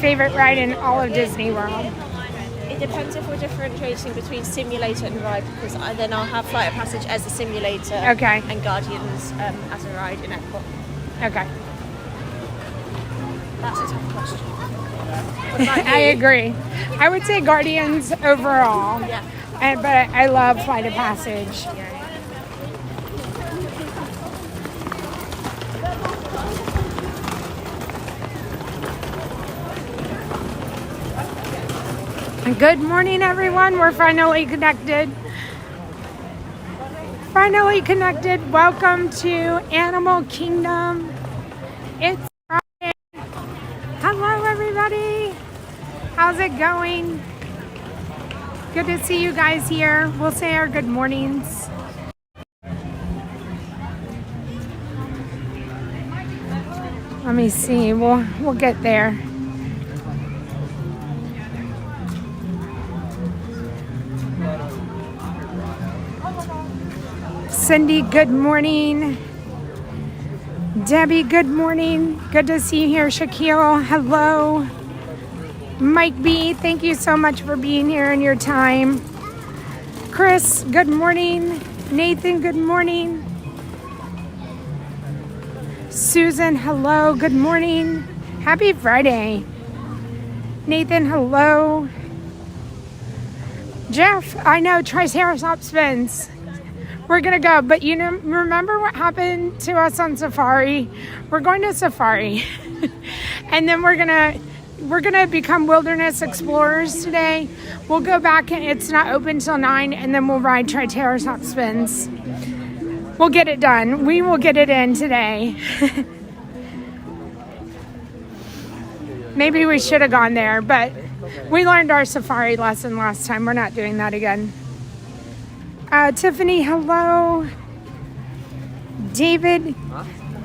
favorite ride in all of Disney World? It depends if we're differentiating between simulator and ride, because then I'll have Flight of Passage as a simulator, Okay. and Guardians as a ride in Epcot. Okay. That's a tough question. What about I you? agree. I would say Guardians overall. Yeah. But I love Flight of Passage. Good morning, everyone. We're finally connected. Finally connected. Welcome to Animal Kingdom. It's Friday. Hello, everybody. How's it going? Good to see you guys here. We'll say our good mornings. Let me see. We'll get there. Cindy, good morning. Debbie, good morning. Good to see you here. Shaquille, hello. Mike B, thank you so much for being here and your time. Chris, good morning. Nathan, good morning. Susan, hello. Good morning. Happy Friday. Nathan, hello. Jeff, I know TriceraTop spins. We're gonna go, but you know, remember what happened to us on Safari? We're going to Safari, and then we're gonna become wilderness explorers today. We'll go back, and it's not open till 9, and then we'll ride TriceraTop spins. We'll get it done. We will get it in today. Maybe we should have gone there, but we learned our Safari lesson last time. We're not doing that again. Tiffany, hello. David,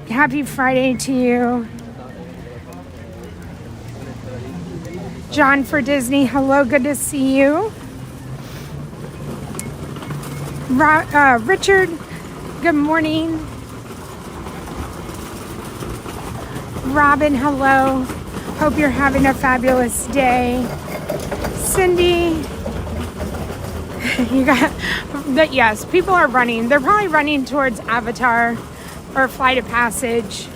happy Friday to you. John for Disney, hello, good to see you. Richard, good morning. Robin, hello. Hope you're having a fabulous day. Cindy, you got that? Yes, people are running. They're probably running towards Avatar or Flight of Passage.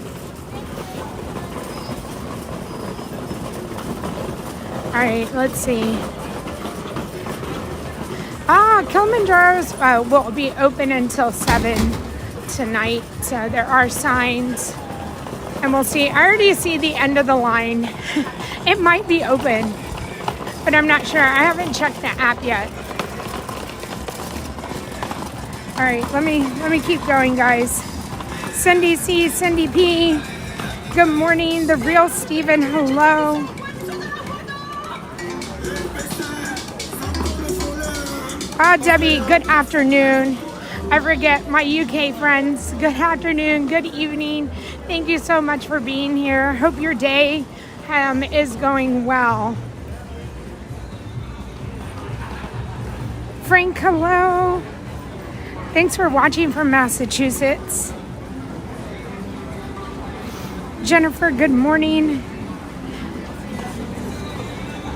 All right, let's see. Kilimanjaro's will be open until 7 tonight, so there are signs, and we'll see. I already see the end of the line. It might be open, but I'm not sure. I haven't checked the app yet. All right, let me keep going, guys. Cindy C, Cindy P, good morning. The real Steven, hello. Debbie, good afternoon. I forget my UK friends. Good afternoon, good evening. Thank you so much for being here. Hope your day is going well. Frank, hello. Thanks for watching from Massachusetts. Jennifer, good morning.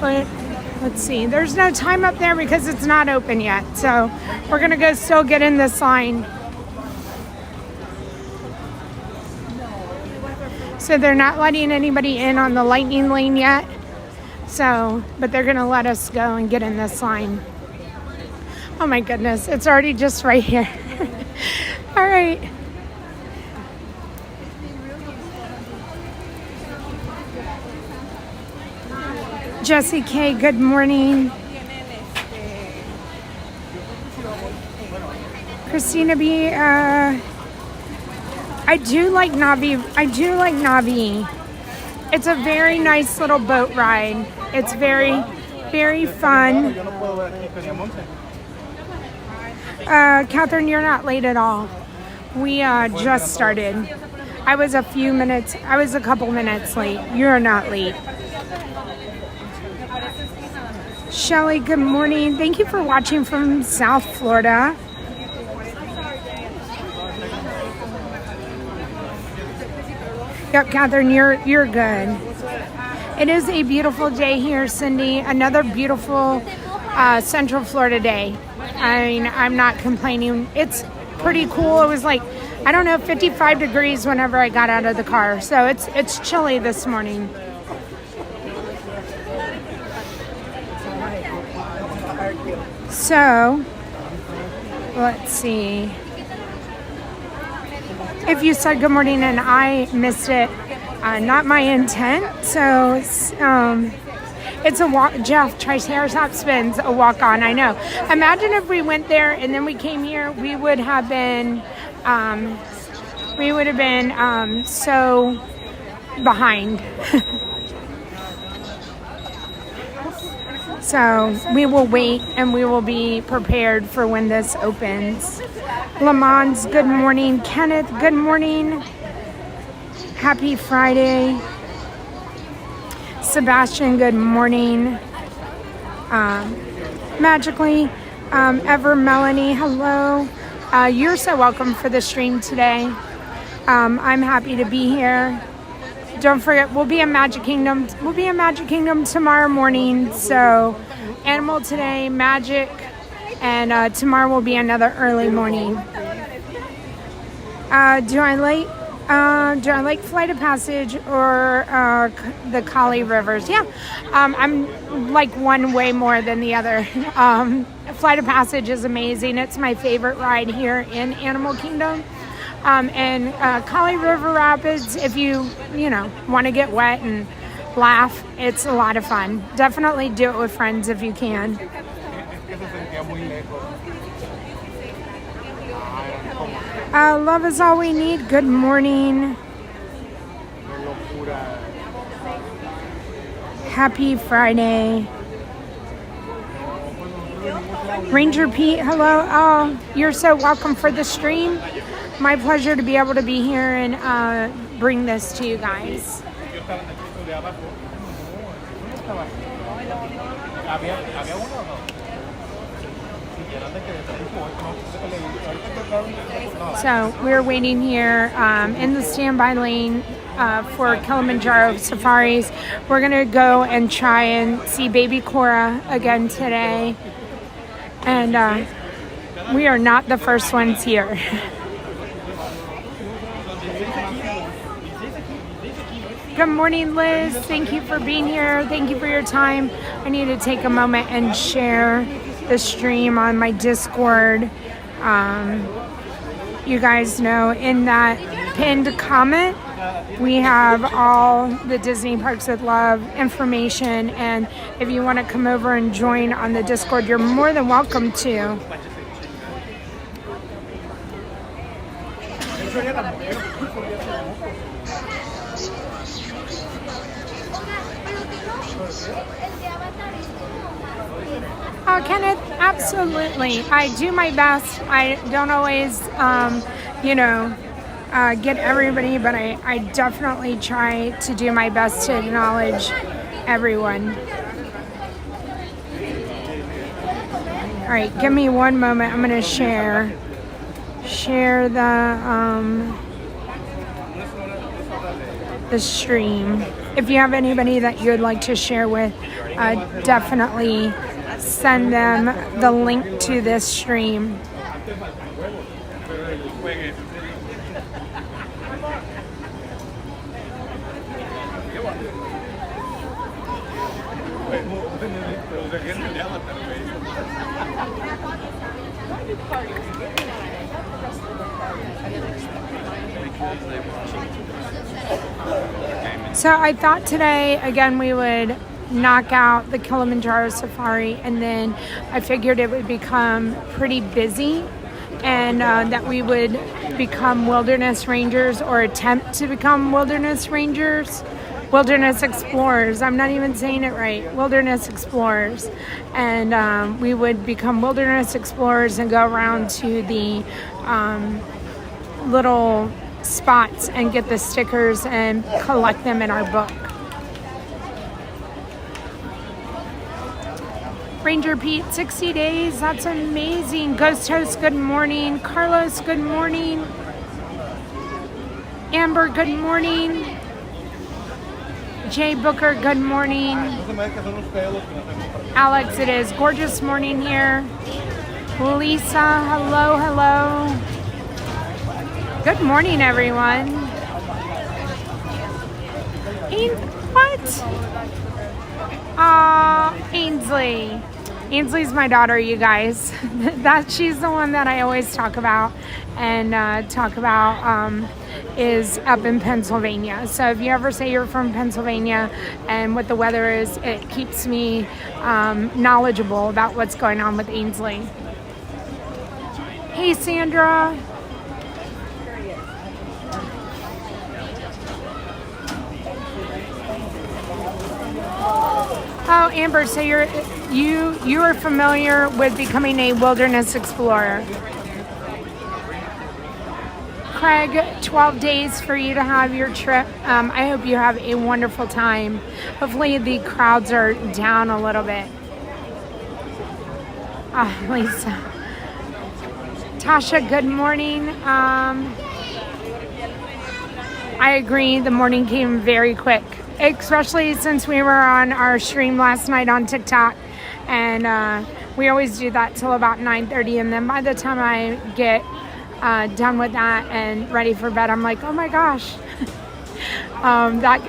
Let's see. There's no time up there because it's not open yet. So we're going to go still get in this line. So they're not letting anybody in on the lightning lane yet. So, but they're going to let us go and get in this line. Oh my goodness, it's already just right here. All right. Jessie K, good morning. Christina B, I do like Navi. It's a very nice little boat ride. It's very, very fun. Catherine, you're not late at all. We just started. I was a couple minutes late. You're not late. Shelly, good morning. Thank you for watching from South Florida. Yep, Catherine, you're good. It is a beautiful day here, Cindy. Another beautiful Central Florida day. I mean, I'm not complaining. It's pretty cool. It was like, I don't know, 55 degrees whenever I got out of the car. So it's chilly this morning. So, let's see. If you said good morning and I missed it, not my intent. So, it's a walk. Jeff, TriceraTop spins a walk on. I know. Imagine if we went there and then we came here, we would have been so behind. So we will wait and we will be prepared for when this opens. Lamont, good morning. Kenneth, good morning. Happy Friday. Sebastian, good morning. Magically, Ever Melanie, hello. You're so welcome for the stream today. I'm happy to be here. Don't forget, we'll be in Magic Kingdom. We'll be in Magic Kingdom tomorrow morning. So, Animal today, Magic, and tomorrow will be another early morning. Do I like Flight of Passage or the Kali Rivers? Yeah, I'm like one way more than the other. Flight of Passage is amazing. It's my favorite ride here in Animal Kingdom. And Kali River Rapids, if you want to get wet and laugh, it's a lot of fun. Definitely do it with friends if you can. Love is all we need. Good morning. Happy Friday. Ranger Pete, hello. Oh, you're so welcome for the stream. My pleasure to be able to be here and bring this to you guys. So we're waiting here in the standby lane for Kilimanjaro Safaris. We're going to go and try and see Baby Cora again today. And we are not the first ones here. Good morning, Liz. Thank you for being here. Thank you for your time. I need to take a moment and share the stream on my Discord. You guys know in that pinned comment, we have all the Disney Parks with Love information. And if you want to come over and join on the Discord, you're more than welcome to. Oh, Kenneth, absolutely. I do my best. I don't always, get everybody, but I definitely try to do my best to acknowledge everyone. All right, give me one moment. I'm going to share the stream. If you have anybody that you would like to share with, definitely send them the link to this stream. So I thought today, again, we would knock out the Kilimanjaro Safari, and then I figured it would become pretty busy, and that we would become wilderness rangers, or attempt to become wilderness rangers, wilderness explorers. I'm not even saying it right. Wilderness explorers. And we would become wilderness explorers and go around to the little spots and get the stickers and collect them in our book. Ranger Pete, 60 days. That's amazing. Ghost Host, good morning. Carlos, good morning. Amber, good morning. Jay Booker, good morning. Alex, it is gorgeous morning here. Lisa, hello, hello. Good morning, everyone. What? Ainsley. Ainsley's my daughter, you guys. She's the one that I always talk about is up in Pennsylvania. So if you ever say you're from Pennsylvania and what the weather is, it keeps me knowledgeable about what's going on with Ainsley. Hey, Sandra. Oh, Amber, so you are familiar with becoming a wilderness explorer. Craig, 12 days for you to have your trip. I hope you have a wonderful time. Hopefully the crowds are down a little bit. Lisa. Tasha, good morning. I agree, the morning came very quick, especially since we were on our stream last night on TikTok, and we always do that till about 9:30, and then by the time I get done with that and ready for bed, I'm like, oh my gosh.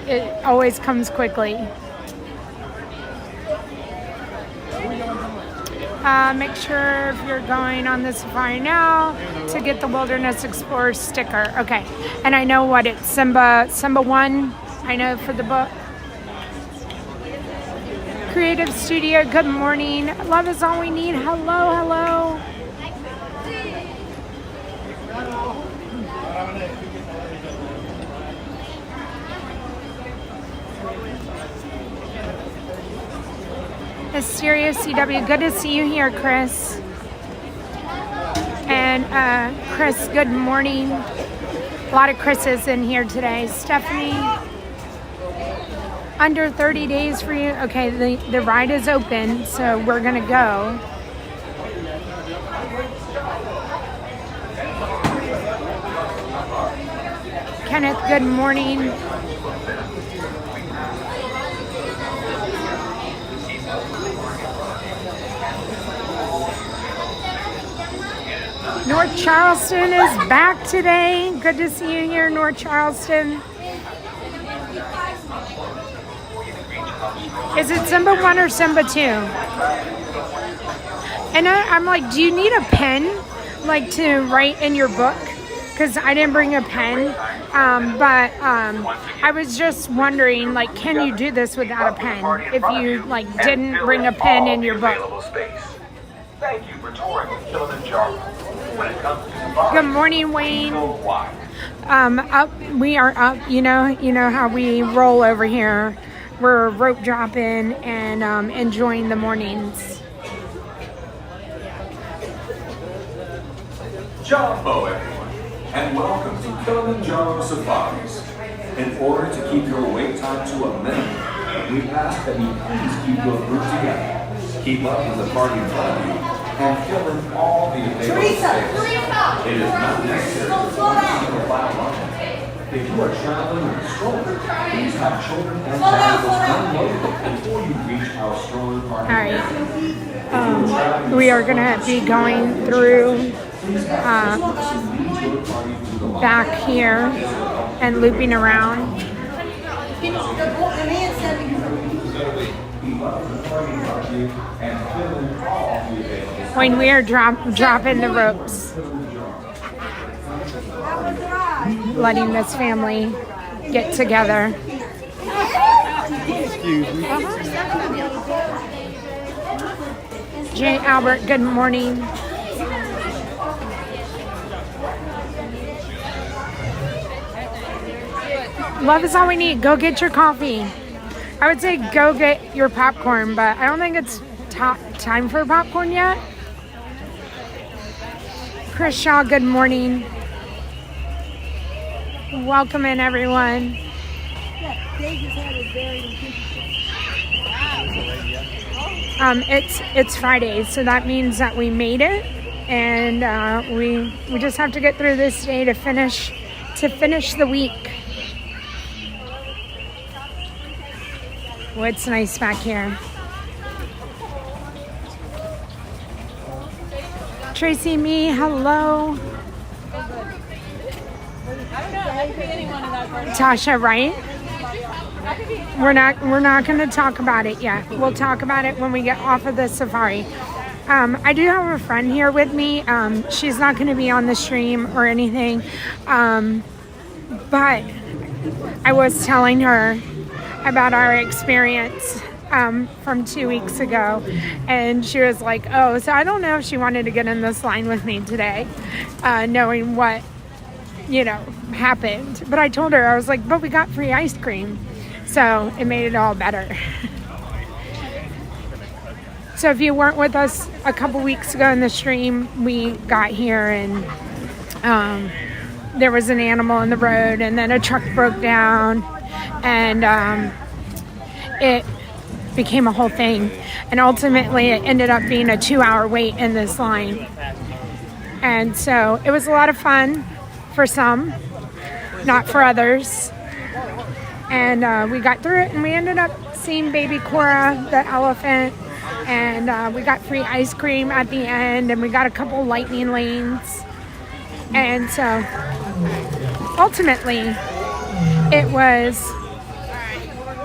It always comes quickly. Make sure if you're going on the safari now to get the Wilderness Explorer sticker. Okay, and I know what it's Simba 1, I know for the book. Creative Studio, good morning. Love is all we need. Hello, hello. Mysterious CW, good to see you here, Chris. And Chris, good morning. A lot of Chris's in here today. Stephanie, under 30 days for you. Okay, the ride is open, so we're gonna go. Kenneth, good morning. North Charleston is back today. Good to see you here, North Charleston. Is it Simba 1 or Simba 2? And I'm like, do you need a pen, like, to write in your book? Because I didn't bring a pen. But I was just wondering, like, can you do this without a pen if you, like, didn't bring a pen in your book? Thank you for touring with Kilimanjaro. When it comes to safari, good morning, Wayne. We are up. You know how we roll over here. We're rope dropping and enjoying the mornings. Jumbo, everyone, and welcome to Kilimanjaro Safaris. In order to keep your wait time to a minimum, we ask that you please keep your group together. Keep up with the party in front of you and fill in all the available space. It is not necessary to single file line. If you are traveling with a stroller, please have children and valuables unloaded before you reach our stroller parking area. We are going to be going through back here and looping around. When we are dropping the ropes, letting this family get together. Excuse me. Jay Albert, good morning. Love is all we need. Go get your coffee. I would say go get your popcorn, but I don't think it's time for popcorn yet. Chris Shaw, good morning. Welcome in, everyone. It's Friday, so that means that we made it, and we just have to get through this day to finish the week. Oh, it's nice back here. Tracy, me, hello. Tasha, right? We're not going to talk about it yet. We'll talk about it when we get off of the safari. I do have a friend here with me. She's not going to be on the stream or anything. But I was telling her about our experience from 2 weeks ago, and she was like, oh, so I don't know if she wanted to get in this line with me today, knowing what, happened. But I told her, I was like, but we got free ice cream, so it made it all better. So if you weren't with us a couple weeks ago in the stream, we got here and there was an animal in the road, and then a truck broke down, and it became a whole thing, and ultimately it ended up being a 2-hour wait in this line. And so it was a lot of fun for some, not for others, and we got through it, and we ended up seeing baby Cora, the elephant, and we got free ice cream at the end, and we got a couple lightning lanes. And so ultimately it was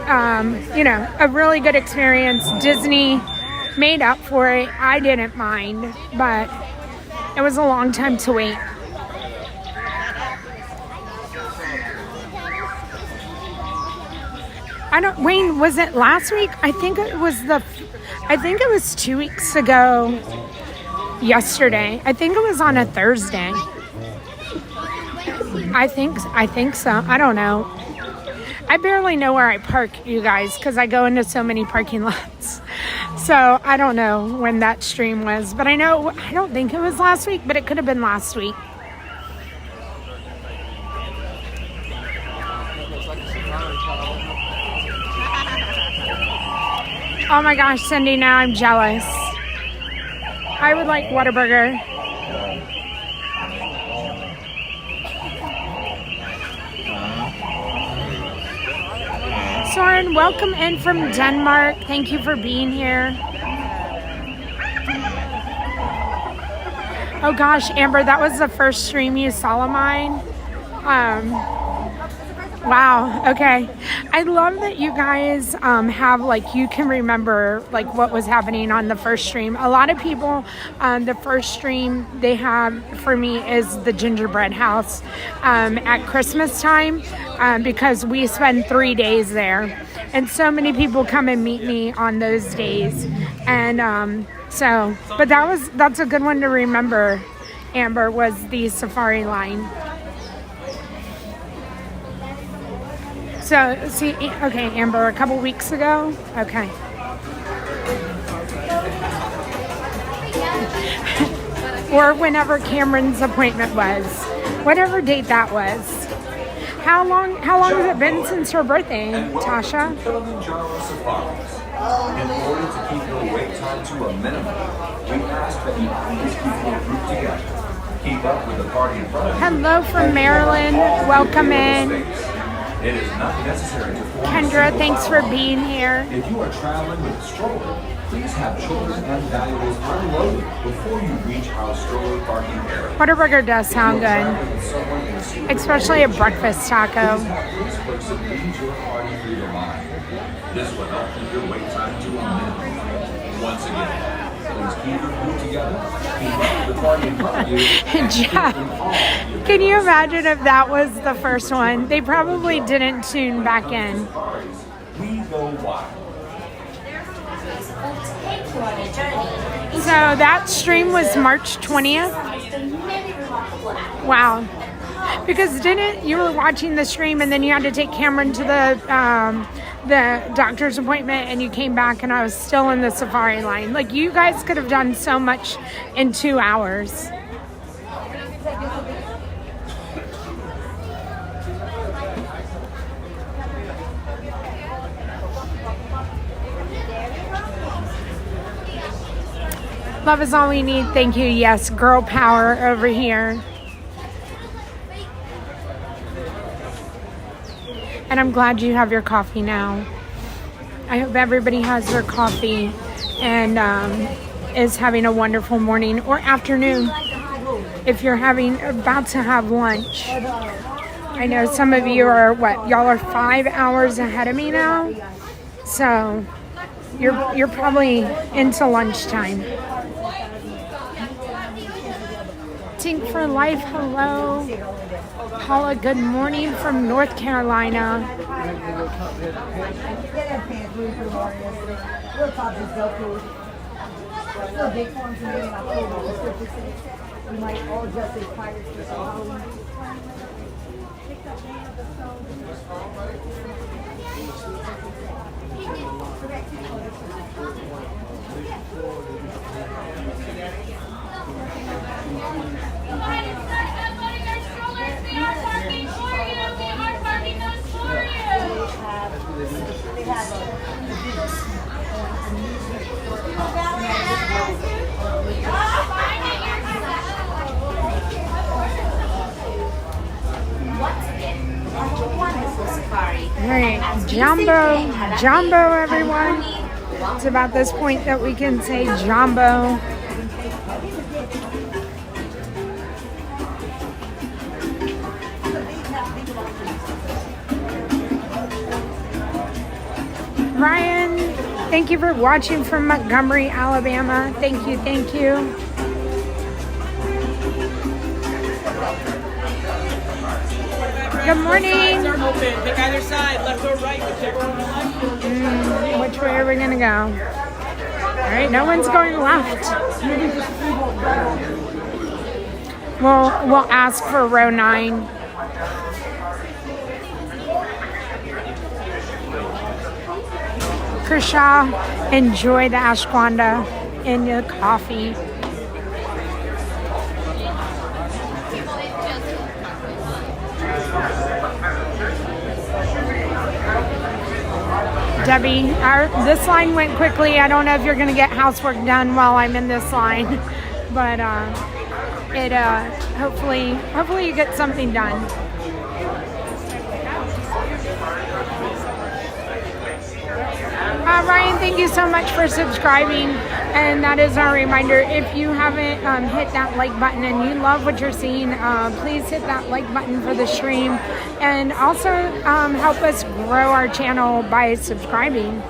a really good experience. Disney made up for it. I didn't mind, but it was a long time to wait. Wayne, was it last week? I think it was 2 weeks ago yesterday. I think it was on a Thursday. I think so. I don't know. I barely know where I park, you guys, because I go into so many parking lots. So I don't know when that stream was, but I don't think it was last week, but it could have been last week. Oh my gosh, Cindy, now I'm jealous. I would like Whataburger. Soren, welcome in from Denmark. Thank you for being here. Oh gosh, Amber, that was the first stream you saw of mine. Wow. Okay. I love that you guys have, you can remember, what was happening on the first stream. A lot of people, the first stream they have for me is the gingerbread house at Christmas time because we spend 3 days there. And so many people come and meet me on those days. And but that's a good one to remember, Amber, was the safari line. So, see, okay, Amber, a couple weeks ago? Okay. Or whenever Cameron's appointment was. Whatever date that was. How long has it been since her birthday, Tasha? Kilimanjaro Safaris. In order to keep your wait time to a minimum, we ask that you please keep your group together. Keep up with the party in front of you. Hello from Maryland. Welcome in. It is not necessary to form Kendra, thanks for being here. If you are traveling with a stroller, please have children and valuables unloaded before you reach our stroller parking area. Whataburger does sound good, especially a breakfast taco. This person leads your party through your mind. This will help keep your wait time to a minimum. Once again, please keep your group together. Keep up with the party in front of you. Jeff, can you imagine if that was the first one? They probably didn't tune back in. We go wild. So that stream was March 20th? Wow. Because you were watching the stream and then you had to take Cameron to the doctor's appointment and you came back and I was still in the safari line. You guys could have done so much in 2 hours. Love is all we need. Thank you. Yes, girl power over here. And I'm glad you have your coffee now. I hope everybody has their coffee and is having a wonderful morning or afternoon if you're about to have lunch. I know some of you are, y'all are 5 hours ahead of me now, so you're probably into lunchtime. Tink for Life, hello. Paula, good morning from North Carolina. Alright, Jumbo everyone. It's about this point that we can say Jumbo. Ryan, thank you for watching from Montgomery, Alabama. Thank you, thank you. Good morning. Are open. Pick either side, left or right. Which way are we gonna go? All right, no one's going left. We'll ask for row 9. Kershaw, enjoy the ashwagandha and the coffee. Debbie, this line went quickly. I don't know if you're going to get housework done while I'm in this line, but hopefully you get something done. Ryan, thank you so much for subscribing, and that is our reminder. If you haven't hit that like button and you love what you're seeing, please hit that like button for the stream, and also help us grow our channel by subscribing.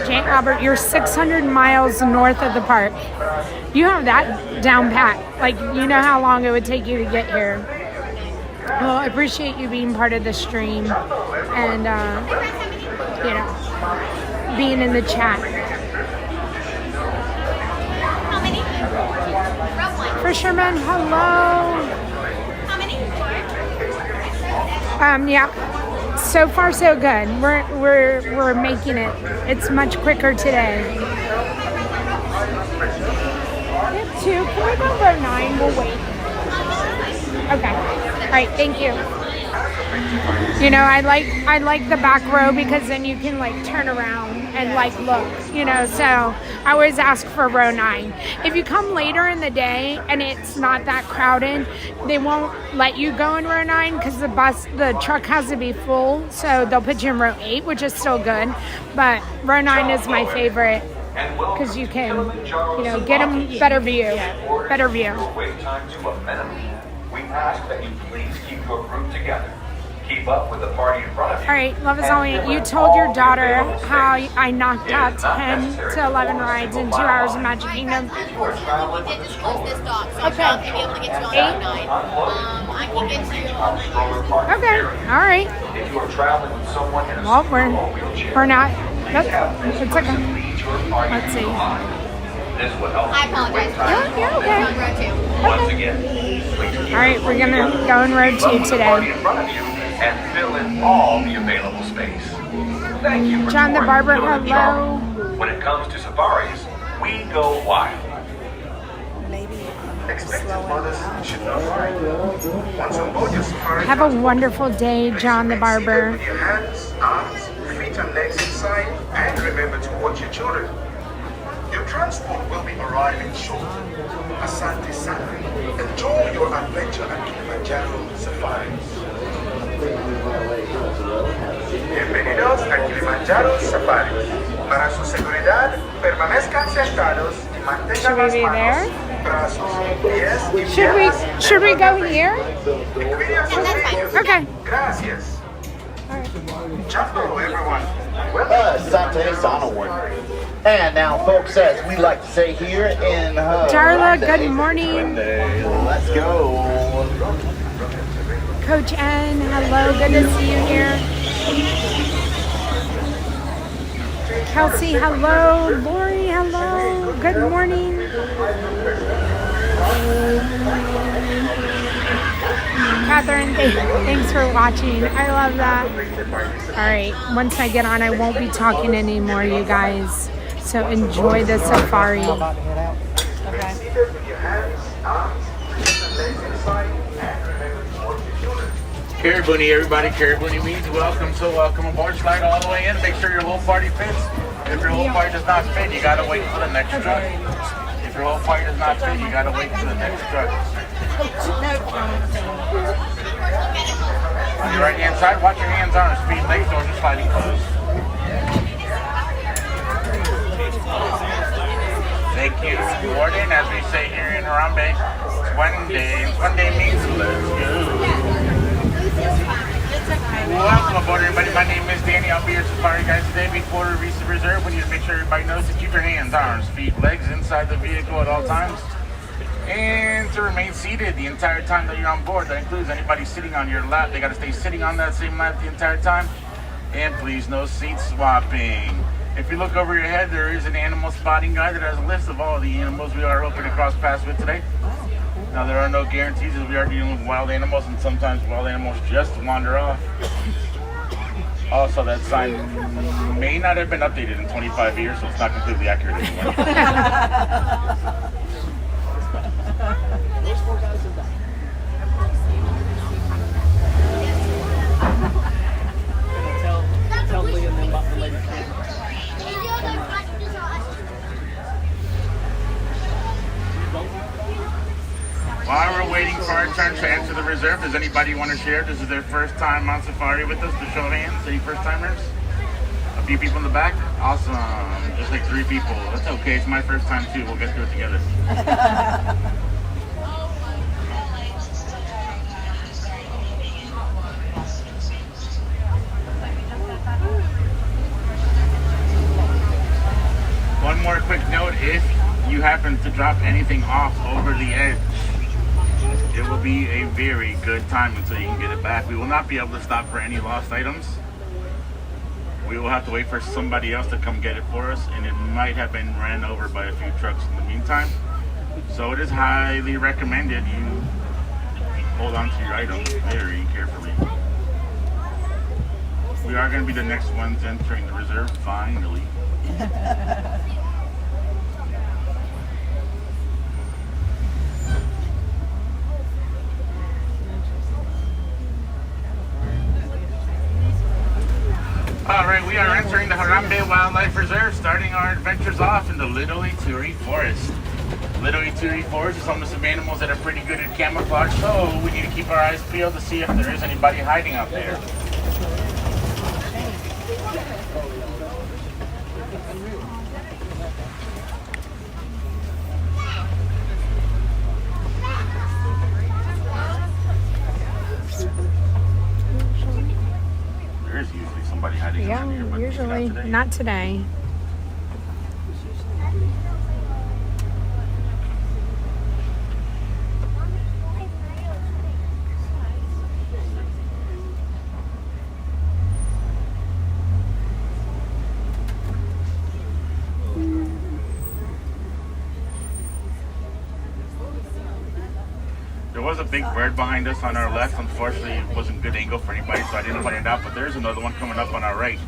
Jane Albert, you're 600 miles north of the park. You have that down pat. Like, you know how long it would take you to get here. Well, I appreciate you being part of the stream and, being in the chat. Fisherman, hello. Yeah. So far, so good. We're making it. It's much quicker today. We have 2. Can we go row 9? We'll wait. Okay. All right. Thank you. You know, I like the back row because then you can like turn around and like look. You know, so I always ask for row 9. If you come later in the day and it's not that crowded, they won't let you go in row 9 because the truck has to be full. So they'll put you in row 8, which is still good. But row 9 is my favorite because you can, get them better view. Better view. Wait time to a minimum. We ask that you please keep your group together. Keep up with the party in front of you. All right, Love is Only. You told your daughter how I knocked out 10 to 11 rides in 2 hours in Magic Kingdom. We did disclose this dock, so Okay. I'll be able to get you on 8? row 9. I can get you on Okay, all right. If you are traveling with someone in a Well, scooter or wheelchair, we're not. please have this It's okay. person lead your party Let's see. through the line. This will help I you apologize. wait time. You're okay. on row 2. Once again, please keep All right, we're gonna go in row 2 the party today. in front of you and fill in all the available space. Thank you for John the touring Barber, Kilimanjaro. hello. When it comes to safaris, we go wild. Expectant mothers should know. Once on board your safari, Have a wonderful day, John the Barber. with your hands, arms, feet and legs inside, and remember to watch your children. Your transport will be arriving shortly. Asante Sana. Enjoy your adventure at Kilimanjaro Safaris. Bienvenidos a Kilimanjaro Safaris. Para su seguridad, permanezcan sentados y mantengan las manos, brazos, pies y piernas. Should we go here? Cuide a sus niños. Okay. Gracias. Jumbo, everyone. Saturday's onward. And now, folks, as we like to say here in Darla, good morning. Let's go. Coach N, hello, good to see you here. Kelsey, hello. Lori, hello. Good morning. Catherine, thanks for watching. I love that. All right, once I get on, I won't be talking anymore, you guys. So enjoy the safari. Cariboonie, everybody. Cariboonie means welcome, so welcome aboard. Slide all the way in. Make sure your whole party fits. If your whole party does not fit, you gotta wait for the next truck. If your whole party does not fit, you gotta wait for the next truck. On your right hand side, watch your hands on the speed legs, doors are sliding closed. Thank you. Board in, as we say here in Harambe. Twende means let's go. Welcome aboard, everybody. My name is Danny. I'll be your safari guide today. Before we reach the reserve, we need to make sure everybody knows to keep your hands, arms, feet, legs inside the vehicle at all times, and to remain seated the entire time that you're on board. That includes anybody sitting on your lap. They got to stay sitting on that same lap the entire time. And please, no seat swapping. If you look over your head, there is an animal spotting guide that has a list of all the animals we are hoping to cross paths with today. Now, there are no guarantees as we are dealing with wild animals, and sometimes wild animals just wander off. Also, that sign may not have been updated in 25 years, so it's not completely accurate anymore. Tell Lee and them about the latest camera. While we're waiting for our turn to enter the reserve, does anybody want to share? This is their first time on safari with us. To show of hands, any first timers? A few people in the back? Awesome. Just like 3 people. That's okay. It's my first time too. We'll get through it together. One more quick note. If you happen to drop anything off over the edge, it will be a very good time until you can get it back. We will not be able to stop for any lost items. We will have to wait for somebody else to come get it for us, and it might have been ran over by a few trucks in the meantime. So it is highly recommended you hold on to your items very carefully. We are going to be the next ones entering the reserve, finally. Alright, we are entering the Harambe Wildlife Reserve, starting our adventures off in the Little Ituri Forest. Little Ituri Forest is home to some animals that are pretty good at camouflage, so we need to keep our eyes peeled to see if there is anybody hiding out there. There's usually somebody hiding around here, but usually not today. not today. There was a big bird behind us on our left. Unfortunately, it wasn't a good angle for anybody, so I didn't point it out. But there's another one coming up on our right.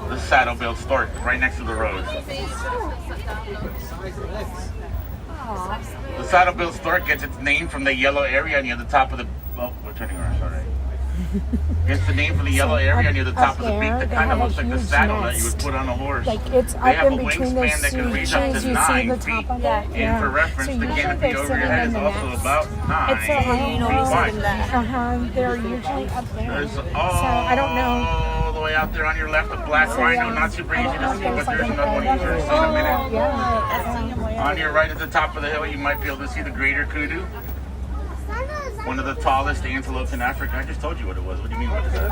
The saddle-billed stork, right next to the road. The saddle-billed stork gets its name from the yellow area near the top of the... Oh, we're turning around, sorry. It's the name for the yellow area near the top of the beak that they kind of have looks a like the huge saddle that you would nest. put on a horse. Like it's They up have in a between the wingspan that can reach up trees. to You see 9 the feet. top of it? And for reference, So the usually canopy they're over sitting your head in is the also nest. about 9 It's a normally sit in wide. They're usually up there. There's So I don't know. all the way out there on your left, a black rhino, not super easy to see, but there's another one you're going to see in a minute. Yeah. Oh, On your right at the top of the hill, you might be able to see the greater kudu. One of the tallest antelopes in Africa. I just told you what it was. What do you mean, what is that?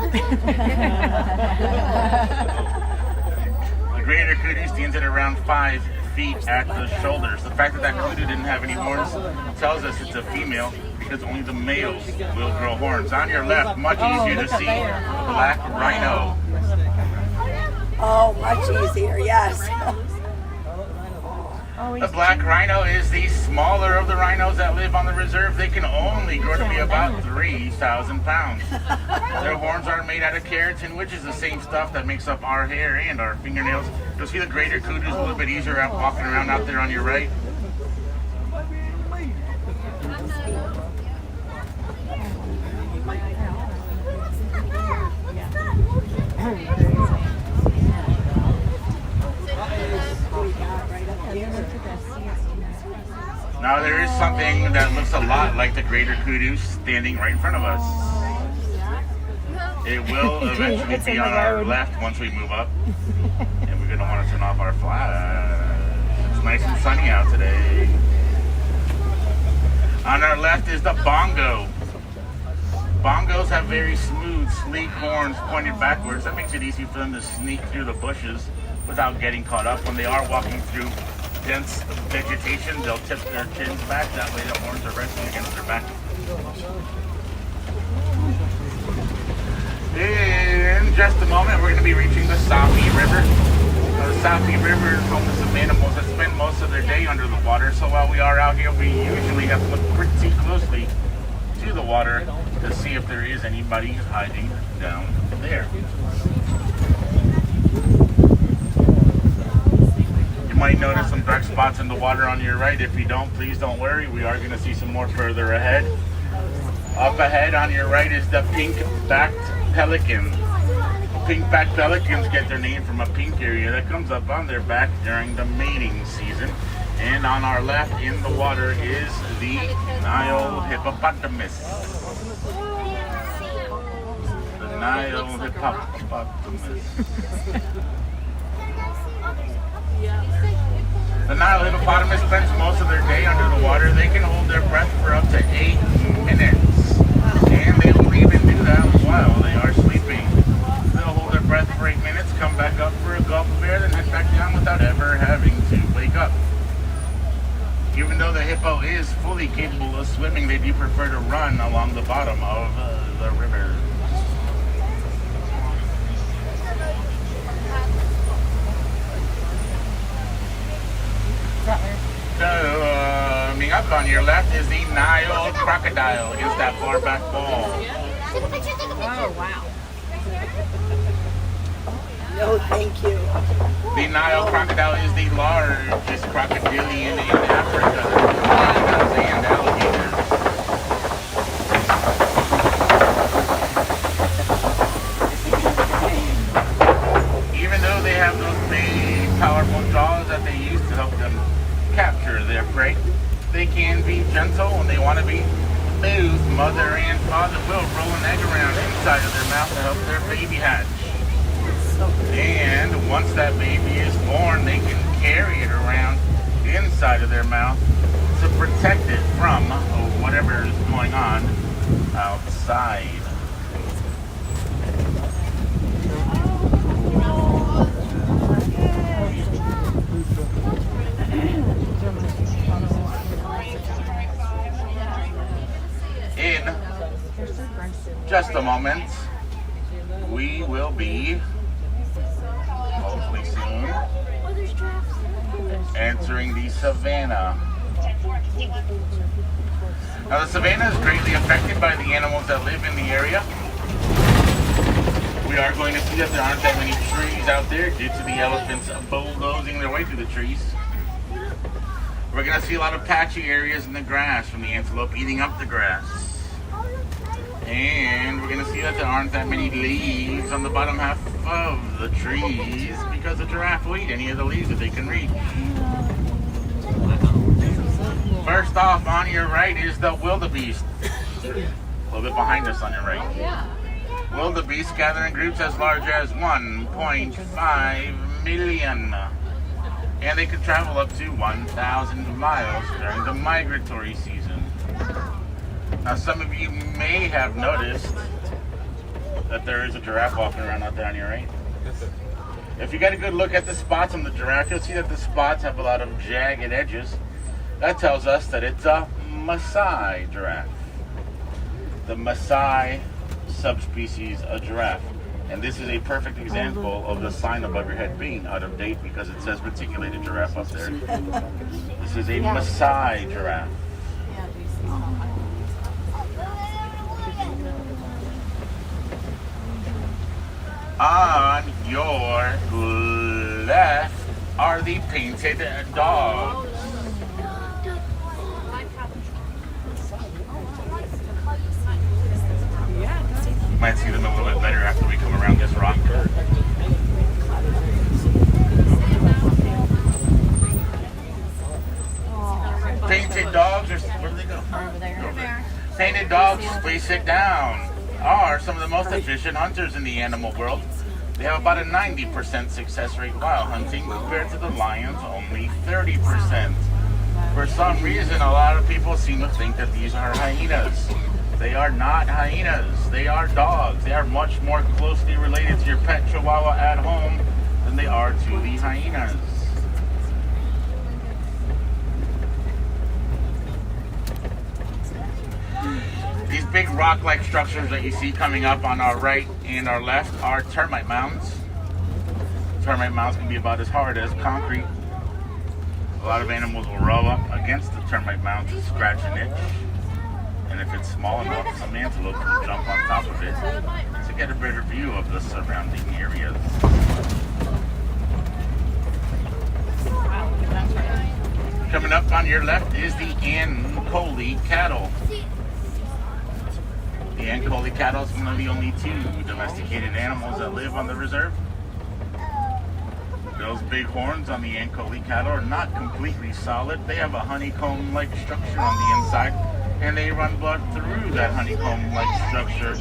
The greater kudu stands at around 5 feet at the shoulders. The fact that that kudu didn't have any horns tells us it's a female because only the males will grow horns. On your left, much easier to see, a black rhino. Oh, much easier, yes. The black rhino is the smaller of the rhinos that live on the reserve. They can only grow to be about 3,000 pounds. Their horns are made out of keratin, which is the same stuff that makes up our hair and our fingernails. You'll see the greater kudu is a little bit easier out walking around out there on your right. Now there is something that looks a lot like the greater kudu standing right in front of us. It will eventually be on our left once we move up. And we're going to want to turn off our flash. It's nice and sunny out today. On our left is the bongo. Bongos have very smooth, sleek horns pointed backwards. That makes it easy for them to sneak through the bushes without getting caught up. When they are walking through dense vegetation, they'll tip their chins back. That way the horns are resting against their back. In just a moment, we're going to be reaching the Safi River. The Safi River is home to some animals that spend most of their day under the water. So while we are out here, we usually have to look pretty closely to the water to see if there is anybody hiding down there. You might notice some dark spots in the water on your right. If you don't, please don't worry. We are going to see some more further ahead. Up ahead on your right is the pink-backed pelican. Pink-backed pelicans get their name from a pink area that comes up on their back during the mating season. And on our left in the water is the Nile hippopotamus. The Nile hippopotamus. The Nile hippopotamus spends most of their day under the water. They can hold their breath for up to 8 minutes. And they will even do that while they are sleeping. They'll hold their breath for 8 minutes, come back up for a gulp of air, then head back down without ever having to wake up. Even though the hippo is fully capable of swimming, they do prefer to run along the bottom of the river. Coming up on your left is the Nile crocodile against that far back ball. Take a picture, take a picture. Oh, wow. No, thank you. The Nile crocodile is the largest crocodilian in Africa. Crocodiles and alligators. Even though they have those big, powerful jaws that they use to help them capture their prey, they can be gentle when they want to be. Both mother and father will roll an egg around inside of their mouth to help their baby hatch. And once that baby is born, they can carry it around inside of their mouth to protect it from whatever is going on outside. In just a moment, we will be hopefully soon entering the savannah. Now the savannah is greatly affected by the animals that live in the area. We are going to see that there aren't that many trees out there due to the elephants bulldozing their way through the trees. We're going to see a lot of patchy areas in the grass from the antelope eating up the grass. And we're gonna see that there aren't that many leaves on the bottom half of the trees because the giraffe will eat any of the leaves that they can reach. First off, on your right is the wildebeest. A little bit behind us on your right. Wildebeest gather in groups as large as 1.5 million. And they can travel up to 1,000 miles during the migratory season. Now, some of you may have noticed that there is a giraffe walking around out there on your right. If you get a good look at the spots on the giraffe, you'll see that the spots have a lot of jagged edges. That tells us that it's a Maasai giraffe. The Maasai subspecies of giraffe. And this is a perfect example of the sign above your head being out of date because it says reticulated giraffe up there. This is a Maasai giraffe. On your left are the painted dogs. Might see them a little bit better after we come around this rock. Painted dogs, where do they go? Over there. Painted dogs, please sit down, are some of the most efficient hunters in the animal world. They have about a 90% success rate while hunting compared to the lions, only 30%. For some reason, a lot of people seem to think that these are hyenas. They are not hyenas. They are dogs. They are much more closely related to your pet chihuahua at home than they are to the hyenas. These big rock-like structures that you see coming up on our right and our left are termite mounds. Termite mounds can be about as hard as concrete. A lot of animals will rub up against the termite mound to scratch an itch. And if it's small enough, some antelope will jump on top of it to get a better view of the surrounding areas. Coming up on your left is the Ankole cattle. The Ankole cattle is one of the only two domesticated animals that live on the reserve. Those big horns on the Ankole cattle are not completely solid. They have a honeycomb-like structure on the inside, and they run blood through that honeycomb-like structure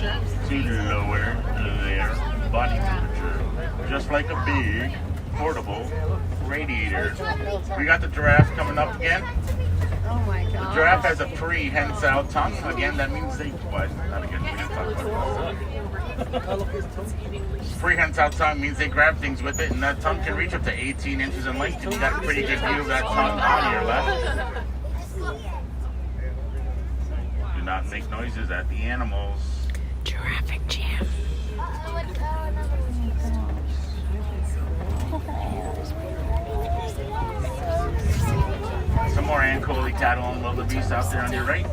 to lower their body temperature, just like a big portable radiator. We got the giraffe coming up again. Oh my God. The giraffe has a prehensile tongue. Again, that means they, what? Not again, we didn't talk about it. Prehensile tongue means they grab things with it, and that tongue can reach up to 18 inches in length. And you got a pretty good view of that tongue on your left. Do not make noises at the animals. Giraffe jam. Some more Ankole cattle and wildebeest out there on your right.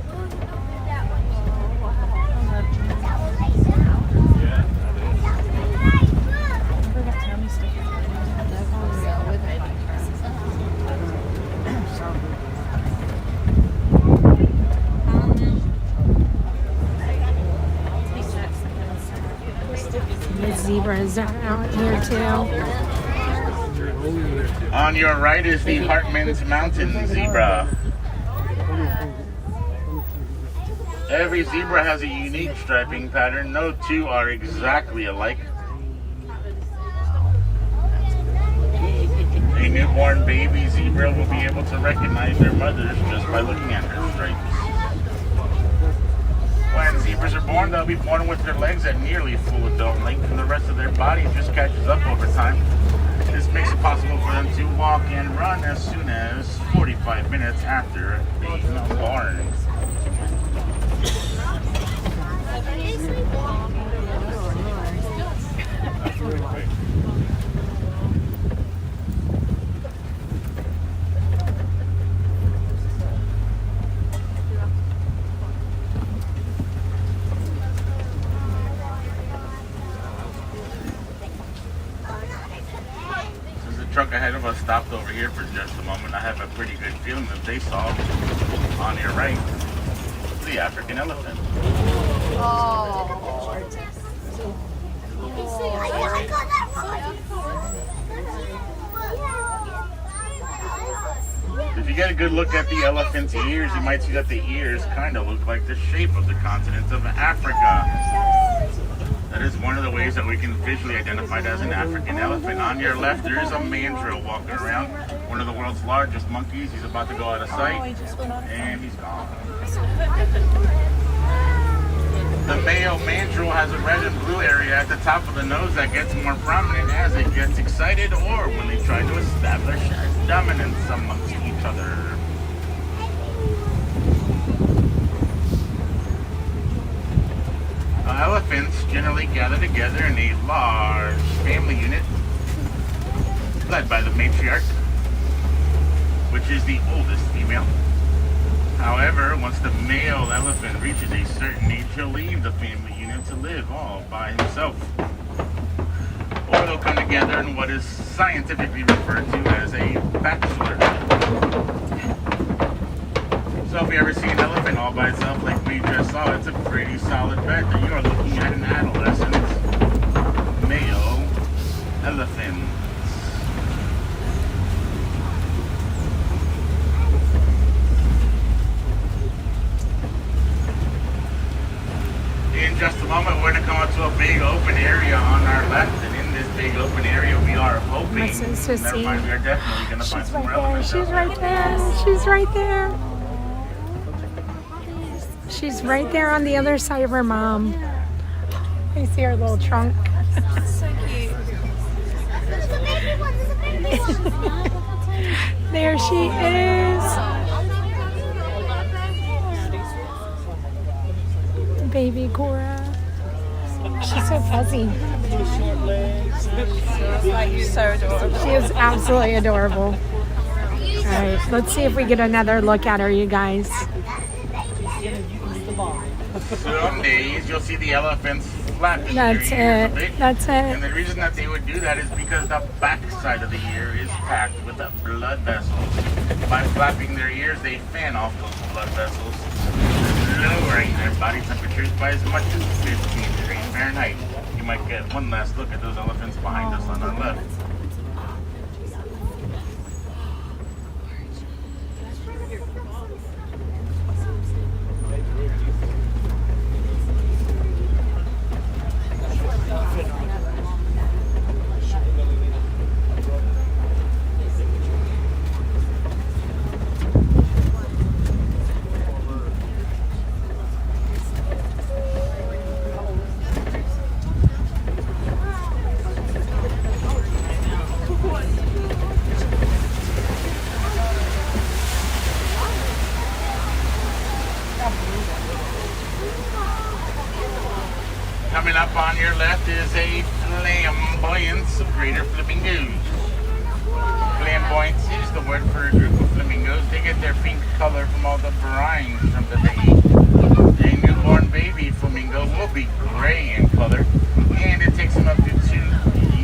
The zebras are out here too. On your right is the Hartman's Mountain zebra. Every zebra has a unique striping pattern. No two are exactly alike. A newborn baby zebra will be able to recognize their mothers just by looking at their stripes. When zebras are born, they'll be born with their legs at nearly full adult length, and the rest of their body just catches up over time. This makes it possible for them to walk and run as soon as 45 minutes after being born. Truck ahead of us stopped over here for just a moment. I have a pretty good feeling that they saw on your right the African elephant. I got that right. If you get a good look at the elephant's ears, you might see that the ears kind of look like the shape of the continent of Africa. That is one of the ways that we can visually identify it as an African elephant. On your left, there is a mandrill walking around, one of the world's largest monkeys. He's about to go out of sight, and he's gone. The male mandrill has a red and blue area at the top of the nose that gets more prominent as it gets excited or when they try to establish dominance amongst each other. Elephants generally gather together in a large family unit led by the matriarch, which is the oldest female. However, once the male elephant reaches a certain age, he'll leave the family unit to live all by himself. Or they'll come together in what is scientifically referred to as a bachelor. So if you ever see an elephant all by itself like we just saw, it's a pretty solid bet that you are looking at an adolescent male elephant. In just a moment, we're going to come up to a big open area on our left, and in this big open area, we are hoping, never mind, we are definitely going to find some more elephants. She's right there. She's right there. She's right there on the other side of her mom. I see her little trunk. So cute. There's a baby one. There's a baby one. There she is. Baby Cora. She's so fuzzy. So adorable. She is absolutely adorable. All right, let's see if we get another look at her, you guys. Some days you'll see the elephants flapping That's their ears a it. bit. That's And it. the reason that they would do that is because the back side of the ear is packed with the blood vessels. By flapping their ears, they fan off those blood vessels, lowering their body temperatures by as much as 15 degrees Fahrenheit. You might get one last look at those elephants behind us on our left. Coming up on your left is a flamboyance of greater flamingos. Flamboyance is the word for a group of flamingos. They get their pink color from all the brine shrimp that they eat. A newborn baby flamingo will be gray in color, and it takes them up to 2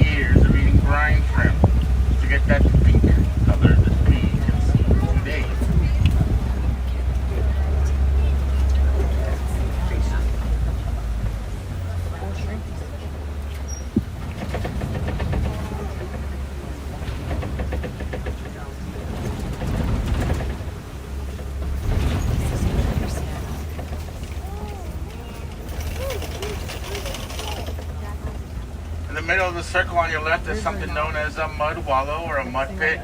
years of eating brine shrimp to get that pink color that we can see today. In the middle of the circle on your left is something known as a mud wallow or a mud pit.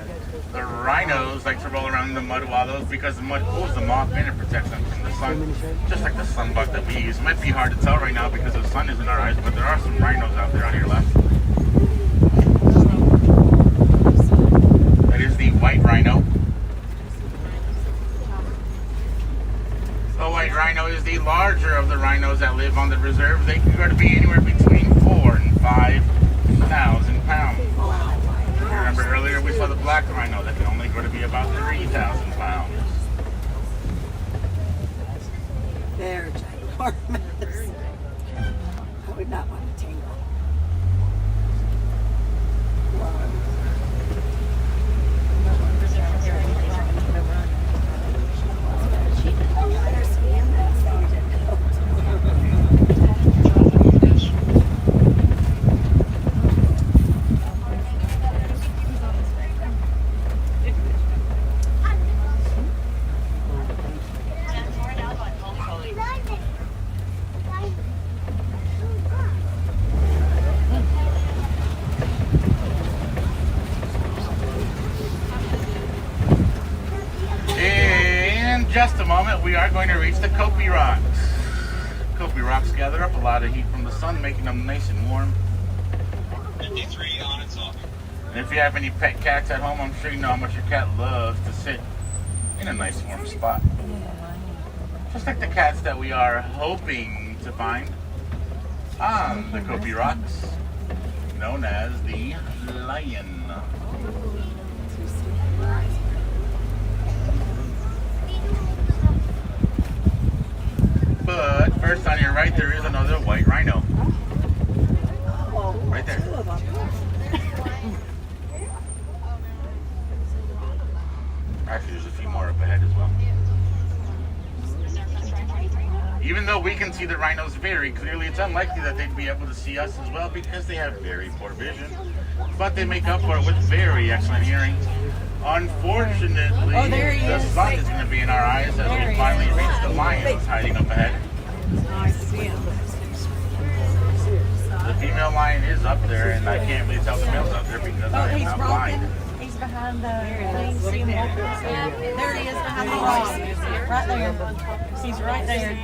The rhinos like to roll around in the mud wallows because the mud cools them off and it protects them from the sun, just like the sunblock that we use. It might be hard to tell right now because the sun is in our eyes, but there are some rhinos out there on your left. That is the white rhino. The white rhino is the larger of the rhinos that live on the reserve. They can grow to be anywhere between 4,000 and 5,000 pounds. Remember earlier we saw the black rhino that can only grow to be about 3,000 pounds. They're ginormous. I would not want to tangle. just a moment, we are going to reach the Kopi Rocks. Kopi Rocks gather up a lot of heat from the sun, making them nice and warm. 53 on its off. And if you have any pet cats at home, I'm sure you know how much your cat loves to sit in a nice warm spot. Just like the cats that we are hoping to find on the Kopi Rocks, known as the Lion. But first on your right, there is another white rhino. Right there. Actually, there's a few more up ahead as well. Even though we can see the rhinos very clearly, it's unlikely that they'd be able to see us as well because they have very poor vision. But they make up for it with very excellent hearing. Unfortunately, the sun is going to be in our eyes as we finally reach the lions hiding up ahead. I see him. The female lion is up there, and I can't really tell the male's up there because I am not blind. He's behind the thing. See him walking? There he is behind the rock. Right there. He's right there.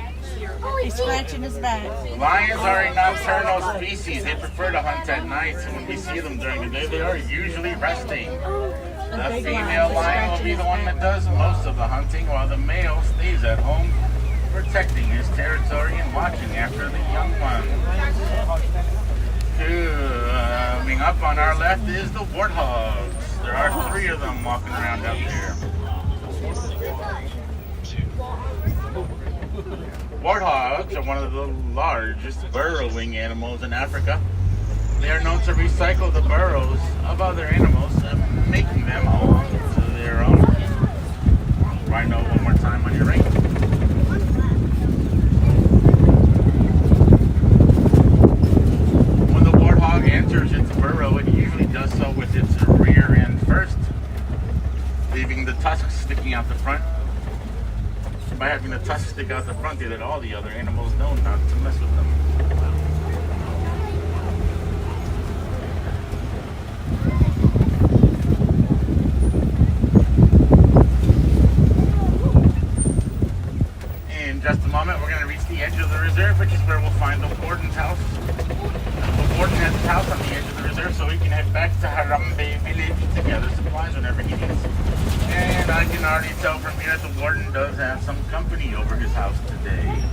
He's scratching his back. Lions are a nocturnal species. They prefer to hunt at night, so when we see them during the day, they are usually resting. The female lion will be the one that does most of the hunting, while the male stays at home, protecting his territory and watching after the young ones. Coming up on our left is the warthogs. There are 3 of them walking around out there. Warthogs are one of the largest burrowing animals in Africa. They are known to recycle the burrows of other animals, making them home to their own. Rhino, one more time on your right. When the warthog enters its burrow, it usually does so with its rear end first, leaving the tusks sticking out the front. By having the tusks stick out the front, they let all the other animals know not to mess with them. In just a moment, we're going to reach the edge of the reserve, which is where we'll find the warden's house. The warden has his house on the edge of the reserve, so we can head back to Harambe village to gather supplies whenever he needs. And I can already tell from here that the warden does have some company over his house today.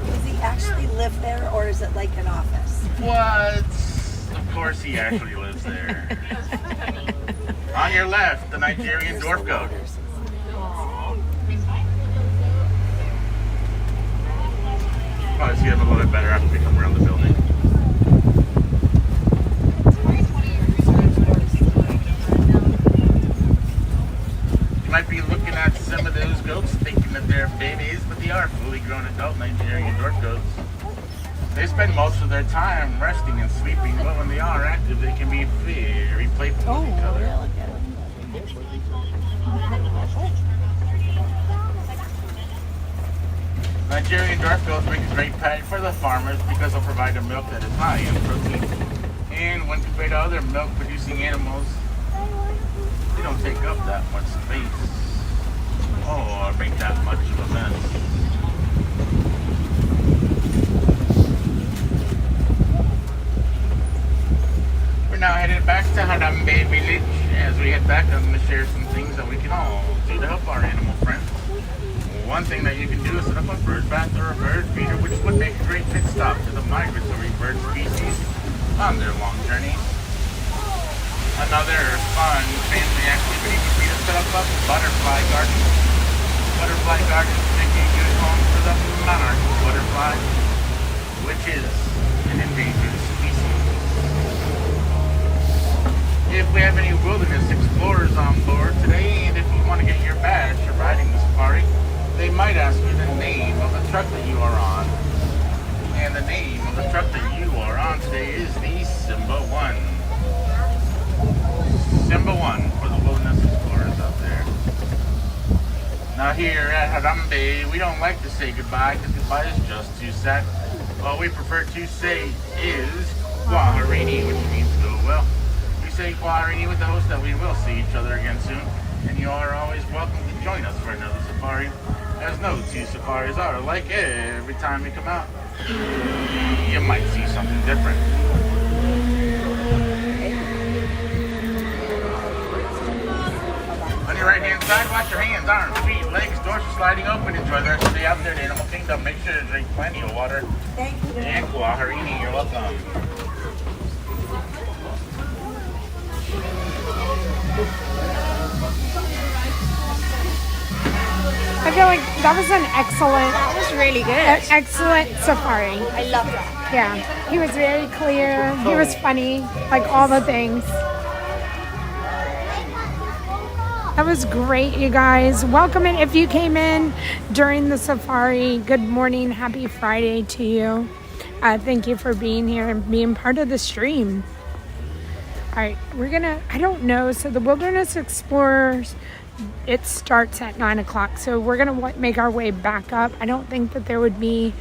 Does he actually live there, or is it like an office? What? Of course he actually lives there. On your left, the Nigerian dwarf goat. Probably see him a little bit better after we come around the building. You might be looking at some of those goats thinking that they're babies, but they are fully grown adult Nigerian dwarf goats. They spend most of their time resting and sleeping, but when they are active, they can be very playful with each other. Nigerian dwarf goats make a great pet for the farmers because they'll provide a milk that is high in protein. And when compared to other milk-producing animals, they don't take up that much space or make that much of a mess. We're now headed back to Harambe village. As we head back, I'm going to share some things that we can all do to help our animal friends. One thing that you can do is set up a bird bath or a bird feeder, which would make a great pit stop to the migratory bird species on their long journey. Another fun family activity would be to set up a butterfly garden. Butterfly gardens make a good home for the monarch butterfly, which is an endangered species. If we have any wilderness explorers on board today, and if you want to get your badge for riding the safari, they might ask you the name of the truck that you are on. And the name of the truck that you are on today is the Simba 1. Simba 1 for the wilderness explorers out there. Now here at Harambe, we don't like to say goodbye because goodbye is just too sad. What we prefer to say is Kwaherini, which means go well. We say Kwaherini with the host that we will see each other again soon. and you are always welcome to join us for another safari. As no two safaris are alike, every time you come out, you might see something different. On your right hand side, watch your hands, arms, feet, legs, doors are sliding open. Enjoy the rest of the day out there in the Animal Kingdom. Make sure to drink plenty of water. Thank you. And Kuaharini, you're welcome. I feel like that was an excellent, That was really good. excellent safari. I love that. Yeah, he was very clear. He was funny, like all the things. That was great, you guys. Welcome in. If you came in during the safari, good morning. Happy Friday to you. Thank you for being here and being part of the stream. All right, we're gonna, I don't know. So the Wilderness Explorers, it starts at 9 o'clock. So we're gonna make our way back up. I don't think that there would be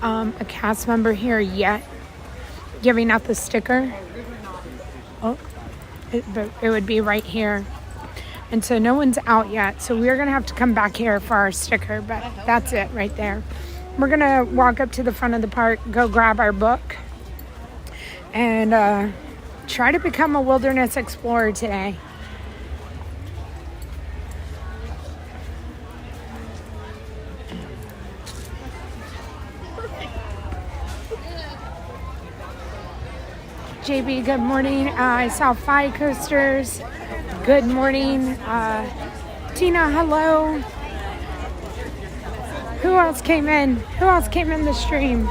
a cast member here yet giving out the sticker. Oh, but it would be right here. And so no one's out yet. So we're gonna have to come back here for our sticker, but that's it right there. We're gonna walk up to the front of the park, go grab our book, and try to become a wilderness explorer today. JB, good morning. I saw 5 coasters. Good morning. Tina, hello. Who else came in? Who else came in the stream?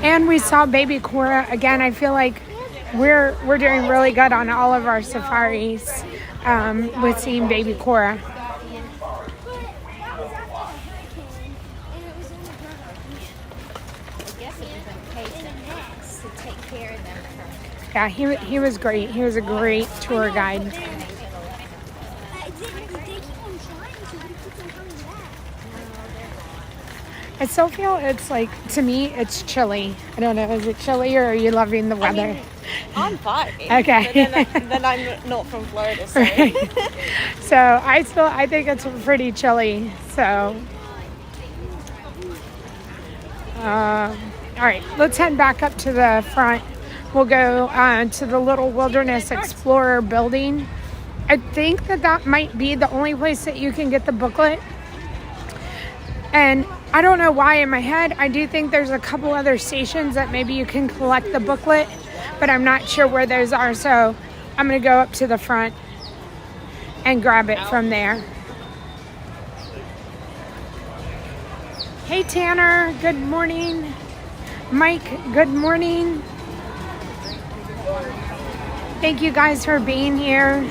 And we saw baby Cora again. I feel like we're doing really good on all of our safaris with seeing baby Cora. Yeah, he was great. He was a great tour guide. I still feel it's like, to me, it's chilly. I don't know, is it chilly or are you loving the weather? I mean, I'm fine. Okay. But then I'm not from Florida, so. Right. So I think it's pretty chilly. So, all right, let's head back up to the front. We'll go to the little Wilderness Explorer building. I think that might be the only place that you can get the booklet. And I don't know why in my head, I do think there's a couple other stations that maybe you can collect the booklet, but I'm not sure where those are. So I'm going to go up to the front and grab it from there. Hey, Tanner, good morning. Mike, good morning. Thank you guys for being here.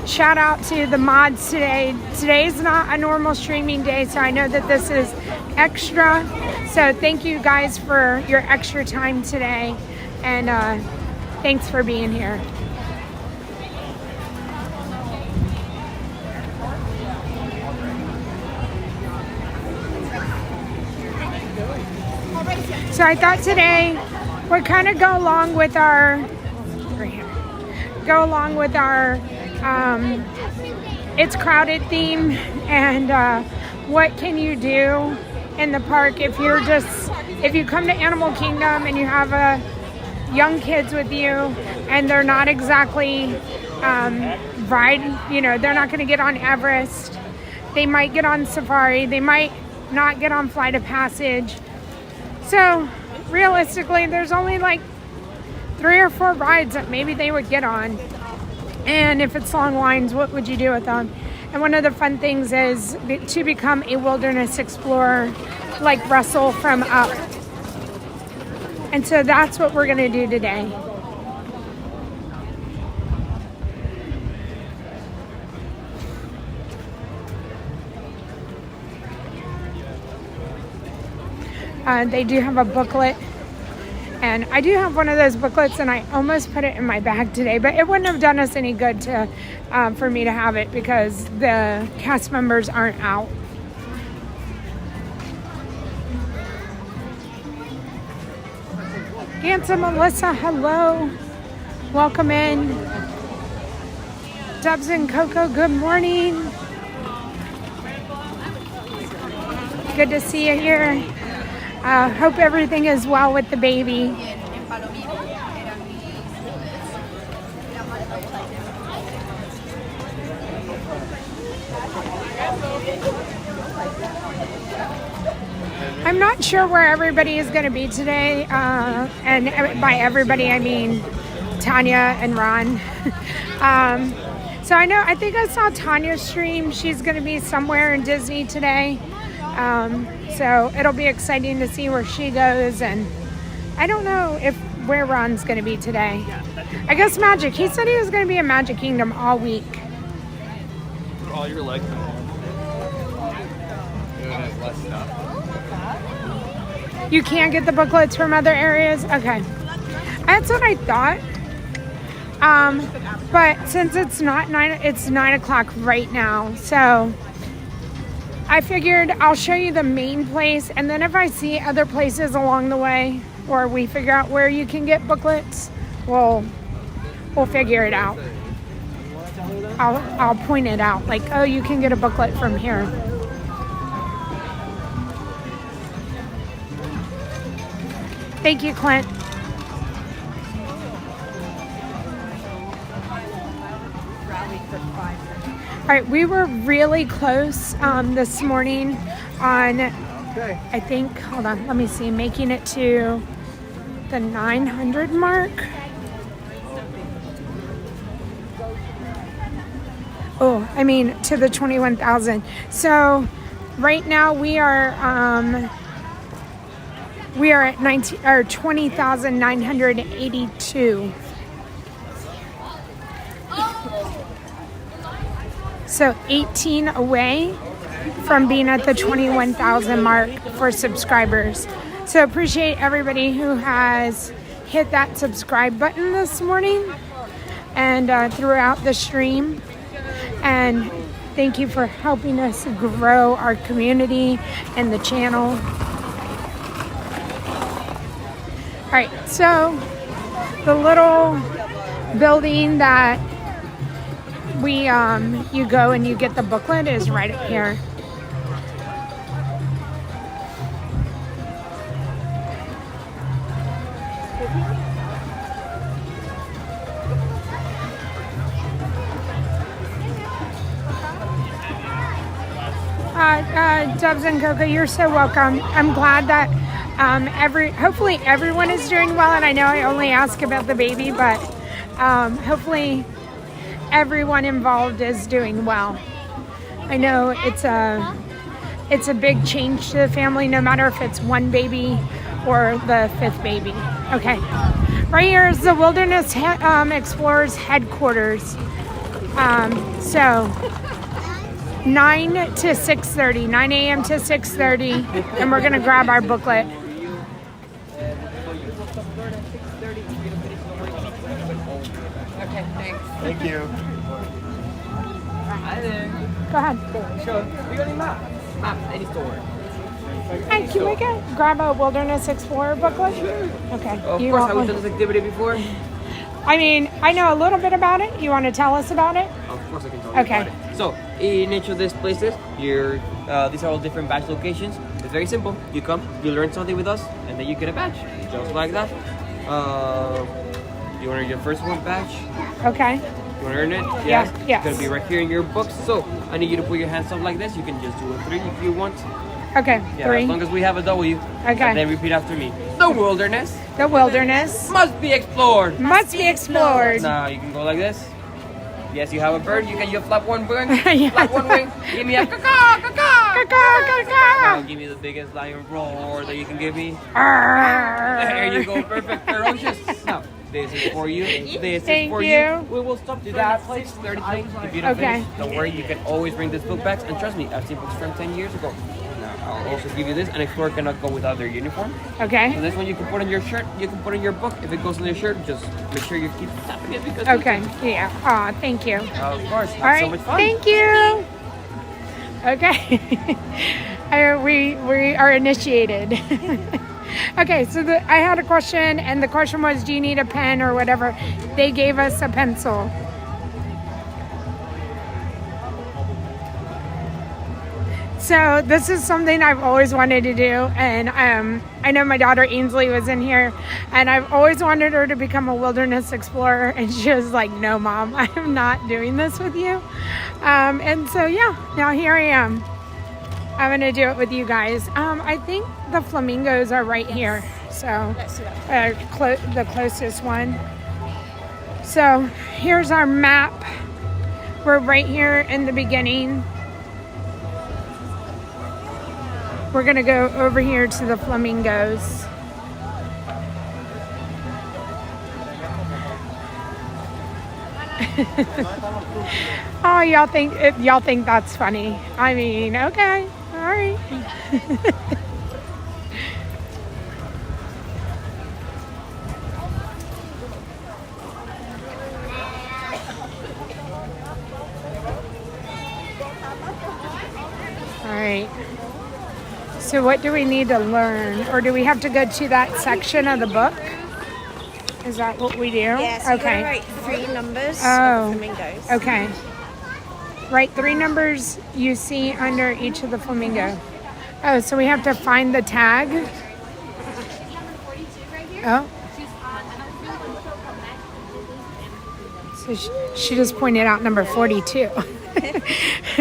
Shout out to the mods today. Today's not a normal streaming day, so I know that this is extra. So thank you guys for your extra time today, and thanks for being here. So I thought today would kind of go along with our It's Crowded theme, and what can you do in the park if you come to Animal Kingdom and you have young kids with you and they're not exactly they're not going to get on Everest. They might get on safari, they might not get on Flight of Passage. So realistically, there's only like 3 or 4 rides that maybe they would get on. And if it's long lines, what would you do with them? And one of the fun things is to become a wilderness explorer like Russell from Up. And so that's what we're going to do today. They do have a booklet. And I do have one of those booklets, and I almost put it in my bag today, but it wouldn't have done us any good for me to have it because the cast members aren't out. Handsome Melissa, hello. Welcome in. Dubs and Coco, good morning. Good to see you here. Hope everything is well with the baby. I'm not sure where everybody is going to be today, and by everybody I mean Tanya and Ron. So I think I saw Tanya's stream. She's going to be somewhere in Disney today, so it'll be exciting to see where she goes, and I don't know where Ron's going to be today. I guess Magic. He said he was going to be in Magic Kingdom all week. Put all your legs in. It has less stuff. You can't get the booklets from other areas? Okay. That's what I thought. But since it's 9 o'clock right now, so I figured I'll show you the main place, and then if I see other places along the way, or we figure out where you can get booklets, we'll figure it out. I'll point it out, like, oh, you can get a booklet from here. Thank you, Clint. All right, we were really close this morning on, I think, hold on, let me see, making it to the 900 mark. Oh, I mean, to the 21,000. So right now we are at 20,982. So 18 away from being at the 21,000 mark for subscribers. So appreciate everybody who has hit that subscribe button this morning and throughout the stream. And thank you for helping us grow our community and the channel. All right, so the little building that you go and you get the booklet is right up here. Dubs and Coco, you're so welcome. I'm glad that hopefully everyone is doing well, and I know I only ask about the baby, but hopefully everyone involved is doing well. I know it's a big change to the family, no matter if it's one baby or the 5th baby. Okay, right here is the Wilderness Explorers headquarters. So 9 to 6:30, 9 a.m. to 6:30, and we're gonna grab our booklet. Okay, thanks. Thank you. Hi there. Go ahead. Sure. We got any map? Map, any store. Hey, can we grab a Wilderness Explorer booklet? Sure. Okay. Of course, have we done this activity before? I mean, I know a little bit about it. You want to tell us about it? Of course I can tell you about it. So, in each of these places, these are all different badge locations. It's very simple. You come, you learn something with us, and then you get a badge. Just like that. You want to earn your first one badge? Okay. You want to earn it? Yes. It's going to be right here in your books. So, I need you to put your hands up like this. You can just do a 3 if you want. Okay, Yeah, 3. as long as we have a W. Okay. And then repeat after me. The wilderness. The wilderness Must be explored. must be explored. Now you can go like this. Yes, you have a bird. You flap one wing. Yes. Flap one wing. Give me a caw caw caw. Now give me the biggest lion roar that you can give me. There you go. Perfect. Ferocious. Now this is for you. This is for you. We will stop to that place 30 times. If you don't finish, don't worry. You can always bring this book back. And trust me, I've seen books from 10 years ago. I'll also give you this. An explorer cannot go without their uniform. Okay. So this one you can put on your shirt. You can put on your book. If it goes on your shirt, just make sure you keep tapping it because. Okay. Yeah. Aw, thank you. Of course. All right. So much fun. Thank you. Okay. We are initiated. Okay, so I had a question, and the question was, do you need a pen or whatever? They gave us a pencil. So this is something I've always wanted to do, and I know my daughter Ainsley was in here, and I've always wanted her to become a wilderness explorer, and she was like, no, Mom, I'm not doing this with you. And so, yeah, now here I am. I'm going to do it with you guys. I think the flamingos are right here, so the closest one. So here's our map. We're right here in the beginning. We're gonna go over here to the flamingos. Oh, y'all think that's funny? I mean, okay, all right. All right. So what do we need to learn? Or do we have to go to that section of the book? Is that what we do? Yes, yeah, so okay. Write 3 numbers of the flamingos. Okay. Write 3 numbers you see under each of the flamingo. Oh, so we have to find the tag? Oh. So she just pointed out number 42.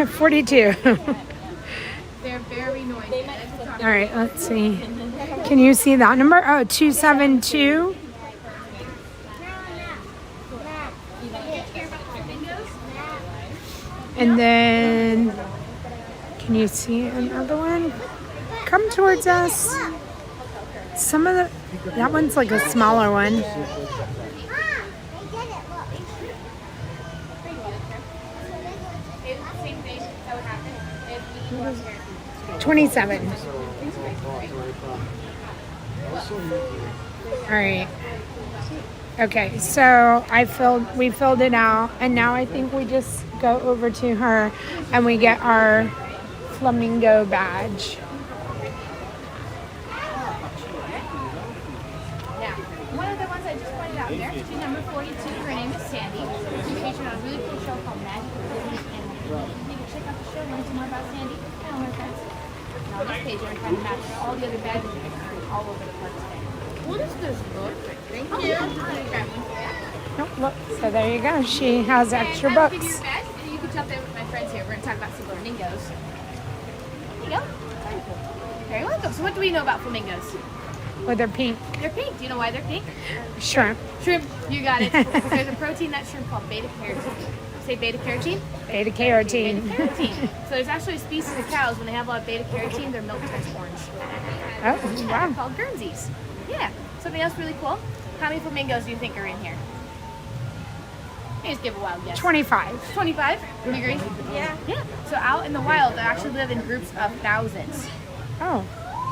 42. They're very noisy. All right, let's see. Can you see that number? Oh, 272. And then, can you see another one? Come towards us. That one's like a smaller one. 27. All right. Okay, so we filled it out, and now I think we just go over to her and we get our flamingo badge. Now, one of the ones I just pointed out there, she's number 42. Her name is Sandy. She's featured on a really cool show called Magical Disney Animals. You can check out the show, learn some more about Sandy and all her friends. Now, on this page, we're trying to match all the other badges that are all over the park today. What is this book? Thank you. Oh, look, so there you go. She has extra books. Give you a badge, and you can jump in with my friends here. We're going to talk about some flamingos. There you go. Very welcome. So what do we know about flamingos? Well, they're pink. They're pink. Do you know why they're pink? Shrimp. Shrimp. You got it. There's a protein in that shrimp called beta-carotene. Say beta-carotene? Beta-carotene. Beta-carotene. So there's actually a species of cows, when they have a lot of beta-carotene, their milk turns orange. Oh, wow. They're called Guernseys. Yeah. Something else really cool. How many flamingos do you think are in here? Just give a wild guess. 25. 25? Do you agree? Yeah. Yeah. So out in the wild, they actually live in groups of thousands. Oh.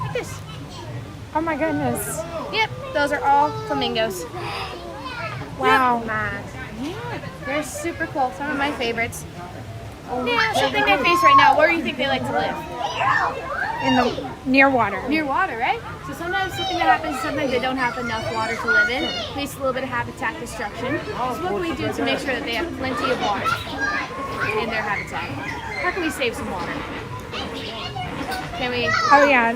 Like this. Oh my goodness. Yep. Those are all flamingos. Wow. Yeah. They're super cool. Some of my favorites. Yeah, something they face right now. Where do you think they like to live? In the near water. Near water, right? So sometimes something that happens, sometimes they don't have enough water to live in. Makes a little bit of habitat destruction. So what can we do to make sure that they have plenty of water in their habitat? How can we save some water? Can we? Oh yeah,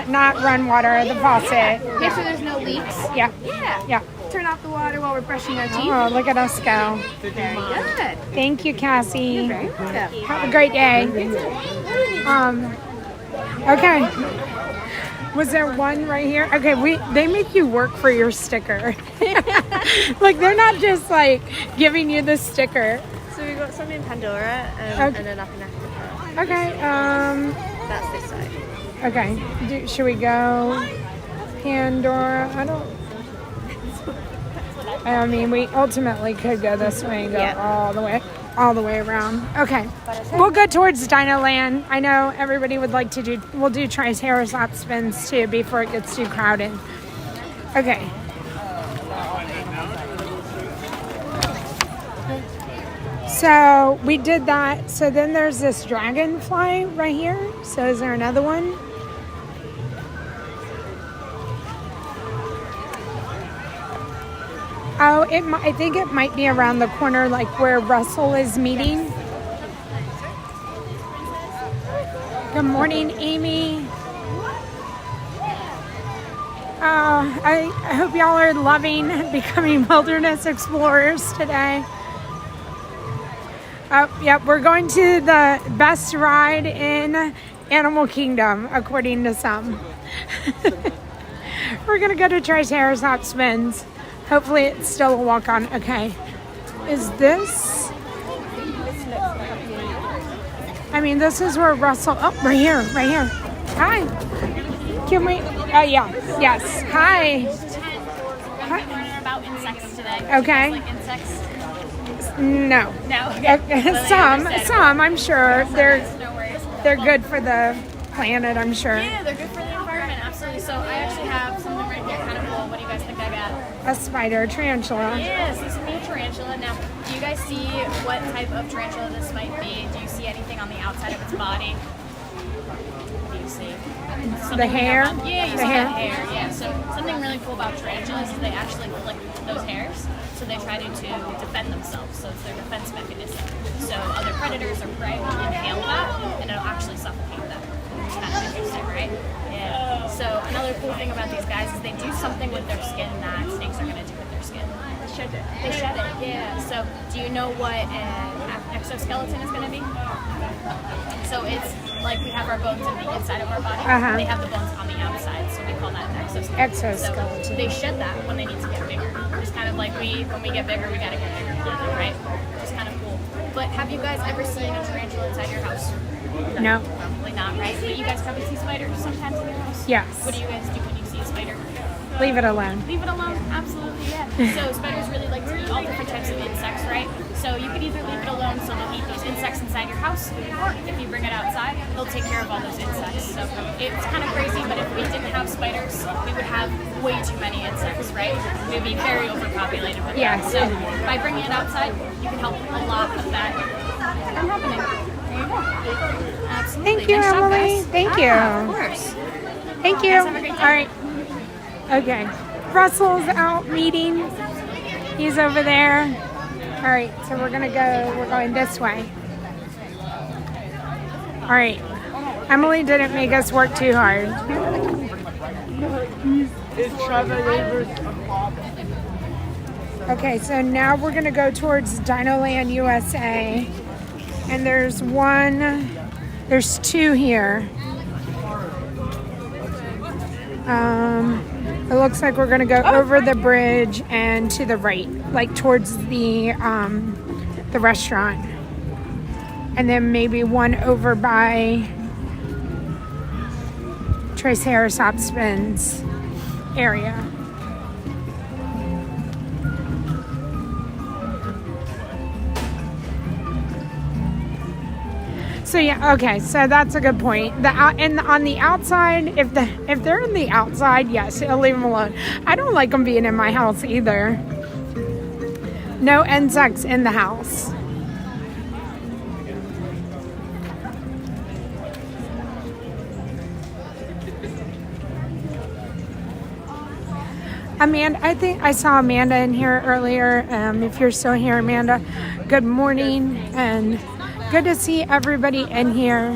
not run water, the faucet. Make sure there's no leaks. Yeah. Yeah. Yeah. Turn off the water while we're brushing our teeth. Oh, look at us go. Very good. Thank you, Cassie. You're very welcome. Have a great day. Okay. Was there one right here? Okay, they make you work for your sticker. Like they're not just like giving you the sticker. So we've got some in Pandora and then up in Africa. Okay. That's this side. Okay. Should we go Pandora? I mean, we ultimately could go this way and go all the way around. Okay. We'll go towards DinoLand. I know everybody would like to we'll do TriceraTop spins too before it gets too crowded. Okay. So we did that. So then there's this dragonfly right here. So is there another one? I think it might be around the corner, like where Russell is meeting. Good morning, Amy. I hope y'all are loving becoming wilderness explorers today. Yep, we're going to the best ride in Animal Kingdom, according to some. We're gonna go to TriceraTop Spins. Hopefully it's still a walk on. Okay. Is this? I mean, this is where Russell, oh, right here. Hi. Can we, yeah, yes. Hi. Learning about insects today. Okay. Like insects? No. No. Okay. Some, I'm sure. No worries. They're good for the planet, I'm sure. Yeah, they're good for the environment, absolutely. So I actually have something right here, kind of cool. What do you guys think I got? A spider, tarantula. Yes, this is a tarantula. Now, do you guys see what type of tarantula this might be? Do you see anything on the outside of its body? What do you see? The hair? Yeah, you see the hair. Yeah, so something really cool about tarantulas is they actually flick those hairs, so they try to defend themselves. So it's their defense mechanism. So other predators or prey will inhale that, and it'll actually suffocate them. It's kind of interesting, right? Yeah. So another cool thing about these guys is they do something with their skin that snakes are going to do with their skin. They shed it, yeah. So do you know what an exoskeleton is going to be? So it's like we have our bones in the inside of our body. They have the bones on the outside, so we call that an exoskeleton. So they shed that when they need to get bigger. It's kind of like when we get bigger, we got to get bigger clothing, right? Which is kind of cool. But have you guys ever seen a tarantula inside your house? No. Probably not, right? But you guys probably see spiders sometimes in your house? Yes. What do you guys do when you see a spider? Leave it alone. Leave it alone, absolutely, yeah. So spiders really like to eat all different types of insects, right? So you could either leave it alone so they'll eat those insects inside your house, or if you bring it outside, they'll take care of all those insects. So it's kind of crazy, but if we didn't have spiders, we would have way too many insects, right? We'd be very overpopulated with that. So by bringing it outside, you can help a lot of that from happening. There you go. Absolutely. Thank you, Nice job, Emily. guys. Thank you. Of course. Thank you. Guys, have a great day. All right. Okay. Russell's out meeting. He's over there. All right. So we're going this way. All right. Emily didn't make us work too hard. Okay. So now we're going to go towards DinoLand USA. And there's two here. It looks like we're gonna go over the bridge and to the right, like towards the restaurant, and then maybe one over by TriceraTop Spins area. So yeah, okay. So that's a good point. On the outside, if they're in the outside, yes, I'll leave them alone. I don't like them being in my house either. No insects in the house. Amanda, I think I saw Amanda in here earlier. If you're still here, Amanda, good morning and good to see everybody in here.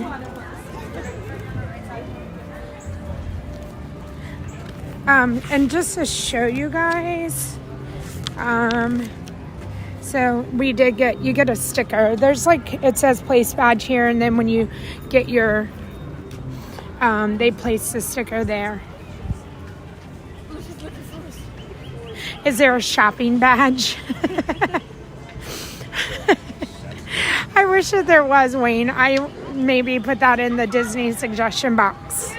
And just to show you guys, so you get a sticker. There's it says place badge here, and then when you get your, they place the sticker there. Is there a shopping badge? I wish that there was, Wayne. I maybe put that in the Disney suggestion box.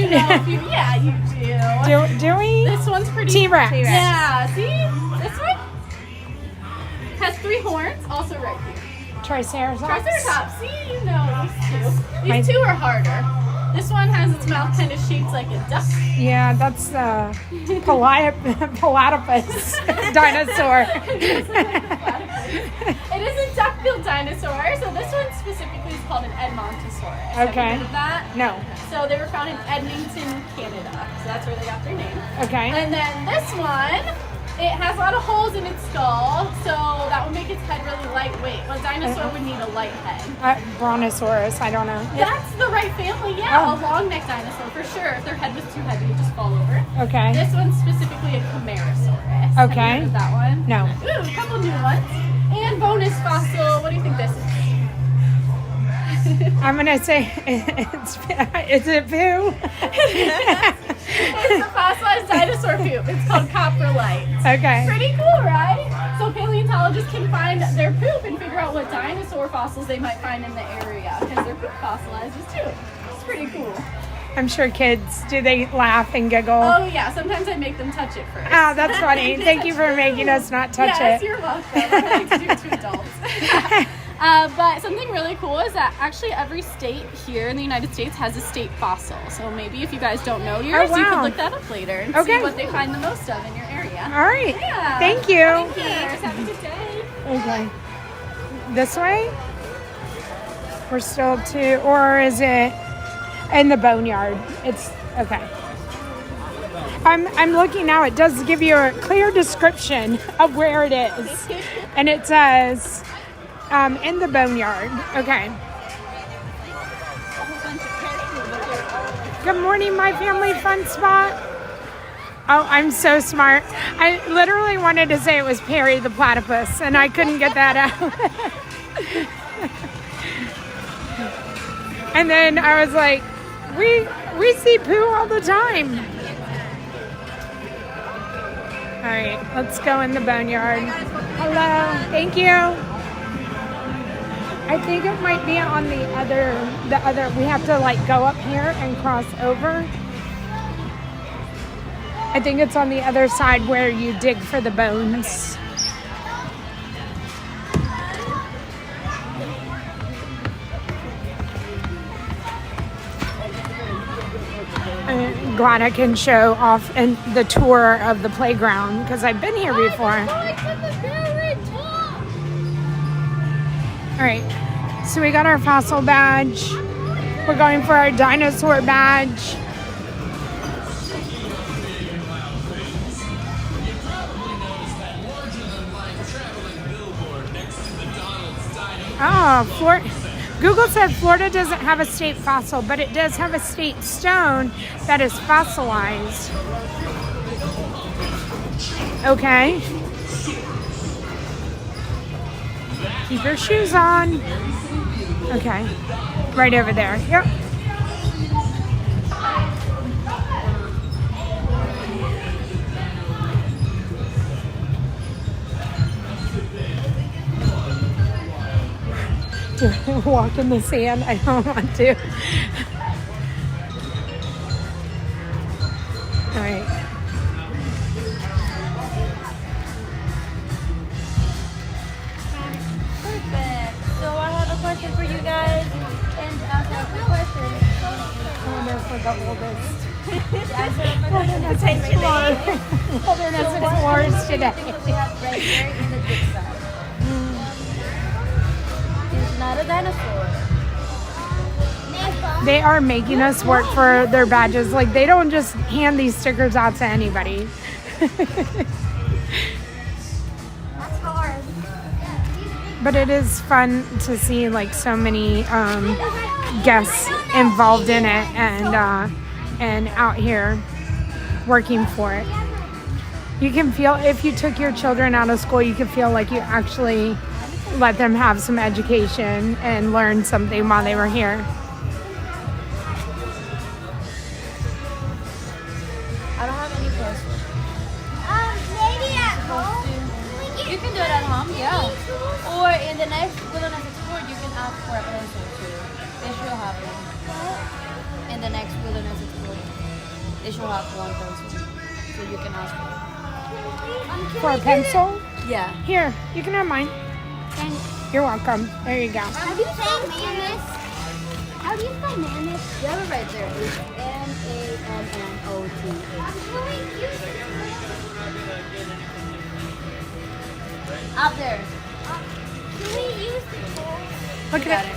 don't know if you, yeah, you do. Do we? This one's pretty. T-Rex. Yeah, see? This one has 3 horns, also right here. Triceratops. TriceraTop, see, you know these 2. These 2 are harder. This one has its mouth kind of shaped like a duck. Yeah, that's the platypus dinosaur. It is a duck-billed dinosaur, so this one specifically is called an Edmontosaurus. Have Okay. you heard of that? No. So they were found in Edmonton, Canada. So that's where they got their name. Okay. And then this one, it has a lot of holes in its skull, so that would make its head really lightweight. Well, a dinosaur would need a light head. Brontosaurus, I don't know. That's the right family, yeah. Oh. A long neck dinosaur for sure. If their head was too heavy, it would just fall over. Okay. This one's specifically a Camarasaurus. Have you Okay. heard of that one? No. Ooh, a couple new ones. And bonus fossil. What do you think this is? I'm gonna say it's a poo. It's a fossilized dinosaur poop. It's called coprolite. Okay. Pretty cool, right? So paleontologists can find their poop and figure out what dinosaur fossils they might find in the area because their poop fossilizes too. It's pretty cool. I'm sure kids, do they laugh and giggle? Oh yeah, sometimes I make them touch it first. Ah, that's funny. Thank you for making us not touch yes, it. You're welcome. I like to do it to adults. But something really cool is that actually every state here in the United States has a state fossil. So maybe if you guys don't know yours, you could look that up later and see what they find the most of in your area. All right. Yeah. Thank you. Thank you. Have a good day. Okay. This way? We're still to, or is it in the boneyard? It's okay. I'm looking now. It does give you a clear description of where it is, and it says in the boneyard. Okay. Good morning, my family fun spot. Oh, I'm so smart. I literally wanted to say it was Perry the platypus, and I couldn't get that out. And then I was like, we see poo all the time. All right, let's go in the boneyard. Hello, thank you. I think it might be on the other, we have to like go up here and cross over. I think it's on the other side where you dig for the bones. I'm glad I can show off and the tour of the playground because I've been here before. All right, so we got our fossil badge. We're going for our dinosaur badge. Oh, Florida. Google said Florida doesn't have a state fossil, but it does have a state stone that is fossilized. Okay. Keep your shoes on. Okay. Right over there. Yep. Do I walk in the sand? I don't want to. All right. Perfect. So I have a question for you guys. And answer the question. Oh, there's for the oldest. Wilderness explorers today. We have right here in the big side. It's not a dinosaur. They are making us work for their badges. Like, they don't just hand these stickers out to anybody. That's hard. But it is fun to see like so many guests involved in it and out here working for it. You can feel, if you took your children out of school, you can feel like you actually let them have some education and learn something while they were here. I don't have any questions. Maybe at home. You can do it at home, yeah. Or in the next Wilderness Explorer, you can ask for a pencil too. They should have it. In the next Wilderness Explorer. they should have one pencil. So you can ask For a pencil? Yeah. Here, you can have mine. You're welcome. There you go. How do you spell mammoth? How do you spell mammoth? You have it right there. It's MAMMOTH. Up there. Can we use the tool? Look at it.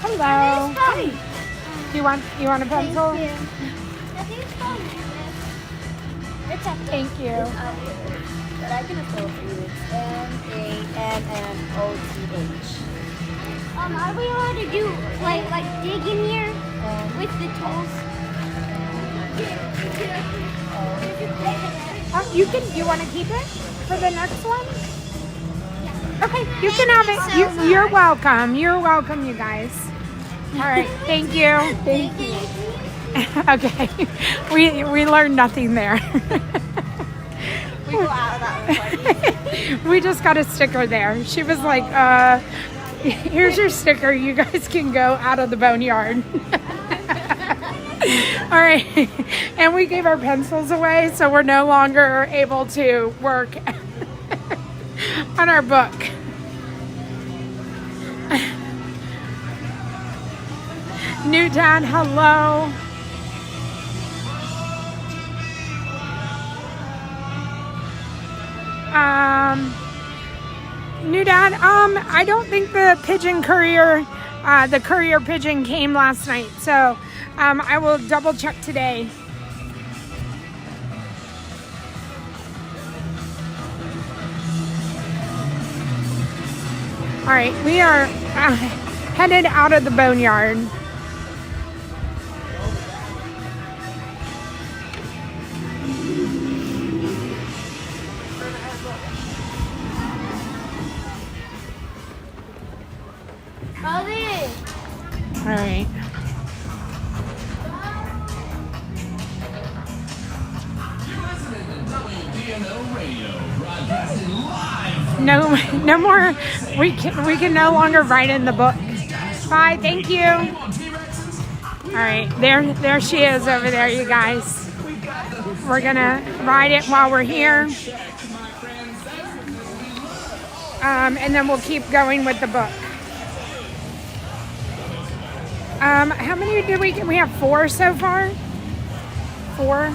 Hello. Hi. You want a pencil? Thank you. I think it's called mammoth. It's up. Thank you. But I can spell for you. It's MAMMOTH. Are we allowed to do like dig in here with the tools? You want to keep it for the next one? Okay, you can have it. You're welcome. You're welcome, you guys. All right, thank you. Thank you. Okay, we learned nothing there. We go out of that one. We just got a sticker there. She was like, here's your sticker. You guys can go out of the boneyard. All right, and we gave our pencils away, so we're no longer able to work on our book. New Dad, hello. New Dad, I don't think the pigeon courier, the courier pigeon came last night, so I will double check today. All right, we are headed out of the boneyard. All right. No more. We can no longer write in the book. Bye. Thank you. All right. There she is over there, you guys. We're gonna ride it while we're here, and then we'll keep going with the book. How many did we get? We have 4 so far. 4.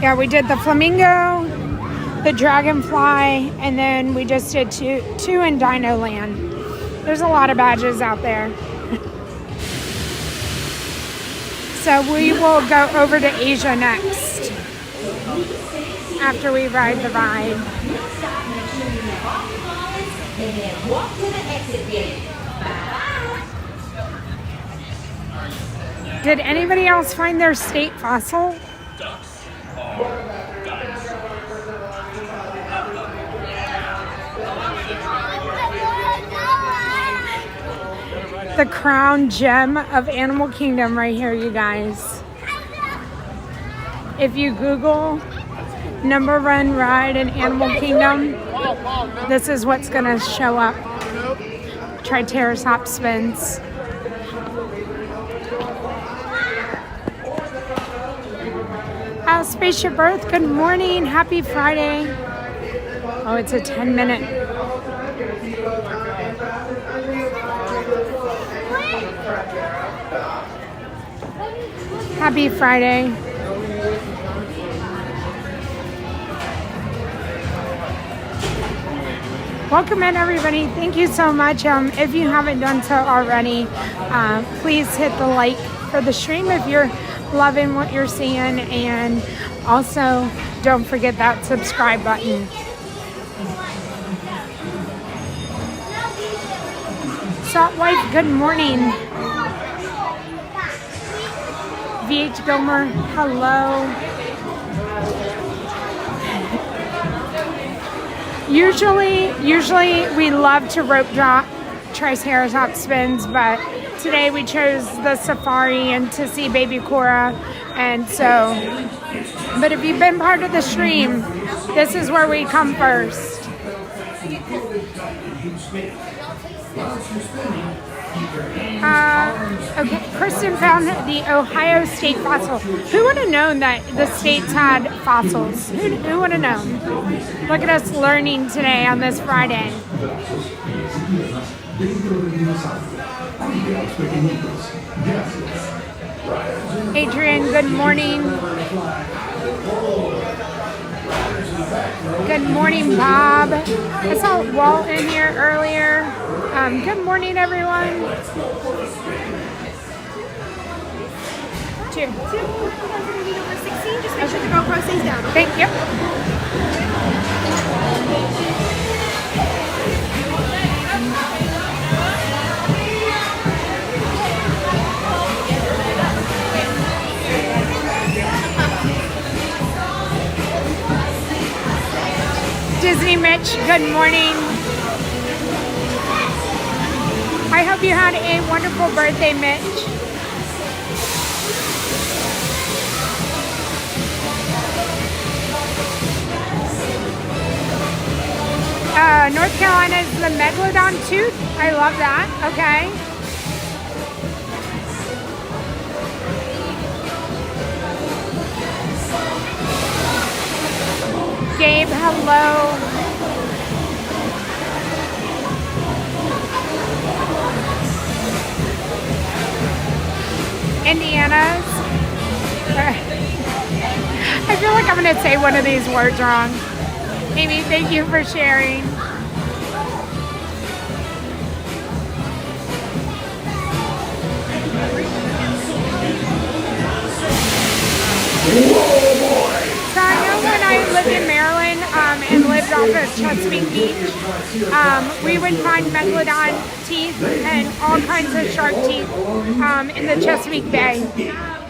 Yeah, we did the flamingo, the dragonfly, and then we just did two in DinoLand. There's a lot of badges out there. So we will go over to Asia next after we ride the ride. And then walk to the exit gate. Did anybody else find their state fossil? The crown gem of Animal Kingdom right here, you guys. If you Google number one ride in Animal Kingdom, this is what's gonna show up. TriceraTop spins. Spaceship Earth, good morning. Happy Friday. Oh, it's a 10-minute. Happy Friday. Welcome in, everybody. Thank you so much. If you haven't done so already, please hit the like for the stream if you're loving what you're seeing, and also don't forget that subscribe button. Salt Wife, good morning. VH Gomer, hello. Usually we love to rope drop TriceraTop spins, but today we chose the safari and to see baby Cora, and so, but if you've been part of the stream, this is where we come first. Okay, Kristen found the Ohio State fossil. Who would have known that the states had fossils? Who would have known? Look at us learning today on this Friday. Adrian, good morning. Good morning, Bob. I saw Walt in here earlier. Good morning, everyone. Two. Number 16, just make sure the GoPro stays down. Okay? Thank you. Disney Mitch, good morning. I hope you had a wonderful birthday, Mitch. North Carolina is the Megalodon tooth. I love that. Okay. Gabe, hello. Indiana's. I feel like I'm going to say one of these words wrong. Amy, thank you for sharing. So I know when I lived in Maryland and lived off of Chesapeake Beach, we would find megalodon teeth and all kinds of shark teeth in the Chesapeake Bay.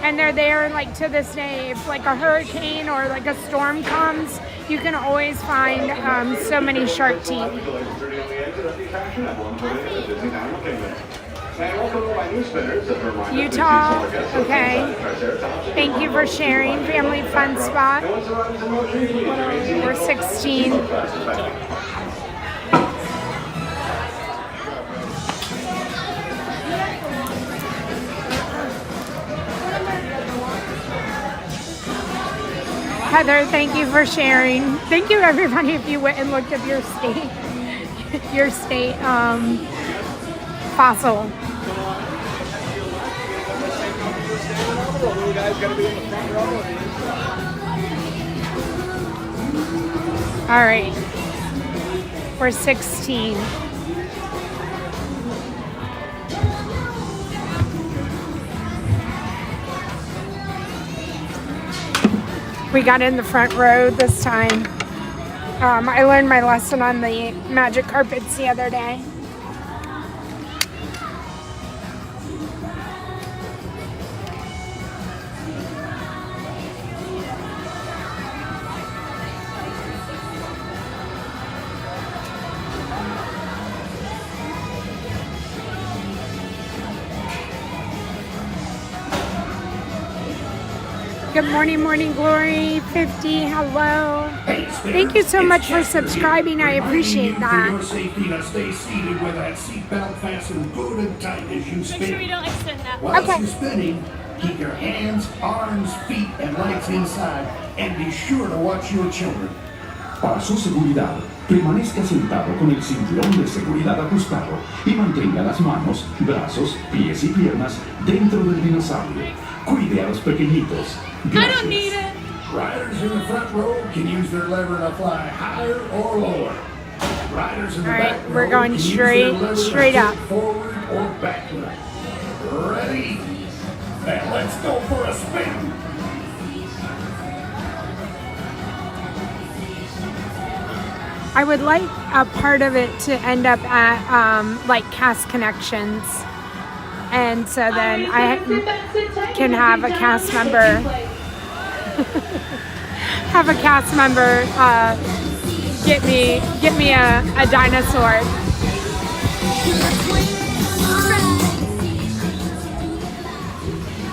And they're there like to this day. If like a hurricane or like a storm comes, you can always find so many shark teeth. Utah, okay. Thank you for sharing. Family fun spot. We're 16. Heather, thank you for sharing. Thank you everybody if you went and looked at your state fossil. All right, we're 16. We got in the front row this time. I learned my lesson on the magic carpets the other day. Good morning, Morning Glory 50. Hello. Thank you so much for subscribing. I appreciate that. For your safety, now stay seated with that seatbelt fastened good and tight as you spin. Make sure we don't extend that. While you're spinning, keep your hands, arms, feet, and legs inside, and be sure to watch your children. Para su seguridad, permanezca sentado con el cinturón de seguridad ajustado y mantenga las manos, brazos, pies y piernas dentro del dinosaurio. Cuide a los pequeñitos. Gracias. I don't need it. Riders in the front row can use their lever to fly higher or lower. Riders in the back row we're going can use their lever straight to up. tip forward or backward. Ready? Now let's go for a spin. I would like a part of it to end up at like Cast Connections. And so then I can have a cast member get me a dinosaur.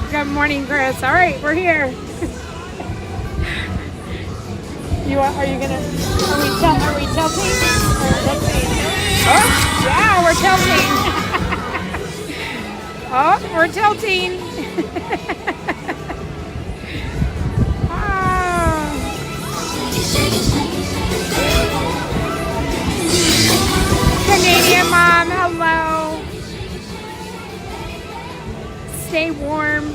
Good morning, Chris. All right, we're here. Are we tilting? Oh, yeah, we're tilting. Oh, we're tilting. Canadian mom, hello. Stay warm.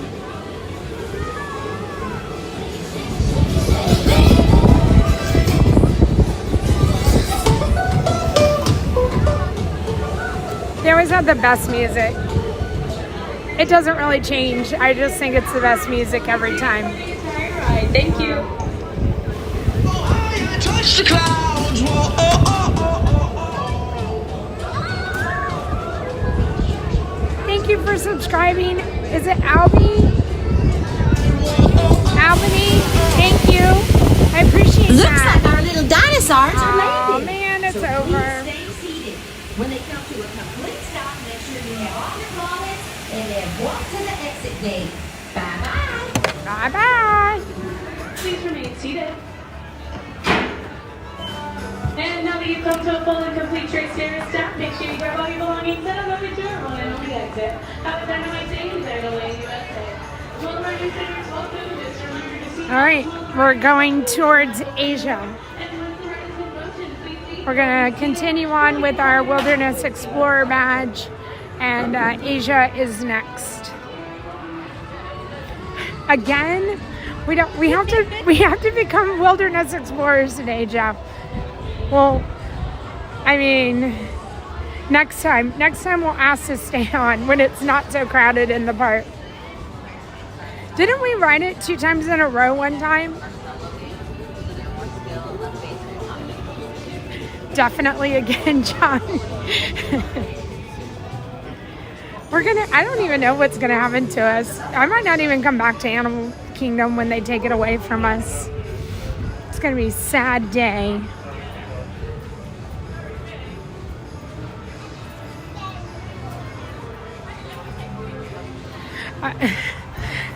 They always have the best music. It doesn't really change. I just think it's the best music every time. All right, thank you. Touch the clouds. Thank you for subscribing. Is it Albany? Albany, thank you. I appreciate Looks that. like our little dinosaurs are landing. Oh man, it's over. Stay seated. When they come to a complete stop, make sure you have all your wallets and then walk to the exit gate. Bye-bye. Bye-bye. Please remain seated. And now that you've come to a full and complete TriceraTop, make sure you grab all your belongings and unload your journal and on the exit. Have a dynamite day in DinoLand, USA. To all of our new visitors, welcome. Just remember to see. All right, we're going towards Asia. We're gonna continue on with our Wilderness Explorer badge, and Asia is next. Again, we have to become Wilderness Explorers today, Jeff. Well, I mean, next time we'll ask to stay on when it's not so crowded in the park. Didn't we ride it 2 times in a row one time? Definitely again, John. I don't even know what's gonna happen to us. I might not even come back to Animal Kingdom when they take it away from us. It's gonna be a sad day.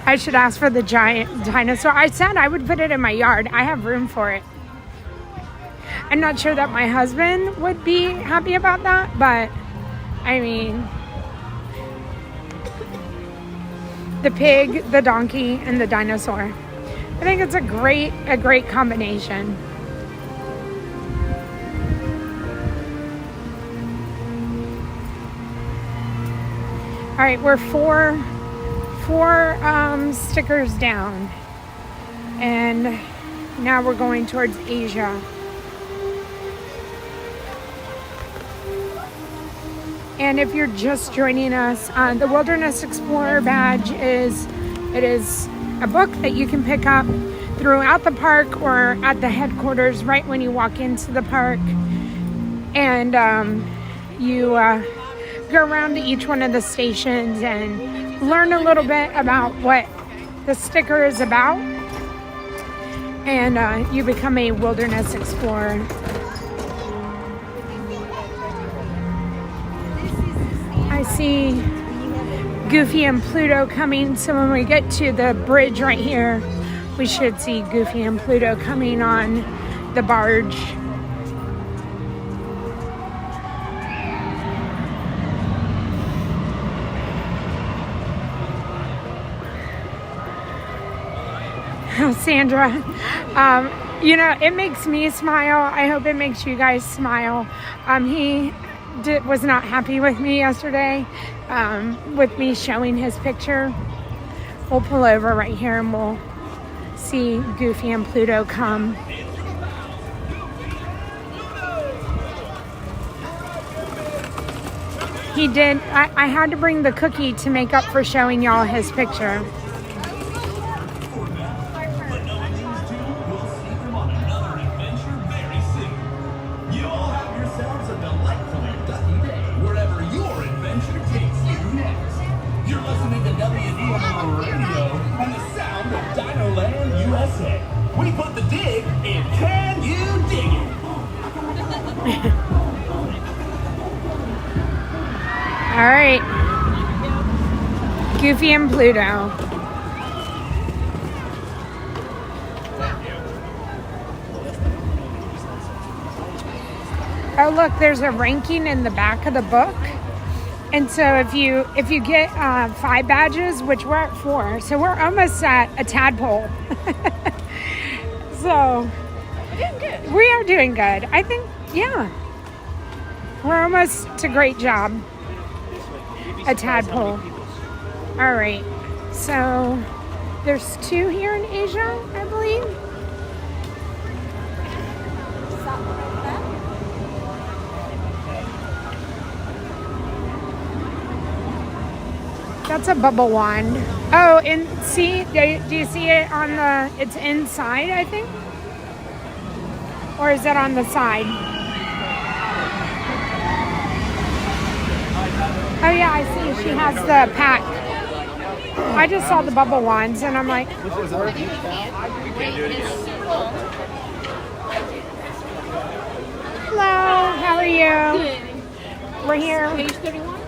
I should ask for the giant dinosaur. I said I would put it in my yard. I have room for it. I'm not sure that my husband would be happy about that, but I mean, the pig, the donkey, and the dinosaur. I think it's a great combination. All right, we're four stickers down, and now we're going towards Asia. And if you're just joining us, the Wilderness Explorer badge is a book that you can pick up throughout the park or at the headquarters right when you walk into the park, and you go around to each one of the stations and learn a little bit about what the sticker is about, and you become a Wilderness Explorer. I see Goofy and Pluto coming, so when we get to the bridge right here, we should see Goofy and Pluto coming on the barge. Oh, Sandra, you know, it makes me smile. I hope it makes you guys smile. He was not happy with me yesterday, with me showing his picture. We'll pull over right here and we'll see Goofy and Pluto come. He did. I had to bring the cookie to make up for showing y'all his picture. We put the dig in Can You Dig It? All right. Goofy and Pluto. Oh, look, there's a ranking in the back of the book. And so if you get 5 badges, which we're at 4, so we're almost at a tadpole. So We're doing good. we are doing good. I think, yeah. We're almost to great job. A tadpole. All right. So there's 2 here in Asia, I believe. That's a bubble wand. Oh, and see, do you see it on the, it's inside, I think? Or is it on the side? Oh yeah, I see, she has the pack. I just saw the bubble wands and I'm like, hello, how are you? We're here. Page 31?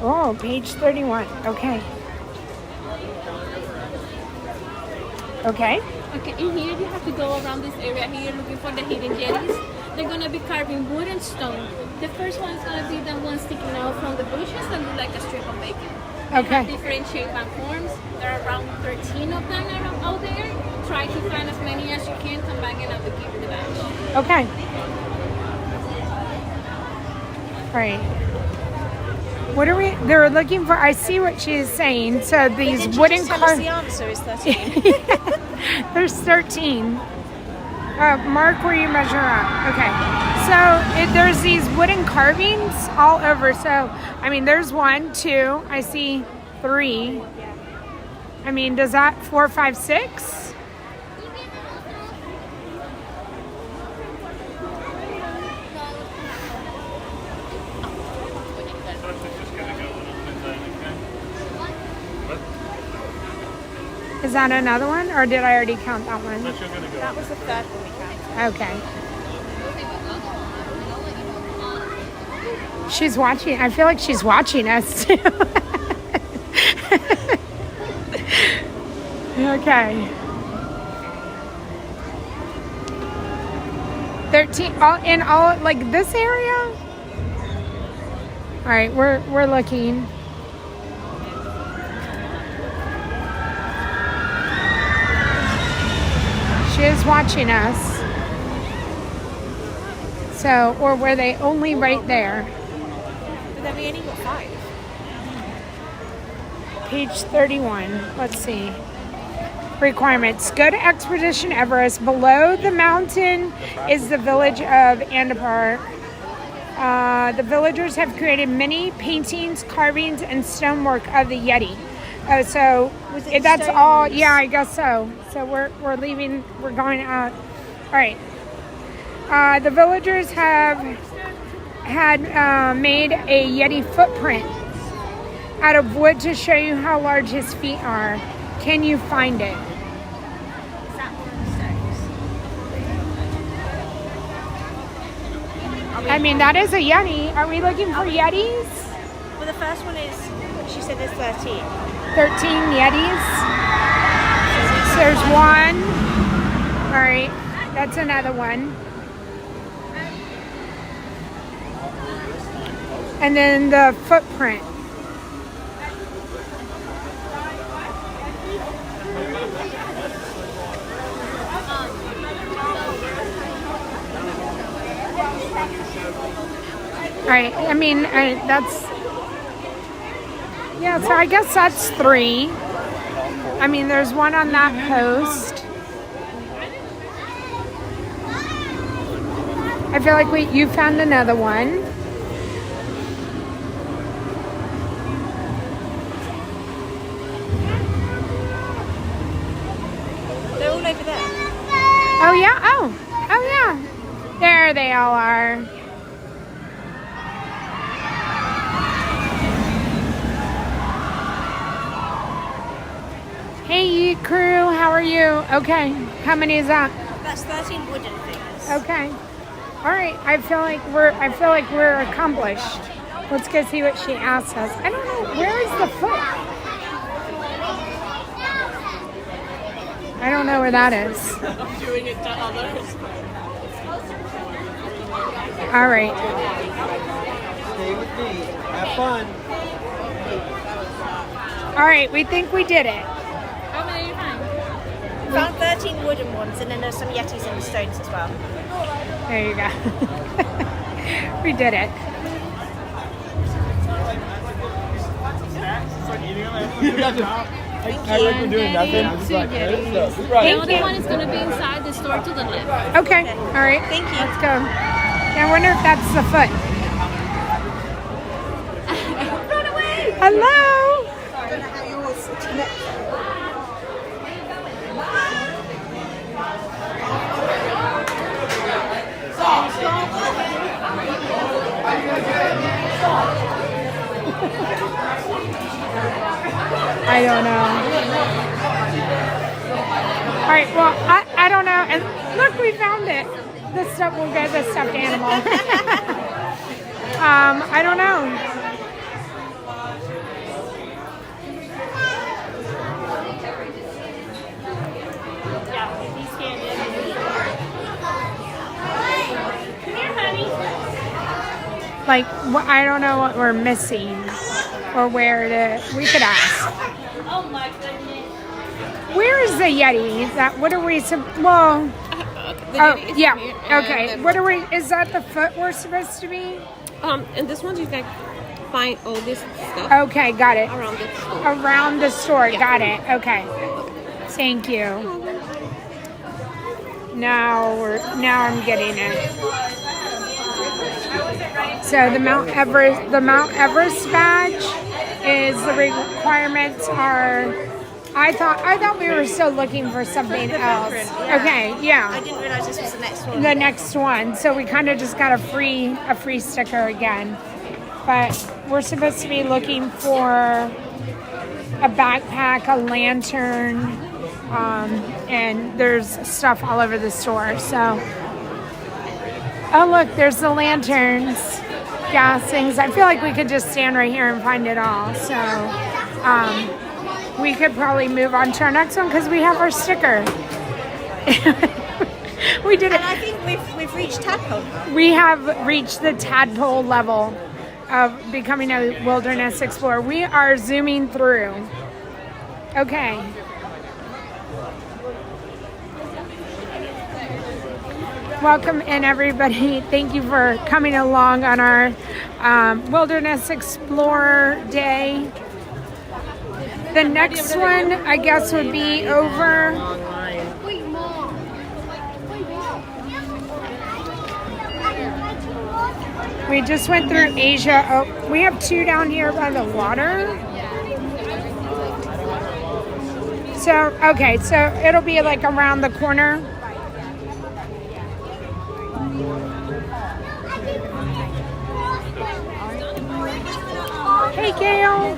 Oh, page 31. Okay. Okay. Okay, in here you have to go around this area here looking for the hidden jetties. They're gonna be carving wood and stone. The first one is gonna be the one sticking out from the bushes and look like a strip of bacon. They Okay. have different shapes and forms. There are around 13 of them out there. Try to find as many as you can. Come back and I will give you the badge. Okay. All right. What are we? They're looking for. I see what she's saying. So these wooden Tell us cars. the answer is 13. There's 13. Mark where you measure up. Okay. So there's these wooden carvings all over. So I mean, there's 1, 2. I see 3. I mean, does that 4, 5, 6? Is that another one, or did I already count that one? That was the third one we counted. Okay. She's watching. I feel like she's watching us too. Okay. 13 in all like this area. All right, we're looking. She is watching us. So, or were they only right there? But then we only got 5. Page 31. Let's see. Requirements. Go to Expedition Everest. Below the mountain is the village of Andapar. The villagers have created many paintings, carvings, and stonework of the Yeti. So that's all. Yeah, I guess so. So we're leaving. We're going out. All right. The villagers had made a Yeti footprint out of wood to show you how large his feet are. Can you find it? I mean, that is a Yeti. Are we looking for Yetis? Well, the first one is, she said there's 13. 13 Yetis. So there's 1. All right, that's another one. And then the footprint. All right, I mean, that's, yeah, so I guess that's 3. I mean, there's 1 on that post. I feel like you found another one. They're all over there. Oh, yeah? Oh, yeah. There they all are. Hey, crew, how are you? Okay, how many is that? That's 13 wooden things. Okay. All right. I feel like we're accomplished. Let's go see what she asks us. I don't know. Where is the foot? I don't know where that is. I'm doing it to others. All right. Stay with me. Have fun. All right, we think we did it. How many did you find? Found 13 wooden ones, and then there's some Yetis and stones as well. There you go. We did it. Thank And you. then 2 Yetis. The other one is going to be inside the store to the left. Okay. All right. Thank you. Let's go. I wonder if that's the foot. Run away! Hello. I don't know how yours connects. I don't know. All right. Well, I don't know. And look, we found it. The stuff will get the stuffed animal. I don't know. Like, I don't know what we're missing or where to. We could ask. Oh my goodness. Where is the Yeti? What are we? Well. Oh yeah. Okay. What are we? Is that the foot we're supposed to be? And this one you can find all this stuff. Okay, got it. Around the store. Around the store, yeah. Got it. Okay. Thank you. Now I'm getting it. So the Mount Everest badge is the requirements are. I thought we were still looking for something else. Yeah. Okay, yeah. I didn't realize this was the next one. The next one. So we kind of just got a free sticker again. But we're supposed to be looking for a backpack, a lantern, and there's stuff all over the store. So, oh look, there's the lanterns, gas things. I feel like we could just stand right here and find it all. So, we could probably move on to our next one because we have our sticker. We did it. And I think we've reached tadpole. We have reached the tadpole level of becoming a wilderness explorer. We are zooming through. Okay. Welcome in, everybody. Thank you for coming along on our Wilderness Explorer Day. The next one, I guess, would be over. We just went through Asia. Oh, we have 2 down here by the water. So, okay, so it'll be like around the corner. Hey, Gail.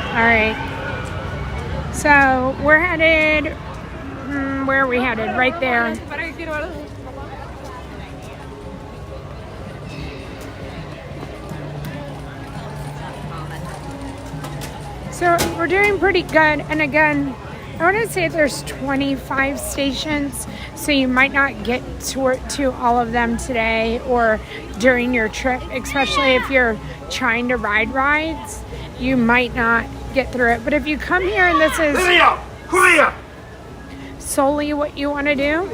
All right. So we're headed. Where are we headed? Right there. So we're doing pretty good. And again, I want to say there's 25 stations, so you might not get to all of them today or during your trip, especially if you're trying to ride rides. You might not get through it. But if you come here and this is solely what you want to do,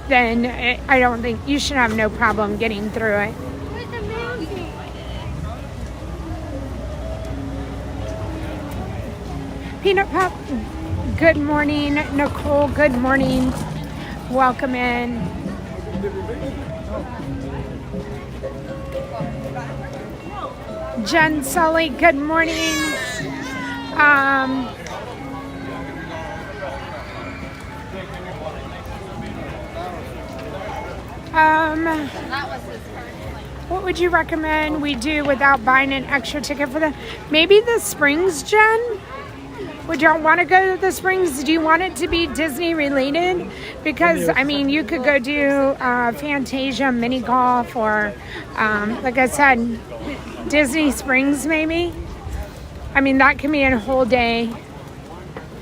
then I don't think you should have no problem getting through it. Peanut Pup, good morning. Nicole, good morning. Welcome in. Jen Sully, good morning. What would you recommend we do without buying an extra ticket for the? Maybe the Springs, Jen? Would y'all want to go to the Springs? Do you want it to be Disney related? Because, I mean, you could go do Fantasia mini golf or, like I said, Disney Springs maybe. I mean, that can be a whole day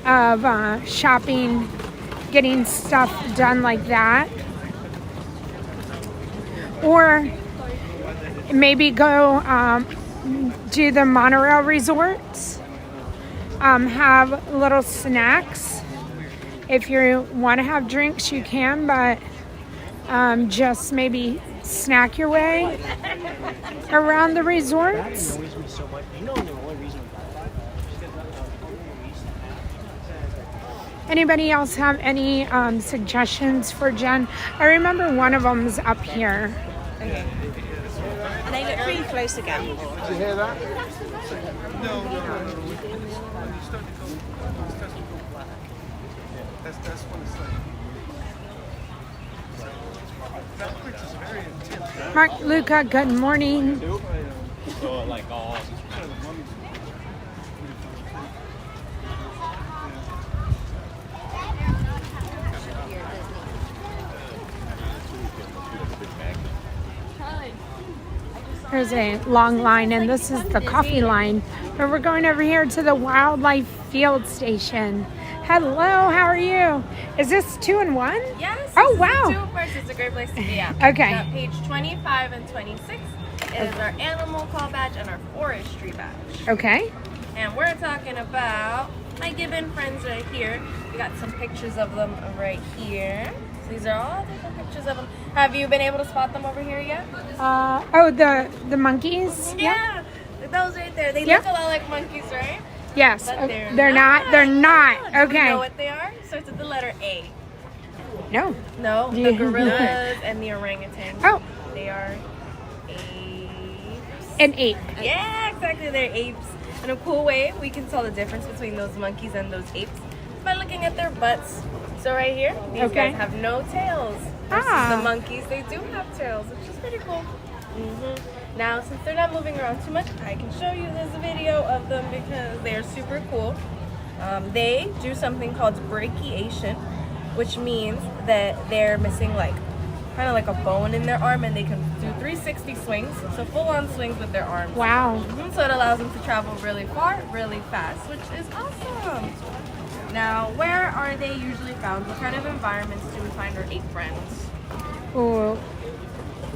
of shopping, getting stuff done like that. Or maybe go do the monorail resorts. Have little snacks. If you want to have drinks, you can, but just maybe snack your way around the resorts. Anybody else have any suggestions for Jen? I remember one of them's up here. Okay. And they look pretty close again. Did you hear that? No. That's what it's like. That quick is very intense. Mark, Luca, good morning. So like all. There's a long line, and this is the coffee line. But we're going over here to the Wildlife Field Station. Hello, how are you? Is this 2 in 1? Yes. Oh, wow. 2 first. It's a great place to be at. Okay. At page 25 and 26 is our animal call badge and our forestry badge. Okay. And we're talking about my gibbon friends right here. We got some pictures of them right here. So these are all different pictures of them. Have you been able to spot them over here yet? Oh, the monkeys? Yeah. Those right there. They look a lot like monkeys, right? Yes. But they're not. They're not. Do Okay. you know what they are? Starts with the letter A. No. No, Do the you- gorillas and the orangutans. Oh. They are apes. An ape. Yeah, exactly. They're apes. In a cool way, we can tell the difference between those monkeys and those apes by looking at their butts. So right here, these guys have no tails. Versus the monkeys, they do have tails, which is pretty cool. Now, since they're not moving around too much, I can show you this video of them because they're super cool. They do something called brachiation, which means that they're missing kind of like a bone in their arm, and they can do 360 swings, so full-on swings with their arms. Wow. So it allows them to travel really far, really fast, which is awesome. Now, where are they usually found? What kind of environments do we find our ape friends? Ooh,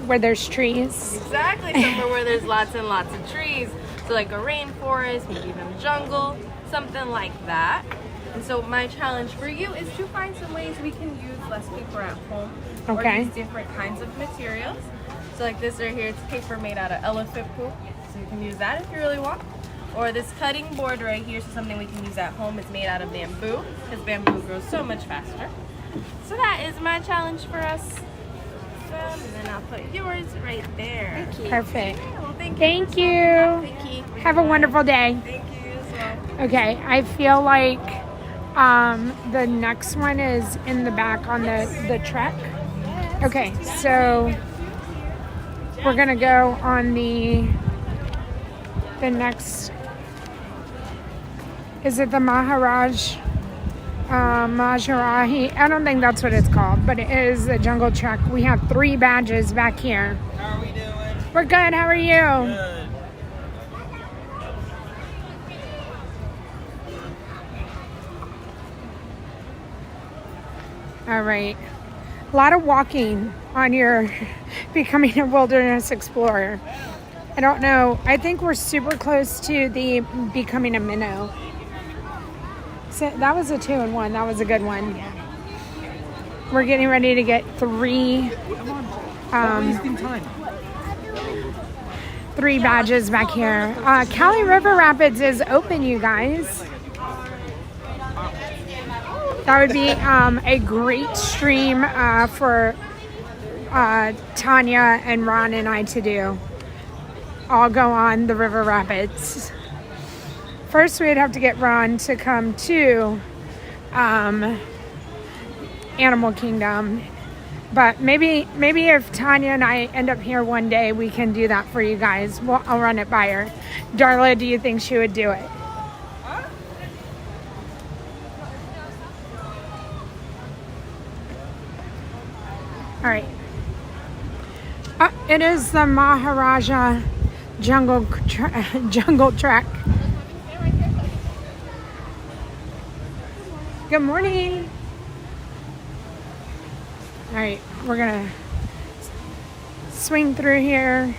where there's trees. Exactly, somewhere where there's lots and lots of trees. So like a rainforest, maybe even a jungle, something like that. And so my challenge for you is to find some ways we can use less paper at home. Okay. Or use different kinds of materials. So like this right here, it's paper made out of elephant poop. So you can use that if you really want. Or this cutting board right here, so something we can use at home. It's made out of bamboo, because bamboo grows so much faster. So that is my challenge for us. And then I'll put yours right there. Thank you. Perfect. Yeah, well, thank you. Thank you. Have a wonderful day. Thank you as well. Okay, I feel like the next one is in the back on the trek. Okay, so we're gonna go on the next. Is it the Maharaji? I don't think that's what it's called, but it is the Jungle Trek. We have 3 badges back here. How are we doing? We're good. How are you? Good. All right. A lot of walking on your becoming a wilderness explorer. I don't know. I think we're super close to the becoming a minnow. So that was a 2 in 1. That was a good one. We're getting ready to get 3 badges back here. Cali River Rapids is open, you guys. That would be a great stream for Tanya and Ron and I to do. All go on the River Rapids. First, we'd have to get Ron to come to Animal Kingdom. But maybe if Tanya and I end up here one day, we can do that for you guys. I'll run it by her. Darla, do you think she would do it? All right. It is the Maharaja Jungle Trek. Good morning. All right, we're gonna swing through here.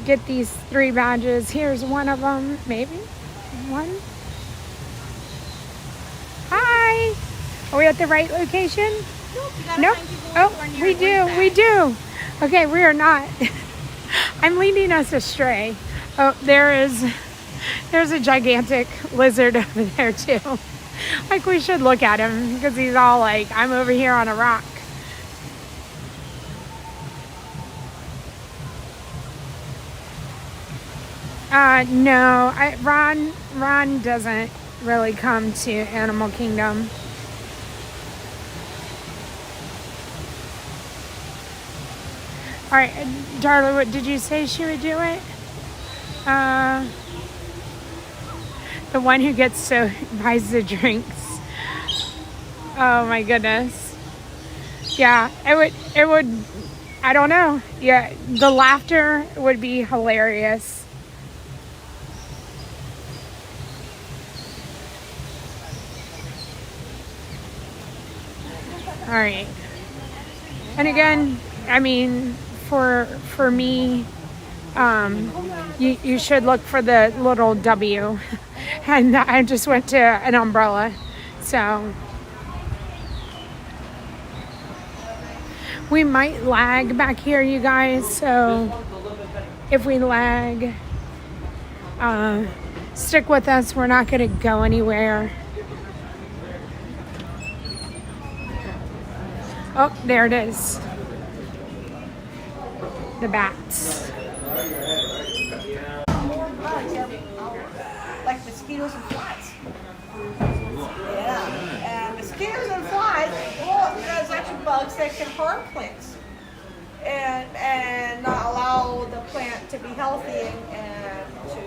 get these 3 badges. Here's one of them, maybe one. Hi, are we at the right location? Nope. Oh, we do. Okay, we are not. I'm leading us astray. Oh, there's a gigantic lizard over there too. Like, we should look at him because he's all like, I'm over here on a rock. No, Ron doesn't really come to Animal Kingdom. All right, Darla, what did you say she would do it? The one who buys the drinks. Oh my goodness. Yeah, it would, I don't know. Yeah, the laughter would be hilarious. All right. And again, I mean, for me, you should look for the little W. And I just went to an umbrella. So we might lag back here, you guys. So if we lag, stick with us. We're not going to go anywhere. Oh, there it is. The bats. Like mosquitoes and flies. Yeah, and mosquitoes and flies, well, there's actually bugs that can harm plants and not allow the plant to be healthy and to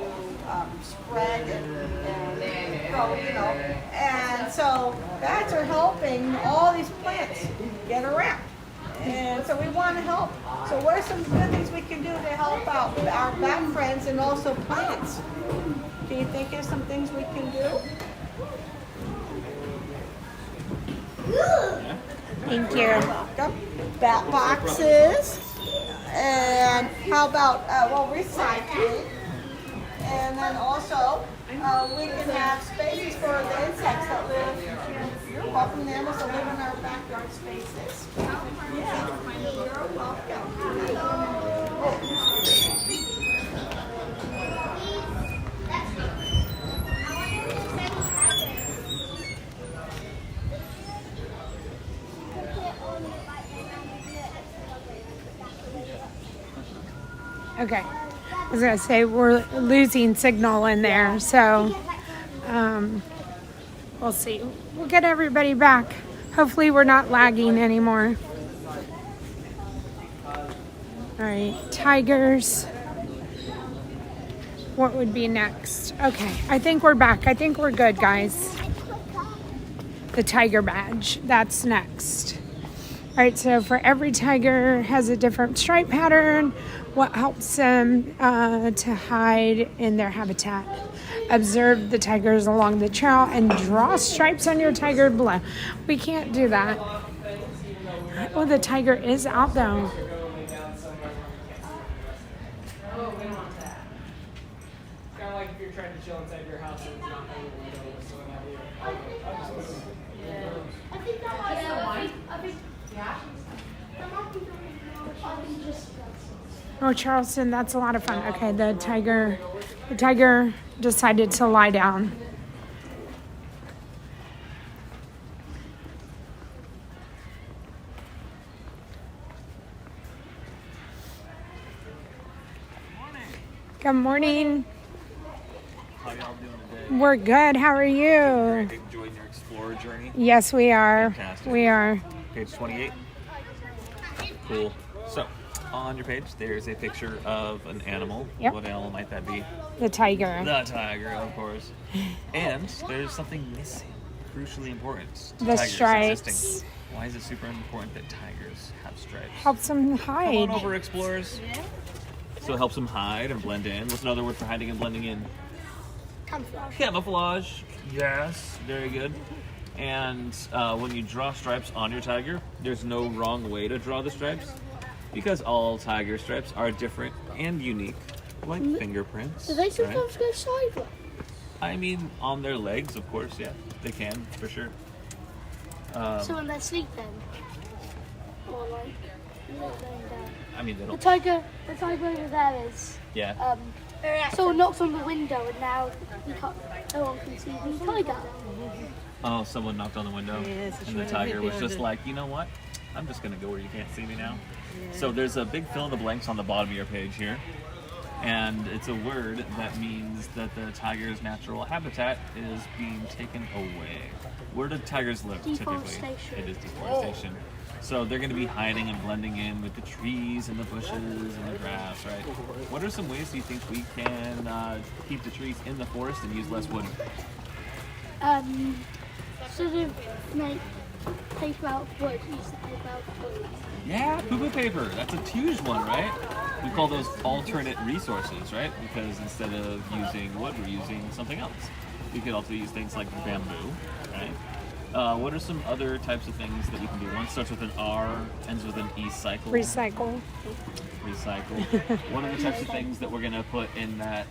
spread and grow, you know. And so bats are helping all these plants get around. And so we want to help. So what are some good things we can do to help out our bat friends and also plants? Can you think of some things we can do? Thank you. You're welcome. Bat boxes. And how about, recycling. And then also, we can have spaces for the insects that live. You're welcome, the animals that live in our backyard spaces. Yeah, you're welcome. Okay. I was going to say, we're losing signal in there, so we'll see. We'll get everybody back. Hopefully we're not lagging anymore. All right, tigers. What would be next? Okay, I think we're back. I think we're good, guys. The tiger badge, that's next. All right, so for every tiger has a different stripe pattern. What helps them to hide in their habitat. Observe the tigers along the trail and draw stripes on your tiger below. We can't do that. Oh, the tiger is out though. Kind of like if you're trying to chill inside your house and it's not how you want to go, so Oh, Charleston, that's a lot of fun. Okay, the tiger decided to lie down. Good morning. How y'all doing today? We're good. How are you? Enjoying your explorer journey? Yes, we are. Fantastic. We are. Page 28. Cool. So, on your page, there's a picture of an animal. Yep. What animal might that be? The tiger. The tiger, of course. And there's something missing, crucially important. to The tigers stripes. existing. Why is it super important that tigers have stripes? Helps them hide. Come on over, explorers. So it helps them hide and blend in. What's another word for hiding and blending in? Camouflage. Camouflage. Yes, very good. And when you draw stripes on your tiger, there's no wrong way to draw the stripes because all tiger stripes are different and unique. like fingerprints. Do they right? sometimes go sideways? I mean, on their legs, of course, yeah. They can, for sure. So when they're sleeping? Or like, laying down? I mean, they The don't... tiger over there is. Yeah. Someone knocks on the window and now no one can see the tiger. Oh, someone knocked on the window, and the tiger was just like, you know what? I'm just going to go where you can't see me now. So there's a big fill in the blanks on the bottom of your page here. And it's a word that means that the tiger's natural habitat is being taken away. Where do tigers live, typically? It is deforestation. So they're going to be hiding and blending in with the trees and the bushes and the grass, right? What are some ways do you think we can keep the trees in the forest and use less wood? Sort of make paper out of wood, use the paper out of wood. Yeah, poo-poo paper. That's a huge one, right? We call those alternate resources, right? Because instead of using wood, we're using something else. We could also use things like bamboo, right? What are some other types of things that we can do? One starts with an R, ends with an E cycle. Recycle. Recycle. What are the types of things that we're going to put in that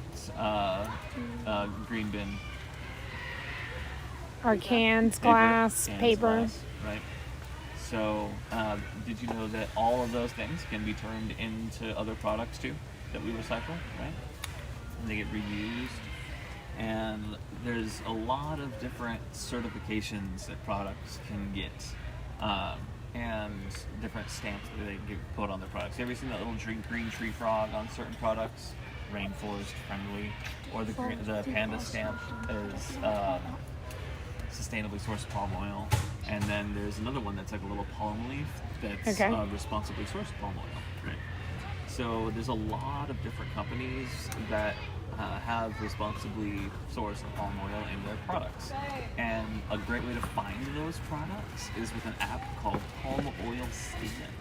green bin? Our cans, glass, paper. Glass, right? So, did you know that all of those things can be turned into other products too that we recycle, right? And they get reused. And there's a lot of different certifications that products can get, and different stamps that they get put on their products. You ever seen that little green tree frog on certain products? Rainforest friendly, or the panda stamp is sustainably sourced palm oil. And then there's another one that's like a little palm leaf that's responsibly sourced palm oil. Right. So there's a lot of different companies that have responsibly sourced palm oil in their products. And a great way to find those products is with an app called Palm Oil Station.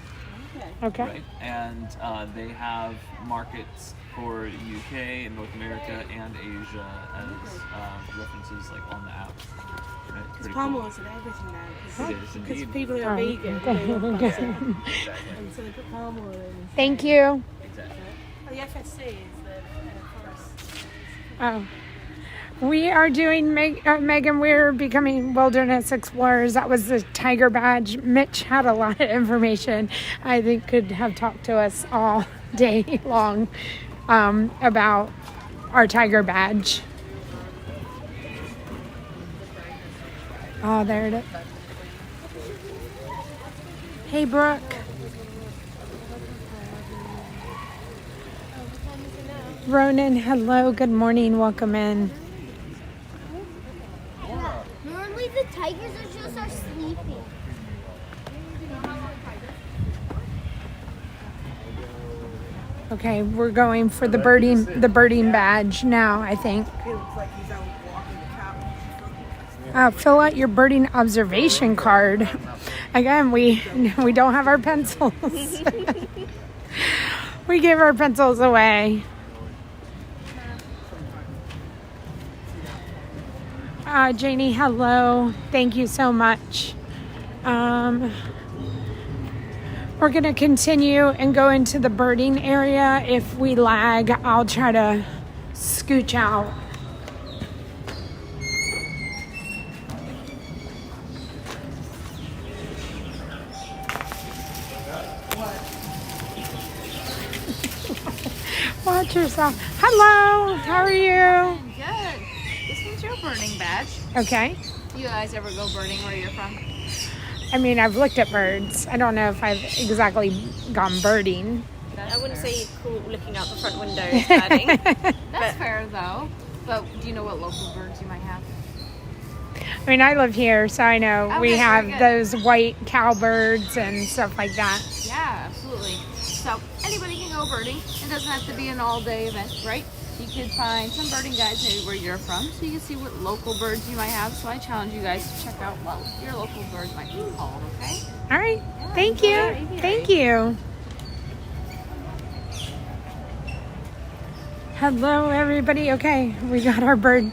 Okay. Right? And they have markets for UK and North America and Asia as references like on the app. Right? It's pretty palm cool. oil's in everything now. It is Because indeed. people who are vegan, they love plastic. And so they put palm oil in. Thank you. Exactly. The FSC is the forest. Oh. We are doing, Megan, we're becoming wilderness explorers. That was the tiger badge. Mitch had a lot of information. I think could have talked to us all day long about our tiger badge. Oh, there it is. Hey, Brooke. Ronan, hello, good morning, welcome in. Normally the tigers are sleeping. Okay, we're going for the birding badge now, I think. Fill out your birding observation card. Again, we don't have our pencils. We gave our pencils away. Janie, hello. Thank you so much. We're going to continue and go into the birding area. If we lag, I'll try to scooch out. Watch yourself. Hello, how are you? Good. This one's your birding badge. Okay. You guys ever go birding where you're from? I mean, I've looked at birds. I don't know if I've exactly gone birding. I wouldn't say cool looking out the front window is birding. That's fair though. But do you know what local birds you might have? I mean, I live here, so I know Okay, we very have good. those white cowbirds and stuff like that. Yeah, absolutely. So anybody can go birding. It doesn't have to be an all-day event, right? You could find some birding guides maybe where you're from, so you can see what local birds you might have. So I challenge you guys to check out what your local birds might be called, okay? All right. Thank you. Thank you. Hello, everybody. Okay, we got our bird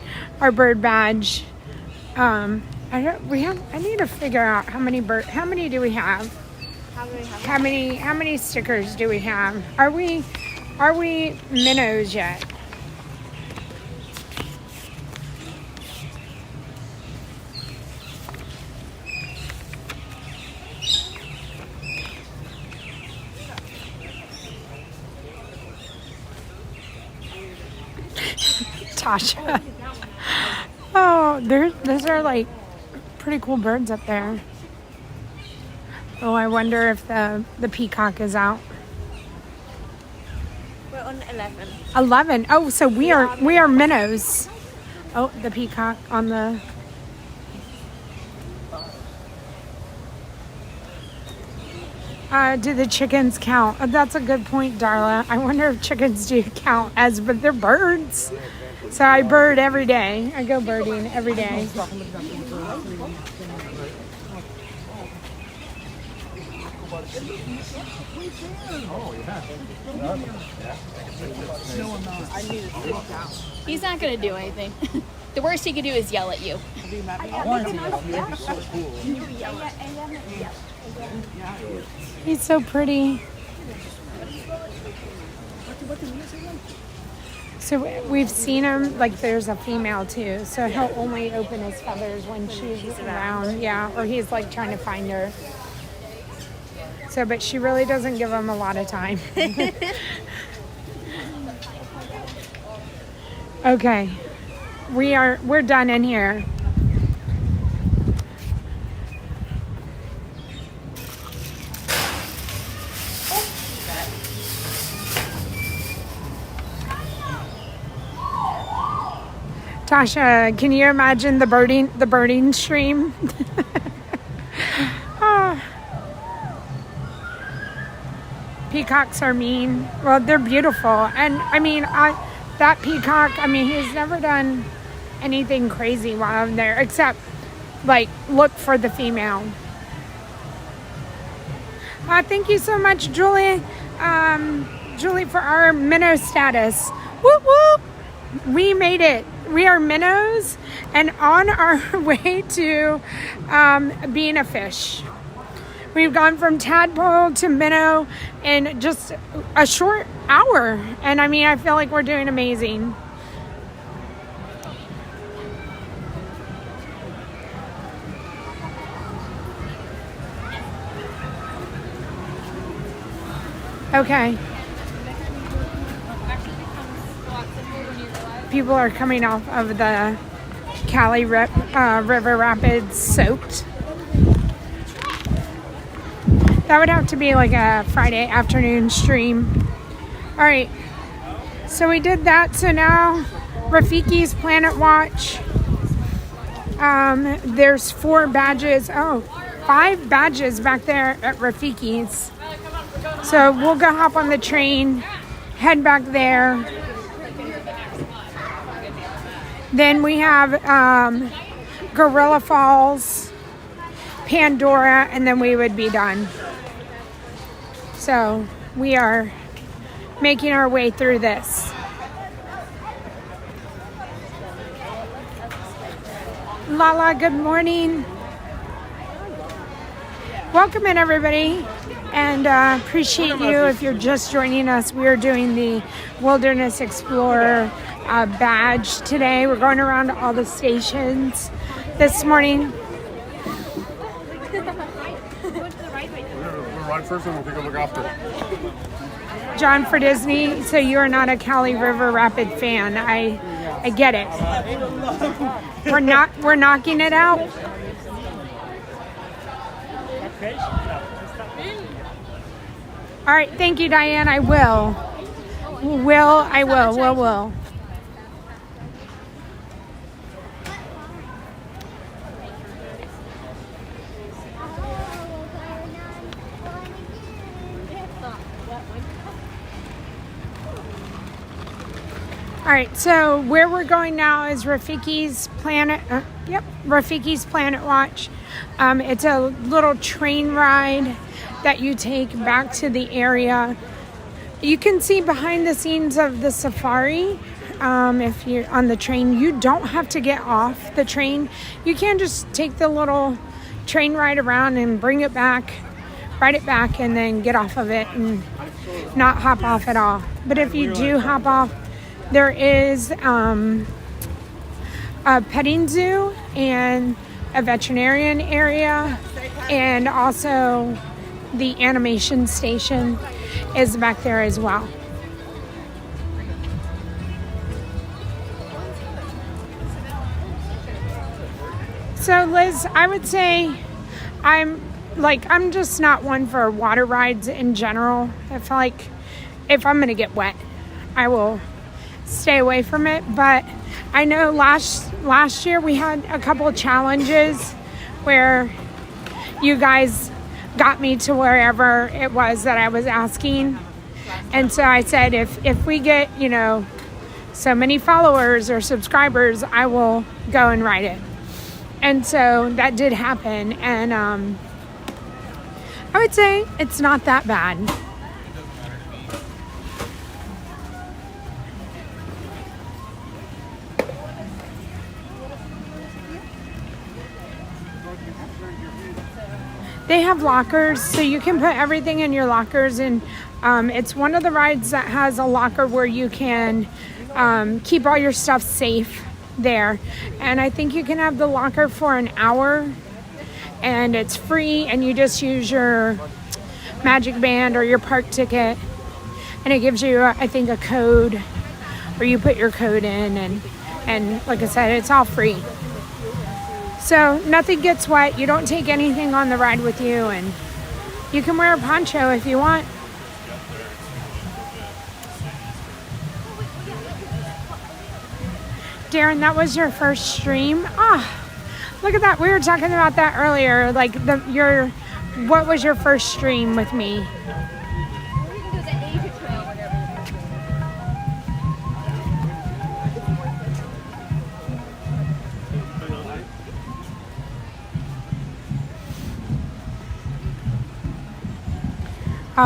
badge. I need to figure out how many do we have? How many stickers do we have? Are we minnows yet? Tasha. Oh, those are like pretty cool birds up there. Oh, I wonder if the peacock is out. We're on 11. 11. Oh, so we are minnows. Oh, the peacock on the. Do the chickens count? Oh, that's a good point, Darla. I wonder if chickens do count but they're birds. So I bird every day. I go birding every day. He's not gonna do anything. The worst he could do is yell at you. He's so pretty. So we've seen him, like there's a female too, so he'll only open his feathers when she's around, yeah, or he's like trying to find her. So, but she really doesn't give him a lot of time. Okay, we're done in here. Tasha, can you imagine the birding stream? Oh. Peacocks are mean. Well, they're beautiful. And I mean, that peacock, I mean, he's never done anything crazy while I'm there, except like look for the female. Thank you so much, Julie. Julie, for our minnow status. Whoop whoop! We made it. We are minnows and on our way to being a fish. We've gone from tadpole to minnow in just a short hour. And I mean, I feel like we're doing amazing. Okay. People are coming off of the Cali River Rapids soaked. That would have to be like a Friday afternoon stream. All right, so we did that. So now Rafiki's Planet Watch. There's 4 badges. Oh, 5 badges back there at Rafiki's. So we'll go hop on the train, head back there. Then we have Gorilla Falls, Pandora, and then we would be done. So we are making our way through this. Lala, good morning. Welcome in, everybody. And appreciate you if you're just joining us. We are doing the Wilderness Explorer badge today. We're going around to all the stations this morning. We'll ride first and we'll take a look after. John for Disney, so you are not a Cali River Rapid fan. I get it. We're knocking it out. All right, thank you, Diane. I will. Will. All right, so where we're going now is Rafiki's Planet. Rafiki's Planet Watch. It's a little train ride that you take back to the area. You can see behind the scenes of the safari. If you're on the train, you don't have to get off the train. You can just take the little train ride around and bring it back ride it back and then get off of it and not hop off at all. But if you do hop off, there is a petting zoo and a veterinarian area, and also the animation station is back there as well. So Liz, I would say I'm just not one for water rides in general. I feel like if I'm gonna get wet, I will stay away from it. But I know last year we had a couple of challenges where you guys got me to wherever it was that I was asking. And so I said, if we get, so many followers or subscribers, I will go and ride it. And so that did happen. And I would say it's not that bad. They have lockers, so you can put everything in your lockers, and it's one of the rides that has a locker where you can keep all your stuff safe there. And I think you can have the locker for an hour, and it's free, and you just use your Magic Band or your park ticket, and it gives you, I think, a code, where you put your code in, and like I said, it's all free. So nothing gets wet. You don't take anything on the ride with you, and you can wear a poncho if you want. Darren, that was your first stream? Look at that. We were talking about that earlier. Like what was your first stream with me?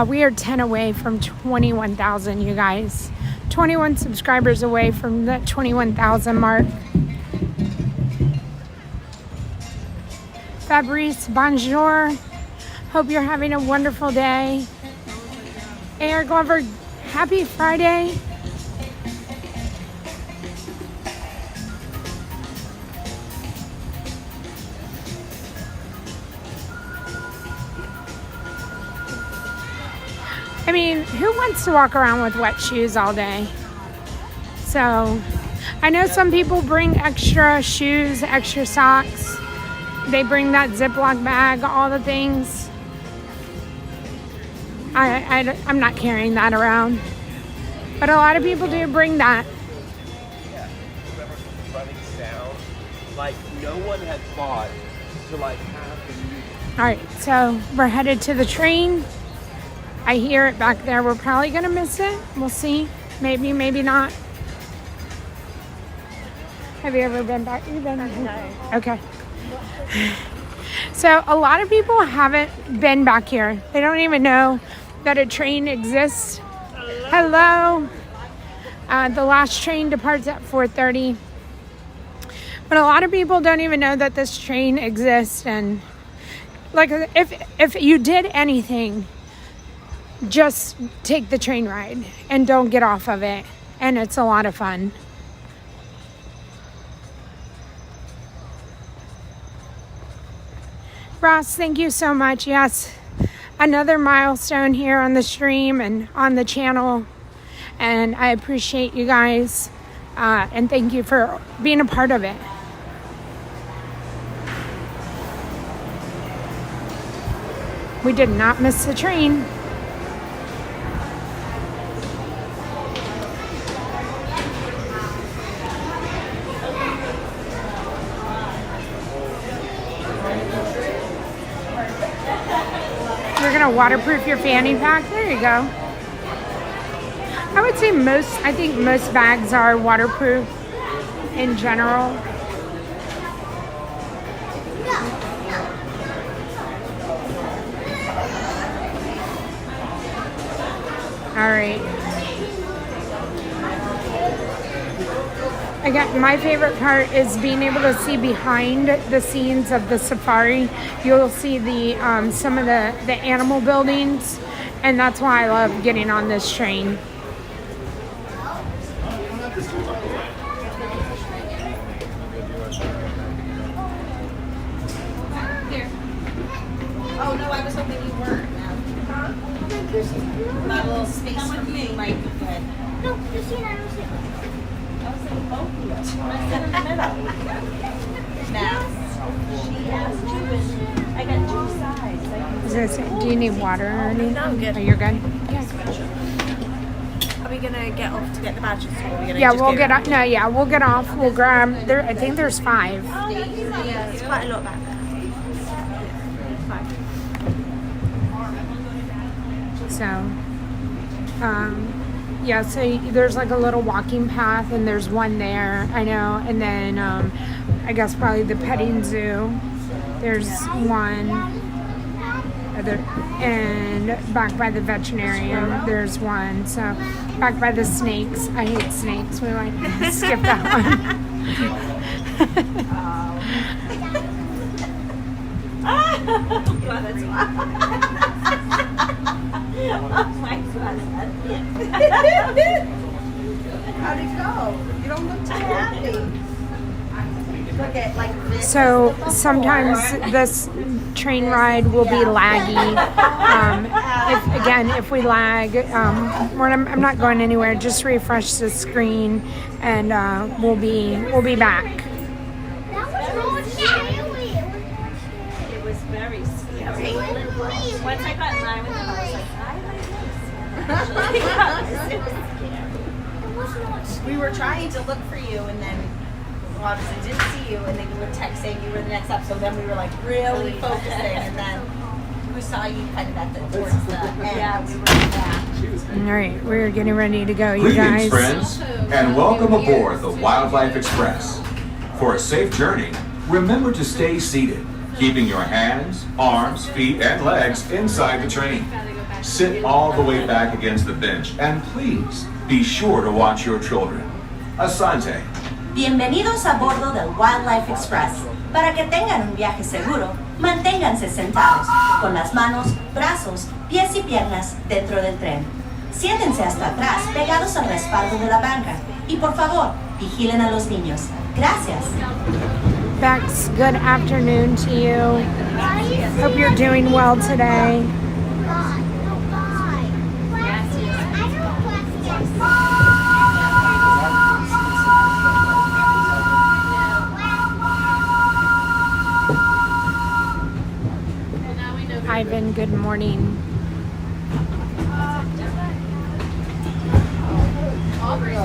We are 10 away from 21,000, you guys. 21 subscribers away from the 21,000 mark. Fabrice, bonjour. Hope you're having a wonderful day. Air Glover, happy Friday. I mean, who wants to walk around with wet shoes all day? So, I know some people bring extra shoes, extra socks. They bring that Ziploc bag, all the things. I'm not carrying that around. But a lot of people do bring that. Yeah, whoever's running sound, like no one had thought to have the music. All right, so we're headed to the train. I hear it back there. We're probably going to miss it. We'll see. Maybe, maybe not. Have you ever been back? You've been? No. Okay. So a lot of people haven't been back here. They don't even know that a train exists. Hello. The last train departs at 4:30. But a lot of people don't even know that this train exists. And like, if you did anything, just take the train ride and don't get off of it, and it's a lot of fun. Ross, thank you so much. Yes, another milestone here on the stream and on the channel, and I appreciate you guys, and thank you for being a part of it. We did not miss the train. You're gonna waterproof your fanny pack. There you go. I would say I think most bags are waterproof in general. All right. Again, my favorite part is being able to see behind the scenes of the safari. You'll see the some of the animal buildings, and that's why I love getting on this train. Oh no, I was hoping you weren't. That little space for me might be good. No, Christina, I was thinking. I was thinking both of you. I said in the middle. Max. She has two. I got two sides. Do you need water or anything? No, I'm good. Oh, you're good? Yeah. Are we gonna get off to get the badges? Or are we gonna Yeah, just we'll go get around? off. No, yeah, we'll get off. We'll grab. There, I think there's 5. Yeah, it's quite a lot back there. So, yeah, so there's like a little walking path, and there's one there, I know, and then I guess probably the petting zoo. There's one, and back by the veterinarian, there's one. So, back by the snakes. I hate snakes. We might skip that one. God, that's wild. How'd it go? You don't look too happy. Look at like this. So sometimes this train ride will be laggy. If we lag, I'm not going anywhere. Just refresh the screen, and we'll be back. It was very scary. Once I got in line with them, I was like, we were trying to look for you, and then obviously didn't see you, and then you would text saying you were the next up. So then we were like really focusing, and then we saw you kind of at the towards the end. Yeah, we were back. All right, we're getting ready to go, you Greetings, guys. friends, and welcome aboard the Wildlife Express. For a safe journey, remember to stay seated, keeping your hands, arms, feet, and legs inside the train. Sit all the way back against the bench, and please be sure to watch your children. Asante. Bienvenidos a bordo del Wildlife Express. Para que tengan un viaje seguro, manténganse sentados, con las manos, brazos, pies y piernas dentro del tren. Siéntense hasta atrás, pegados al respaldo de la banca. Y por favor, vigilen a los niños. Gracias. Bex, good afternoon to you. Hope you're doing well today. Ivan, good morning.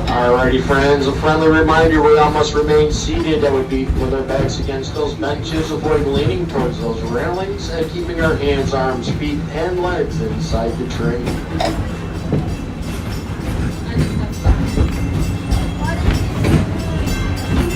Alrighty, friends, a friendly reminder, we all must remain seated. That would be with our backs against those benches, avoid leaning towards those railings, and keeping our hands, arms, feet, and legs inside the train.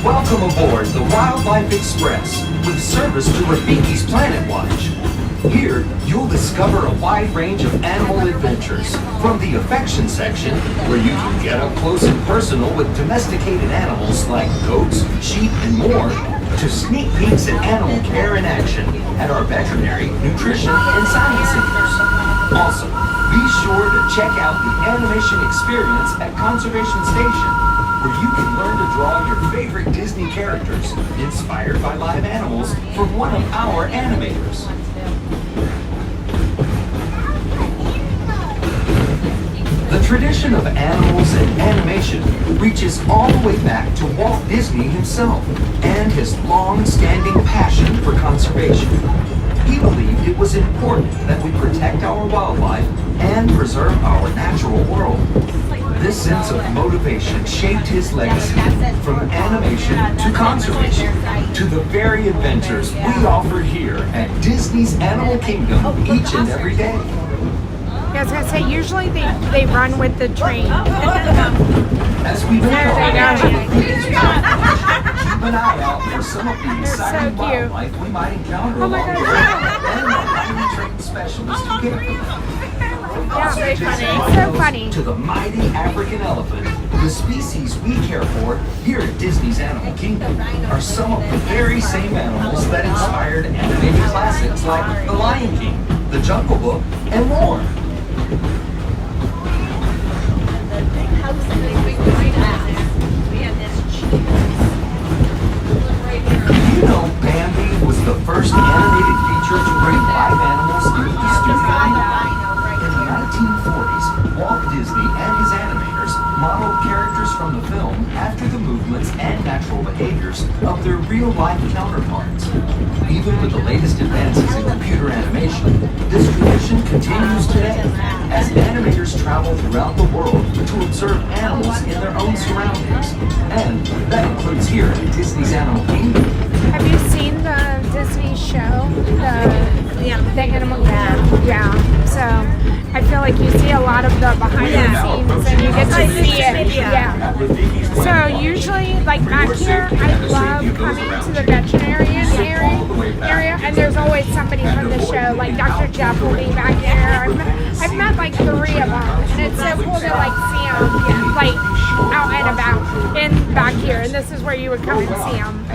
Welcome aboard the Wildlife Express with service to Rafiki's Planet Watch. Here, you'll discover a wide range of animal adventures, from the affection section, where you can get up close and personal with domesticated animals like goats, sheep, and more, to sneak peeks at animal care in action at our veterinary, nutrition, and science centers. Also, be sure to check out the animation experience at Conservation Station, where you can learn to draw your favorite Disney characters inspired by live animals from one of our animators. The tradition of animals and animation reaches all the way back to Walt Disney himself and his long-standing passion for conservation. He believed it was important that we protect our wildlife and preserve our natural world. This sense of motivation shaped his legacy from animation to conservation to the very adventures we offer here at Disney's Animal Kingdom each and every day. Yeah, I was gonna say, usually they run with the train. As we There they go. keep an eye out for some of the exciting wildlife we might encounter along the way, and the trained specialists who care for them. Yeah, very funny. It's so funny. To the mighty African elephant, The species we care for here at Disney's Animal Kingdom are some of the very same animals that inspired animated classics like The Lion King, The Jungle Book, and more. You know Bambi was the first animated feature to bring live animals into the studio? In the 1940s, Walt Disney and his animators modeled characters from the film after the movements and natural behaviors of their real-life counterparts. Even with the latest advances in computer animation, this tradition continues today as animators travel throughout the world to observe animals in their own surroundings. And that includes here at Disney's Animal Kingdom. Have you seen the Disney show? The Animal Kingdom? Yeah. So I feel like you see a lot of the behind the scenes and you get to see it. Yeah. So usually, like back here, I love coming to the veterinarian area, and there's always somebody from the show. Like Dr. Jeff will be back here. I've met like 3 of them, and it's so cool to like see them like out and about and back here. And this is where you would come and see them.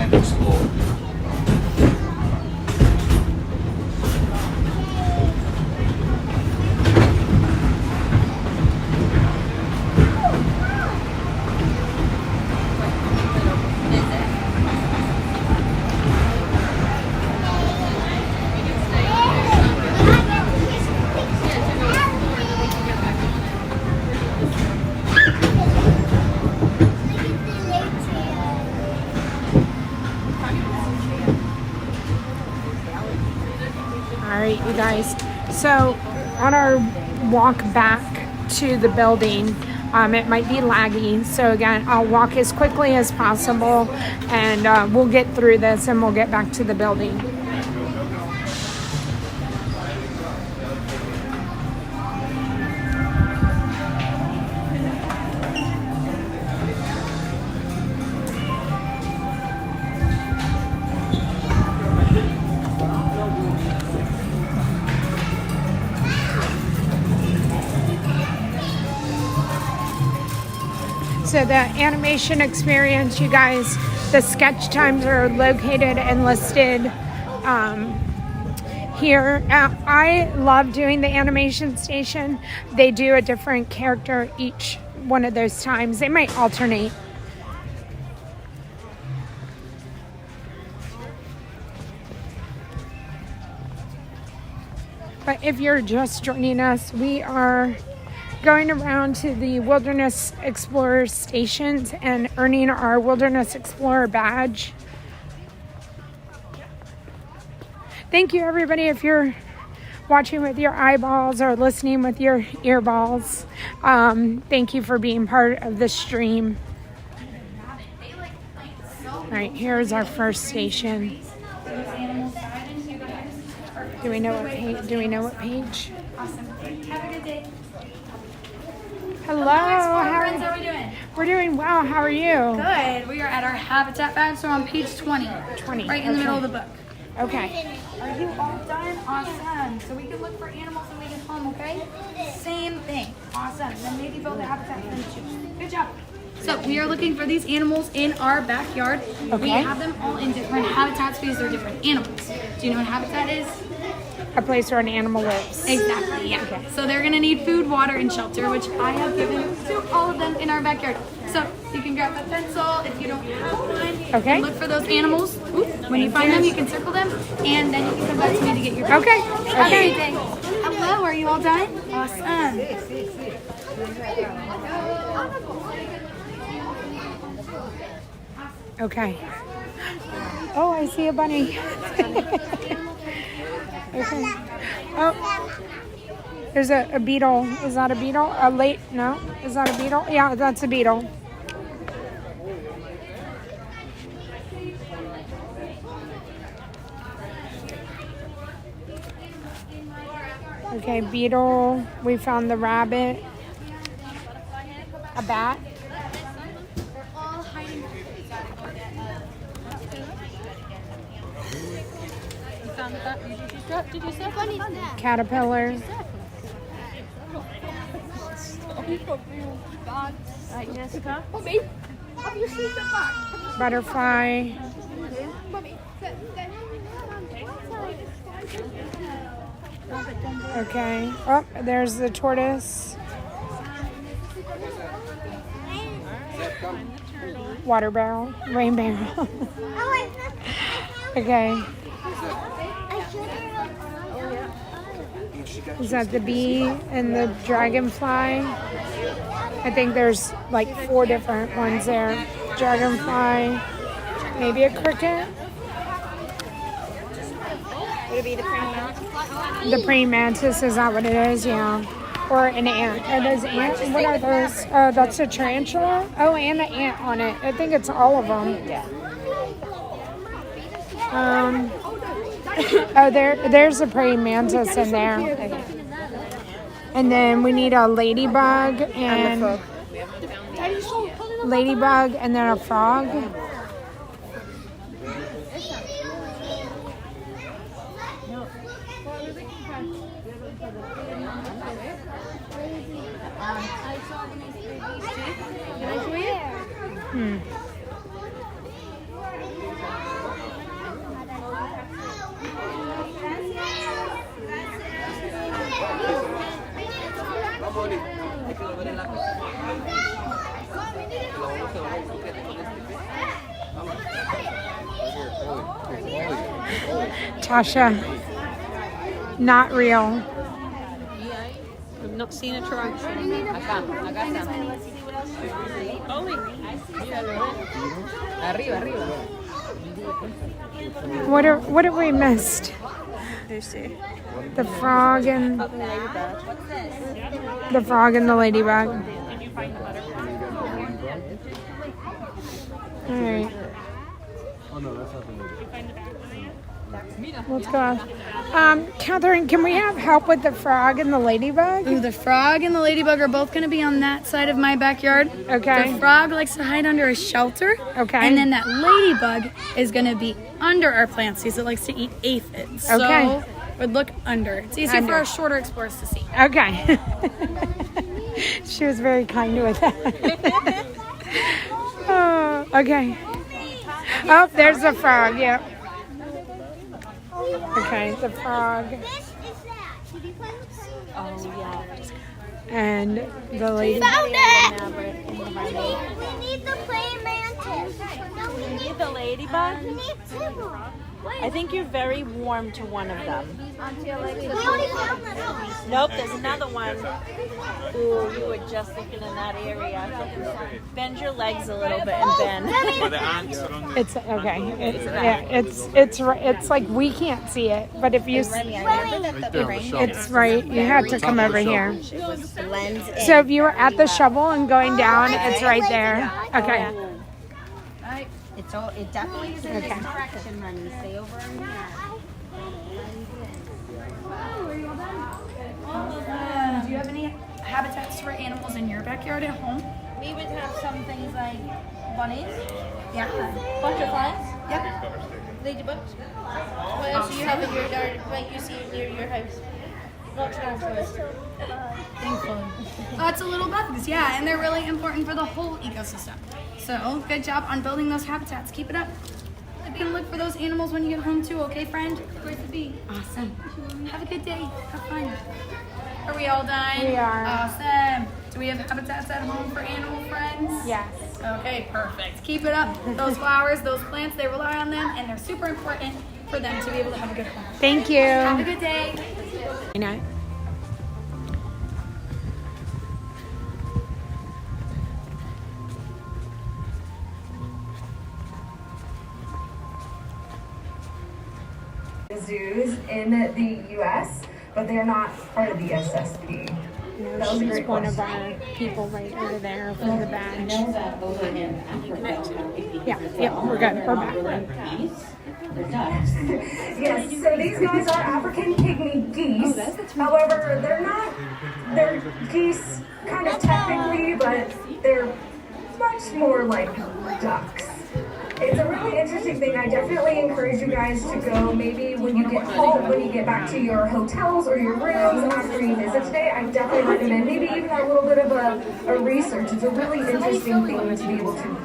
Alright, you guys, so on our walk back to the building, it might be laggy, so again, I'll walk as quickly as possible and we'll get through this and we'll get back to the building. So the animation experience, you guys, the sketch times are located and listed here. I love doing the animation station. They do a different character each one of those times. They might alternate. But if you're just joining us, we are going around to the Wilderness Explorer stations and earning our Wilderness Explorer badge. Thank you, everybody, if you're watching with your eyeballs or listening with your earballs. Thank you for being part of the stream. All right, here's our first station. Do we know what page? Awesome. Have a good day. Hello. How are we doing? We're doing well. How are you? Good. We are at our habitat badge, so on page 20. 20. Right in the middle of the book. Okay. Are you all done? Awesome. So we can look for animals when we get home, okay? Same thing. Awesome. Then maybe build a habitat for them too. Good job. So we are looking for these animals in our backyard. Okay. We have them all in different habitats because they're different animals. Do you know what habitat is? A place where an animal lives. Exactly, yeah. Okay. So they're gonna need food, water, and shelter, which I have given to all of them in our backyard. So you can grab a pencil if you don't have one. Okay. And look for those animals. When you find them, you can circle them, and then you can come back to me to get your food. Okay. Okay. Hello, are you all done? Awesome. Okay. Oh, I see a bunny. Okay. Oh, there's a beetle. Is that a beetle? No. Is that a beetle? Yeah, that's a beetle. Okay, beetle. We found the rabbit. A bat. Did you say funny? Caterpillar. Right, Jessica? Mommy, have you seen the back? Butterfly. Mommy, Okay. Oh, there's the tortoise. Water barrel. Rain barrel. Okay. Is that the bee and the dragonfly? I think there's like 4 different ones there. Dragonfly. Maybe a cricket. Would it be the praying mantis? The praying mantis, is that what it is? Yeah. Or an ant. Are those ants? What are those? Oh, that's a tarantula? Oh, and the ant on it. I think it's all of them. Yeah. Oh, there's a praying mantis in there. And then we need a ladybug and ladybug and then a frog. Tasha, not real. I've not seen a tarantula. What have we missed? The frog and the ladybug. All right. Let's go. Catherine, can we have help with the frog and the ladybug? Ooh, the frog and the ladybug are both going to be on that side of my backyard. Okay. The frog likes to hide under a shelter. Okay. And then that ladybug is going to be under our plants because it likes to eat aphids. Okay. So would look under. It's easier for our shorter explorers to see. Okay. She was very kind with that. Oh, okay. Oh, there's the frog. Yep. Okay, the frog. Oh, yeah. And the lady. Found it! We need the praying mantis. No, we need the ladybug? We need 2. I think you're very warm to one of them. We already found them. Nope, there's another one. Ooh, you were just looking in that area. Bend your legs a little bit and bend. It's okay. It's like we can't see it, but if you, it's right. You had to come over here. So if you were at the shovel and going down, it's right there. Okay. It definitely is in this direction, honey. Stay over in here. Do you have any habitats for animals in your backyard at home? We would have some things like bunnies. Yeah. Butterflies. Yep. Ladybugs. What else do you have in your yard, like you see near your house? Not tarantulas. Thankfully. Lots of little bugs, yeah, and they're really important for the whole ecosystem. So, good job on building those habitats. Keep it up. You can look for those animals when you get home too, okay, friend? Great to be. Awesome. Have a good day. Have fun. Are we all done? We are. Awesome. Do we have habitats at home for animal friends? Yes. Okay, perfect. Keep it up. Those flowers, those plants, they rely on them, and they're super important for them to be able to have a good home. Thank you. Have a good day. Good night. Zoos in the U.S., but they're not part of the SSP. No, she's one of our people right over there from the badge. Yeah, we're good. We're back. Yes, so these guys are African pygmy geese. However, they're geese kind of technically, but they're much more like ducks. It's a really interesting same thing. I definitely encourage you guys to go maybe when you get home, when you get back to your hotels or your rooms after you visit today. I definitely recommend maybe even a little bit of a research. It's a really interesting thing to be able to.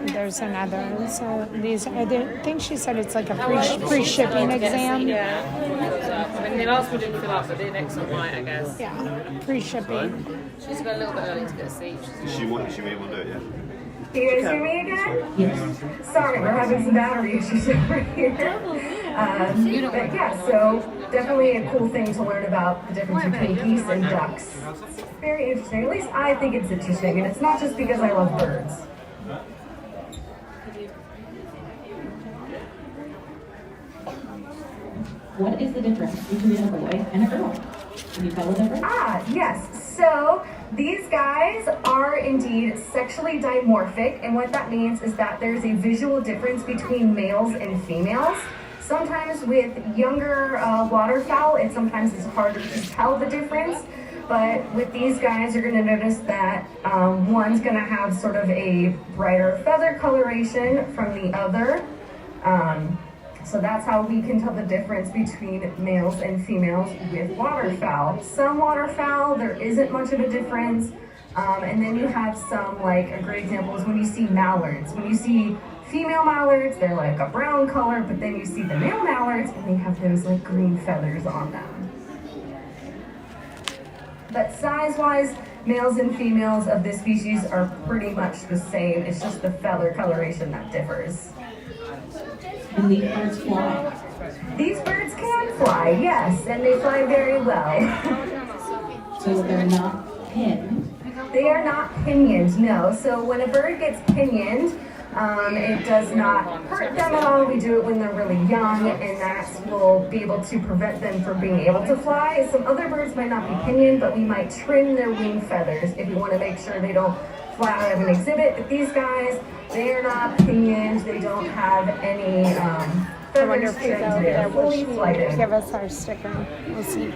There's another. So these are I think she said it's like a free shipping exam. Yeah. So, I mean, the last one didn't fill up, but the next one might, I guess. Yeah. Free shipping. She's got a little bit early to get a seat. She be able to do it, yeah. Can you guys hear me again? Yes. Sorry, we're having some battery issues over here. But yeah, so definitely a cool thing to learn about the difference between geese and ducks. It's very interesting. At least I think it's interesting, and it's not just because I love birds. What is the difference between a boy and a girl? Can you tell the difference? Yes. So these guys are indeed sexually dimorphic, and what that means is that there's a visual difference between males and females. Sometimes with younger waterfowl, sometimes it's harder to tell the difference. But with these guys, you're going to notice that one's going to have sort of a brighter feather coloration from the other. So that's how we can tell the difference between males and females with waterfowl. Some waterfowl, there isn't much of a difference. And then you have some, like a great example is when you see mallards. When you see female mallards, they're like a brown color, but then you see the male mallards and they have those like green feathers on them. But size-wise, males and females of this species are pretty much the same. It's just the feather coloration that differs. And these birds fly? These birds can fly, yes, and they fly very well. So they're not pinned? They are not pinioned, no. So when a bird gets pinioned, it does not hurt them at all. We do it when they're really young, and that will be able to prevent them from being able to fly. Some other birds might not be pinioned, but we might trim their wing feathers if we want to make sure they don't fly out of an exhibit. But these guys, they are not pinioned. They don't have any I wonder if feathers she's over trimmed. there. They're Will fully she flighted. give us our sticker? We'll see.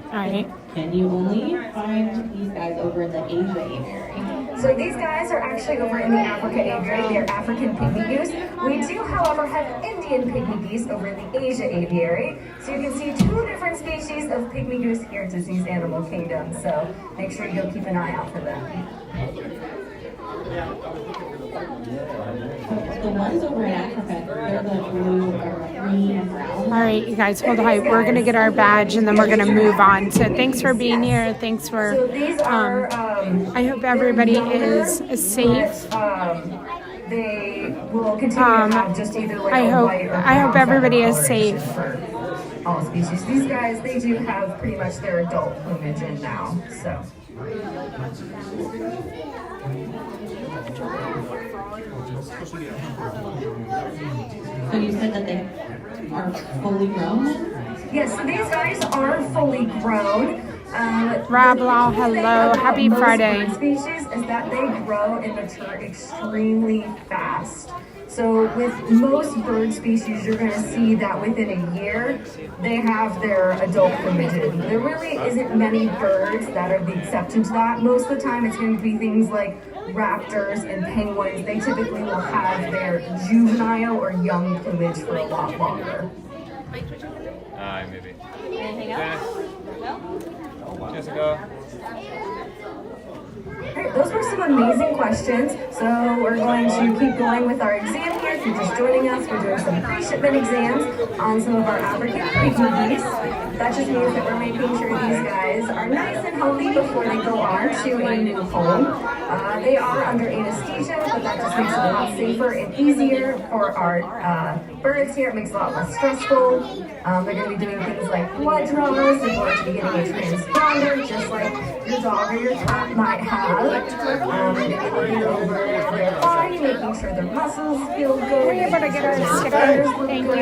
All right. And you only find these guys over in the Asia aviary. So these guys are actually over in the Africa aviary. They're African pygmy goose. We do, however, have Indian pygmy geese over in the Asia aviary. So you can see two different species of pygmy goose here at Disney's Animal Kingdom. So make sure you go keep an eye out for them. The ones over in Africa, they're the blue or green and brown. All right, you guys, hold on. We're going to get our badge and then we're going to move on. So thanks for being here. Thanks for, I hope everybody is safe. They will continue to have just either like a white or I hope everybody is safe. For all species. These guys, they do have pretty much their adult plumage in now, so. So you said that they are fully grown? Yes, so these guys are fully grown. Rob Lau, hello. Happy Friday. Species is that they grow and mature extremely fast. So with most bird species, you're going to see that within a year, they have their adult plumage. There really isn't many birds that are the exception to that. Most of the time, it's going to be things like raptors and penguins. They typically will have their juvenile or young plumage for a lot longer. Maybe. Anything else? No? Jessica. Alright, those were some amazing questions. So we're going to keep going with our exam here. If you're just joining us, we're doing some pre-shipment exams on some of our African pygmy geese. That just means that we're making sure these guys are nice and healthy before they go on to a new home. They are under anesthesia, but that just makes it a lot safer and easier for our birds here. It makes it a lot less stressful. They're going to be doing things like blood draws. They're going to be getting a transponder, just like your dog or your cat might have. Looking over their body, making sure their muscles feel good. We're able to get our stickers. Thank you.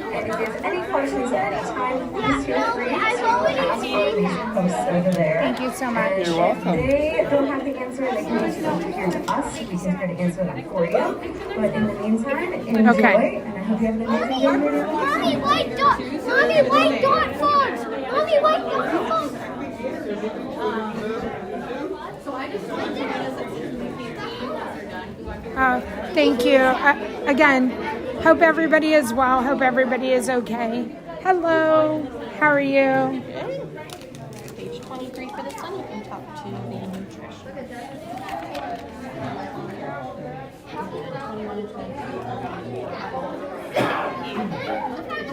And if if you have any questions at any time, please feel free to ask our amazing hosts over there. Thank you so much. You're welcome. If they don't have the answer, they can just come here to us. We can try to answer that for you. But in the meantime, enjoy, Okay. and I hope you have an amazing day. Mommy, white dot! Mommy, white dot phones! Mommy, white dot phones! Thank you. Again, hope everybody is well. Hope everybody is okay. Hello. How are you? Page 23 for the sun. You can talk to the nutrition. 21 and 22.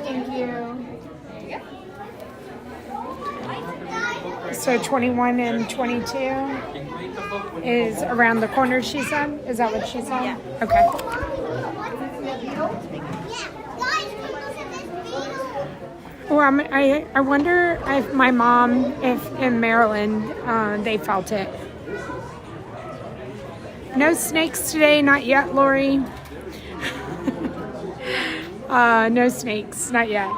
Thank you. So 21 and 22 is around the corner, she said? Is that what she said? Yeah. Okay. Well, I wonder if my mom, if in Maryland, they felt it. No snakes today, not yet, Lori. No snakes, not yet.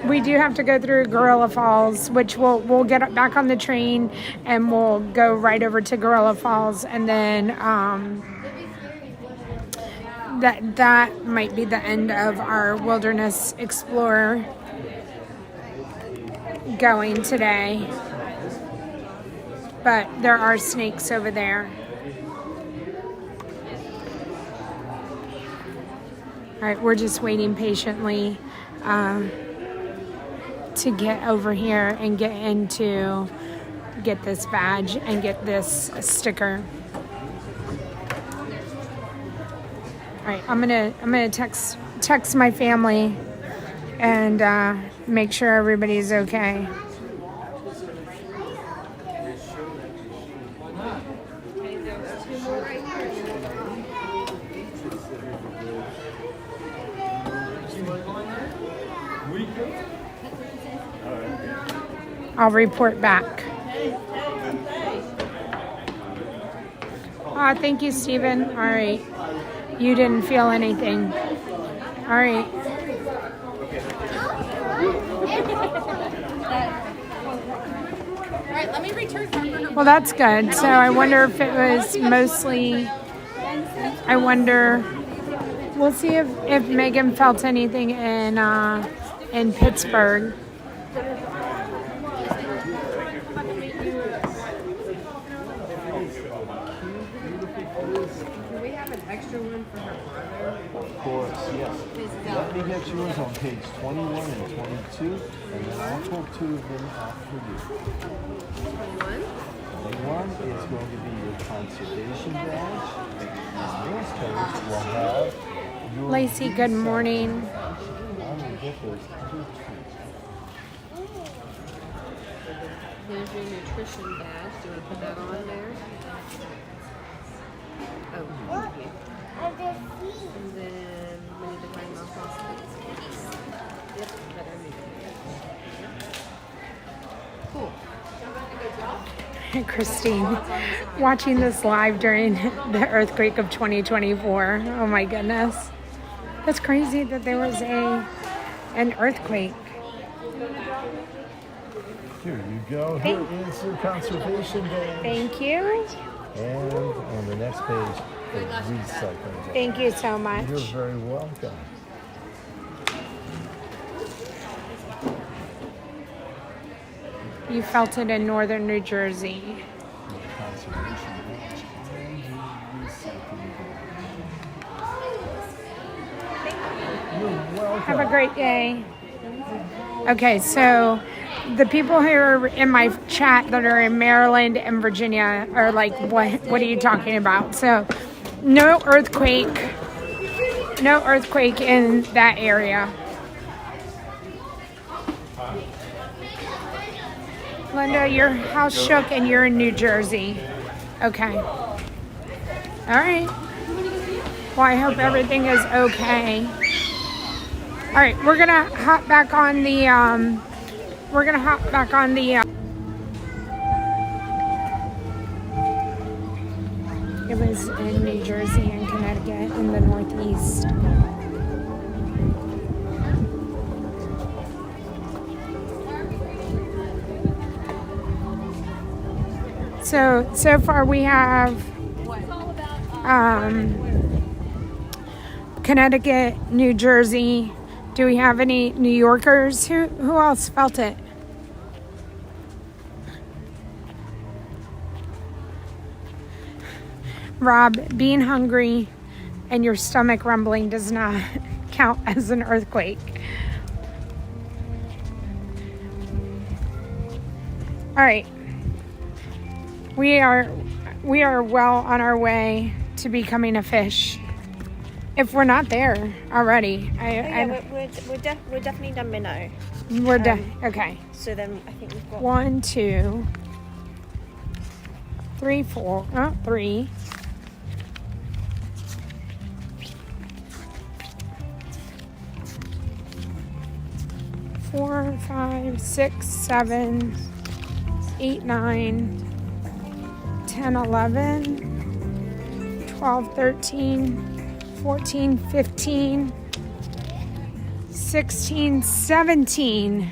We do have to go through Gorilla Falls, which we'll get back on the train and we'll go right over to Gorilla Falls, and then that might be the end of our Wilderness Explorer going today. But there are snakes over there. All right, we're just waiting patiently to get over here and get this badge and get this sticker. All right, I'm gonna text my family and make sure everybody's okay. I'll report back. Thank you, Stephen. All right. You didn't feel anything. All right. All right, let me return. Well, that's good. So I wonder if it was mostly, we'll see if Megan felt anything in Pittsburgh. Of course, yes. Let me get yours on page 21 and 22, and then I'll talk two of them after you. 21 is going to be your conservation badge, and those codes will have your... Lacey, good morning. I will get those other two. Here's your nutrition badge. Do you want to put that on there? Oh, thank you. And then we need to find my phosphate. Yep, better make it. Cool. Hey, Christine, watching this live during the earthquake of 2024. Oh my goodness. That's crazy that there was an earthquake. Here you go. Here is your conservation badge. Thank you. And on the next page, the recycling badge. Thank you so much. You're very welcome. You felt it in northern New Jersey. Have a great day. Okay, so the people who are in my chat that are in Maryland and Virginia are like, what are you talking about? So no earthquake in that area. Linda, your house shook and you're in New Jersey. Okay. All right. Well, I hope everything is okay. All right, we're gonna hop back on the. It was in New Jersey and Connecticut in the Northeast. So far we have Connecticut, New Jersey. Do we have any New Yorkers? Who else felt it? Rob, being hungry and your stomach rumbling does not count as an earthquake. All right. We are well on our way to becoming a fish. If we're not there already. We're definitely done minnow. We're done. Okay. So then I think we've got 1, 2, 3, 4. 3. 4, 5, 6, 7, 8, 9, 10, 11, 12, 13, 14, 15, 16, 17.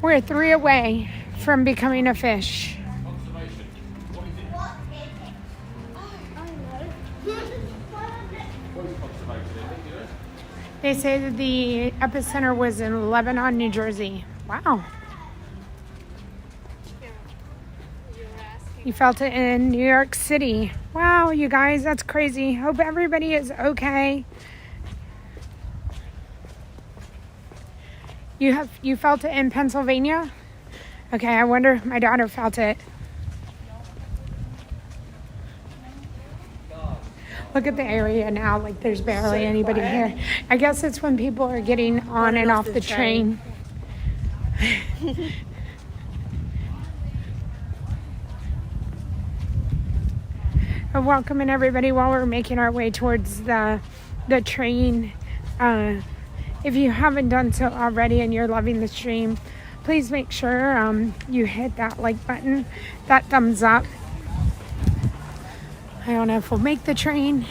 We're 3 away from becoming a fish. They say that the epicenter was in Lebanon, New Jersey. Wow. You felt it in New York City. Wow, you guys, that's crazy. Hope everybody is okay. You felt it in Pennsylvania? Okay, I wonder if my daughter felt it. Look at the area now, like there's barely anybody here. I guess it's when people are getting on and off the train. Welcoming everybody while we're making our way towards the train. If you haven't done so already and you're loving the stream, please make sure you hit that like button, that thumbs up. I don't know if we'll make the train.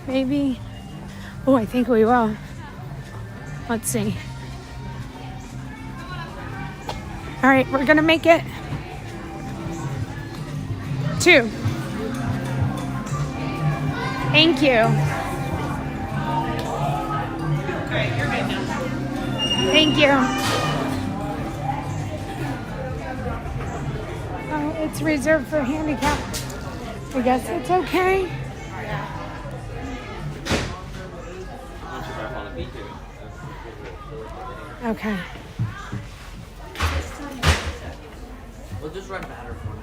Maybe. Oh, I think we will. Let's see. All right, we're gonna make it. 2. Thank you. Great, you're good now. Thank you. Oh, it's reserved for handicap. I guess it's okay. Okay. We'll just run batter for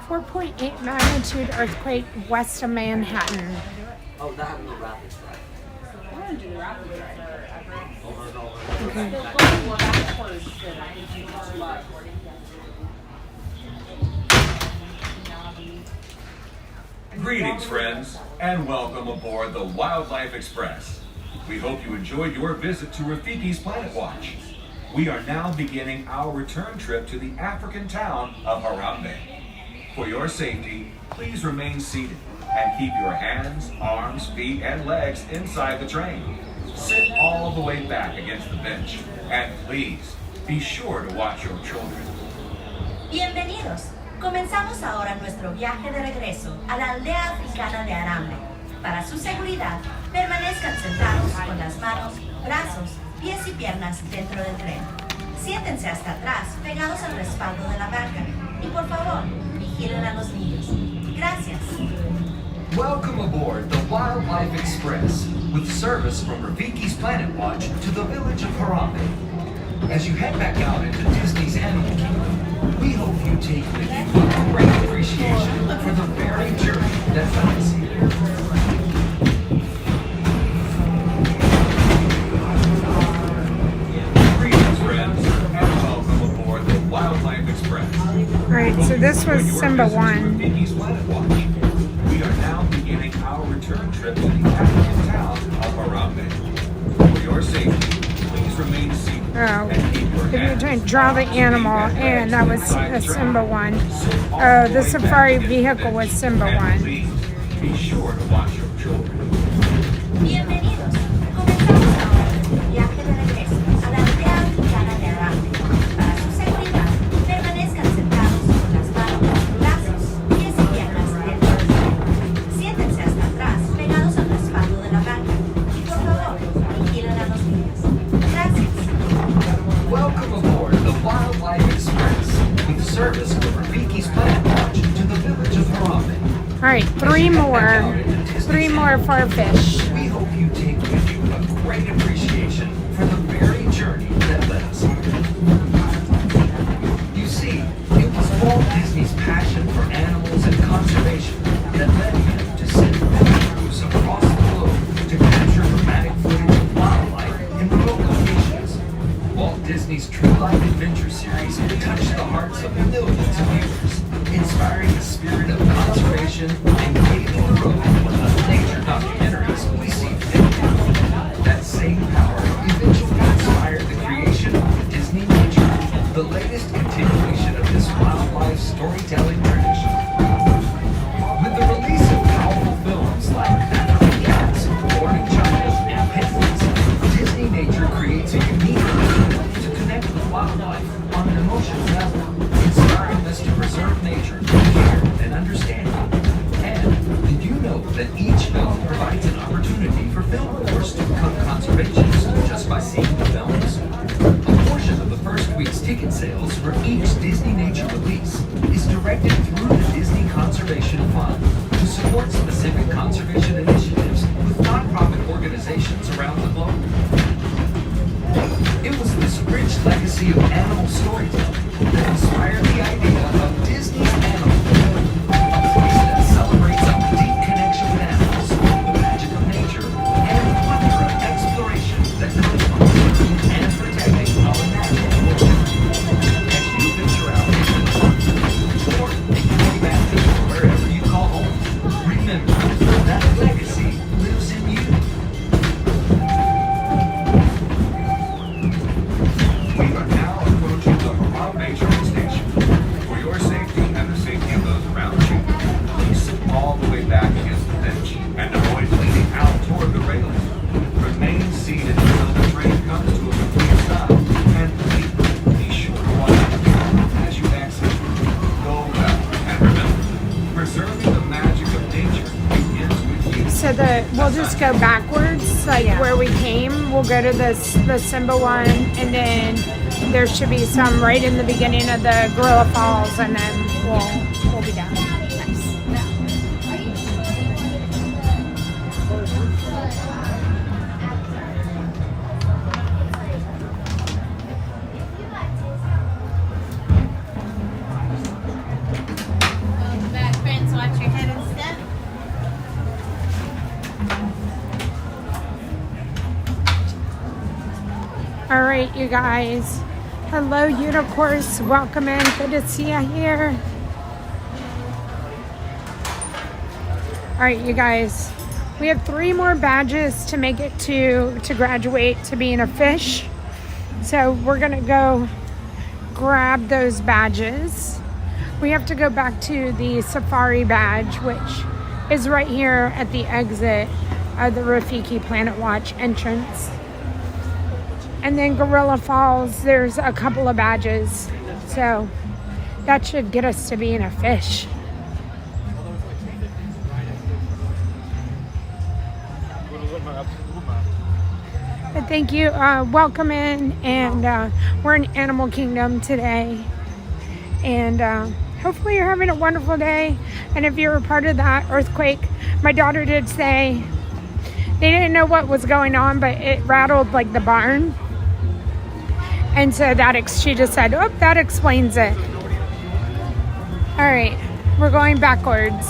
4.8 magnitude earthquake west of Manhattan. Oh, that happened to rapid strike. I want to do the rapid strike. Greetings, friends, and welcome aboard the Wildlife Express. We hope you enjoyed your visit to Rafiki's Planet Watch. We are now beginning our return trip to the African town of Harambe. For your safety, please remain seated and keep your hands, arms, feet, and legs inside the train. Sit all the way back against the bench, and please be sure to watch your children. Bienvenidos. Comenzamos ahora nuestro viaje de regreso a la aldea africana de Harambe. Para su seguridad, permanezcan sentados con las manos, brazos, pies y piernas dentro del tren. Siéntense hasta atrás, pegados al respaldo de la banca. Y por favor, vigilen a los niños. Gracias. Welcome aboard the Wildlife Express, with service from Rafiki's Planet Watch to the village of Harambe. As you head back out into Disney's Animal Kingdom, we hope you take with you a great appreciation for the very journey that lies here. Greetings, friends, and welcome aboard the Wildlife Express. All right, so this was Simba 1. Rafiki's Planet Watch. We are now beginning our return trip to the African town of Harambe. For your safety, please remain seated. Oh, if you're trying to draw the animal, and that was a Simba 1. Oh, the safari vehicle was Simba 1. Please be sure to watch your children. Bienvenidos. Comenzamos ahora nuestro viaje de regreso a la aldea africana de Harambe. Para su seguridad, permanezcan 3 more for a fish. We hope you take with you a great appreciation for the very journey that led us here. You see, it was Walt Disney's passion for animals and conservation that led him to send crews across the globe to capture dramatic footage of wildlife in remote locations. Walt Disney's True Life Adventure series touched the hearts of millions of viewers, inspiring the spirit of conservation and paving the road for the nature documentaries we see today. That same power eventually inspired the creation of Disney Nature, the latest continuation of this wildlife storytelling tradition. With the release of powerful films like African Cats, Born in China, and Penguins, Disney Nature creates a unique way to connect with wildlife on an emotional level, inspiring us to preserve nature, care, and understanding. And did you know that each film provides an opportunity for film goers to become conservationists just by seeing the films? A portion of the first week's ticket sales for each Disney Nature release is directed through the Disney Conservation Fund to support specific conservation initiatives with nonprofit organizations around the globe. It was this rich legacy of animal storytelling that inspired the idea of Disney's Animal Kingdom, a place that celebrates our deep connection with animals, the magic of nature, and the wonder of exploration that comes from learning and protecting our natural world. As you venture out into the woods, or make your way back to wherever you call home, remember that legacy lives in you. We are now approaching the Harambe train station. For your safety and the safety of those around you, please sit all the way back against the bench and avoid leaning out toward the railing. Remain seated until the train comes to a complete stop, and please be sure to watch out as you exit. Go well, and remember, preserving the magic of nature begins with you. So we'll just go backwards, like where we came. We'll go to the Simba one, and then there should be some right in the beginning of the Gorilla Falls, and then we'll be done. Back, friends, watch your head and step. All right, you guys. Hello, Unicorns. Welcome in. Good to see you here. All right, you guys. We have 3 more badges to make it to graduate to being a fish. So we're gonna go grab those badges. We have to go back to the safari badge, which is right here at the exit of the Rafiki Planet Watch entrance. And then Gorilla Falls, there's a couple of badges. So that should get us to being a fish. But thank you. Welcome in. And we're in Animal Kingdom today. And hopefully you're having a wonderful day. And if you're a part of that earthquake, my daughter did say they didn't know what was going on, but it rattled like the barn. And so she just said, oh, that explains it. All right, we're going backwards.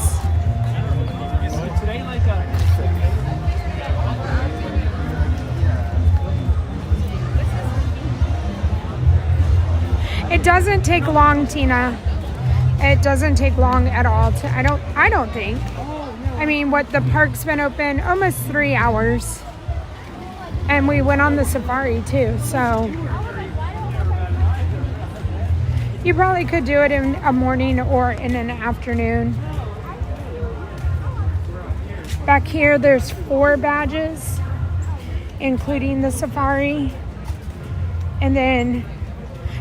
It doesn't take long, Tina. It doesn't take long at all. I don't think. I mean, the park's been open almost 3 hours. And we went on the safari too, so you probably could do it in a morning or in an afternoon. Back here, there's 4 badges, including the safari. And then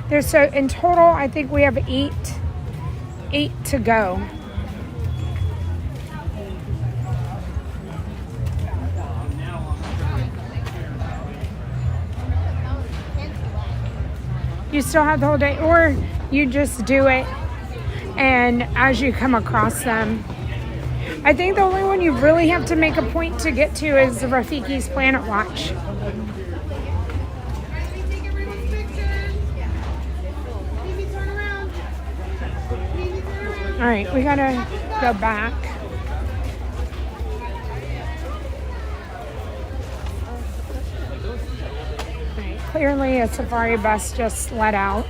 in total, I think we have 8 to go. You still have the whole day, or you just do it, and as you come across them, I think the only one you really have to make a point to get to is the Rafiki's Planet Watch. All right, we gotta go back. All right, clearly a safari bus just let out.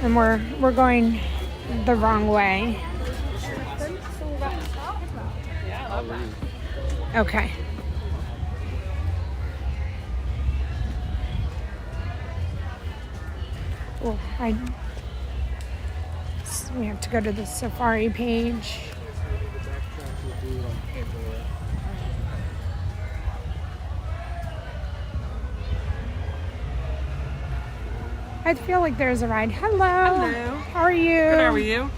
And we're going the wrong way. Okay. Oh, we have to go to the safari page. I feel like there's a ride. Hello. Hello. How are you? Good, how are you?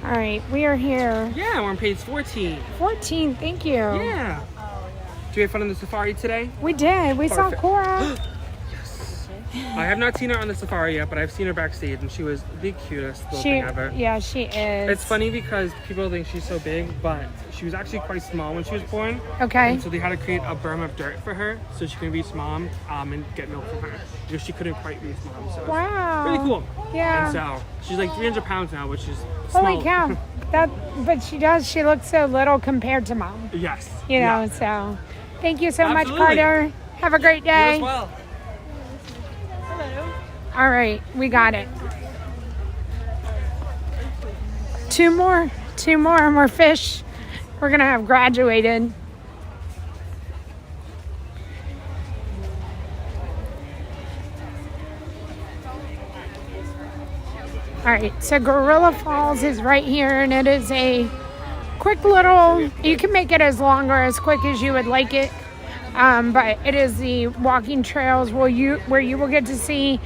All right, we are here. Yeah, we're on page 14. 14, thank you. Yeah. Did you have fun on the safari today? We did. We saw Perfect. Cora. I have not seen her on the safari yet, but I've seen her backstage, and she was the cutest little thing ever. Yeah, she is. It's funny because people think she's so big, but she was actually quite small when she was born. Okay. And so they had to create a berm of dirt for her so she can reach mom and get milk from her because she couldn't quite reach mom. So Wow. really cool. Yeah. And so she's like 300 pounds now, which is small. Holy cow. But she looks so little compared to mom. Yes. You know, Yeah. so thank you so Absolutely. much, Carter. Have a great day. You as well. All right, we got it. Two more, and we're fish. We're gonna have graduated. All right, so Gorilla Falls is right here, and it is a quick little, you can make it as long or as quick as you would like it. But it is the walking trails where you will get to see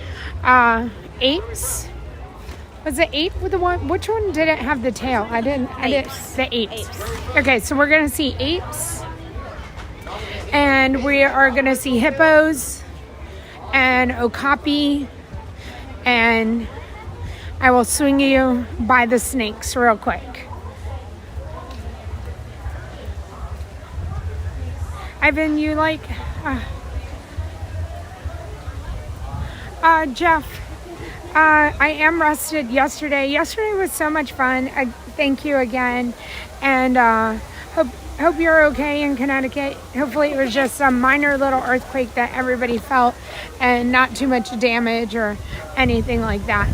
apes. Was it ape with the one? Which one didn't have the tail? I didn't. The apes. Okay, so we're gonna see apes, and we are gonna see hippos and okapi, and I will swing you by the snakes real quick. Ivan, you like, Jeff, I am rested yesterday. Yesterday was so much fun. Thank you again. And hope you're okay in Connecticut. Hopefully it was just some minor little earthquake that everybody felt and not too much damage or anything like that.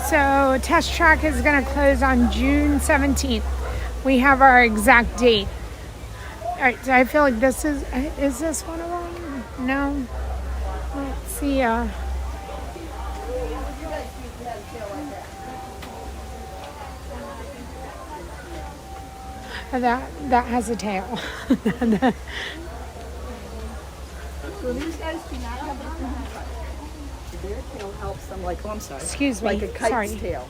So Test Track is going to close on June 17th. We have our exact date. All right, so I feel like is this one of them? No. Let's see. That has a tail. So these guys do not have their tail helps them like, I'm sorry. Excuse me. Like a kite's Sorry. tail.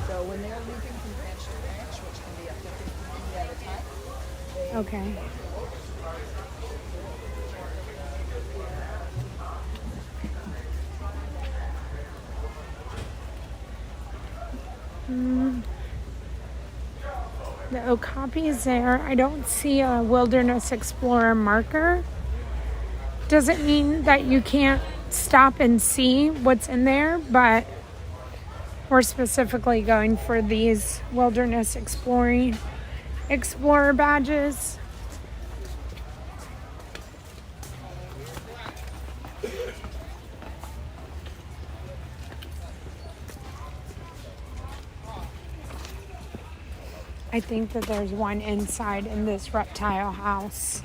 So when they're leaping from branch to branch, which can be up to 50 feet at a time, Okay. The Okapi is there. I don't see a Wilderness Explorer marker. Doesn't mean that you can't stop and see what's in there, but we're specifically going for these Wilderness Explorer badges. I think that there's one inside in this reptile house.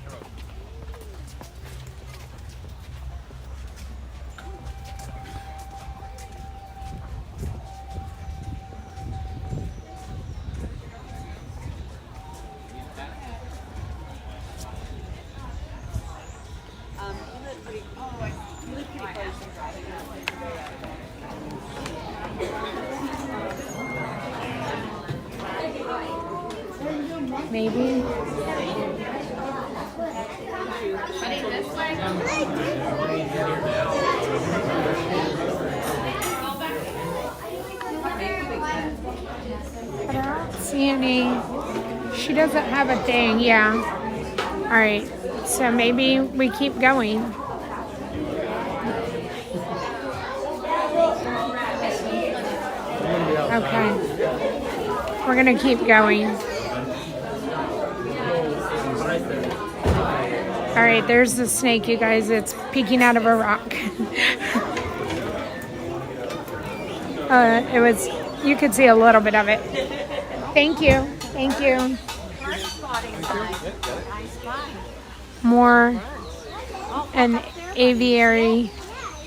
Maybe. see any. She doesn't have a thing, yeah. All right, so maybe we keep going. Okay, we're gonna keep going. All right, there's the snake, you guys. It's peeking out of a rock. You could see a little bit of it. Thank you. Thank you. More an aviary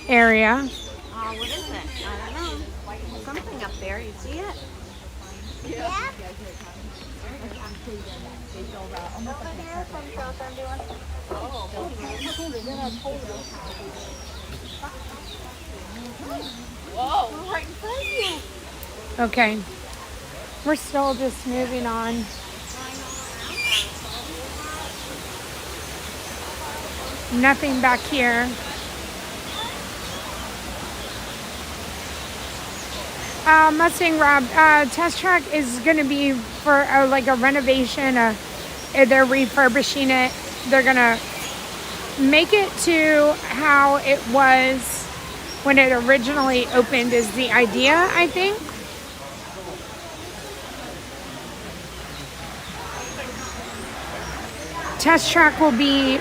area. What is it? I don't know. Something up there. You see it? Yeah. Over here from South Everyone. Whoa, right in front of you. Okay. We're still just moving on. Nothing back here. Mustang Rob, test track is going to be for like a renovation. They're refurbishing it. They're going to make it to how it was when it originally opened is the idea, I think. Test track will be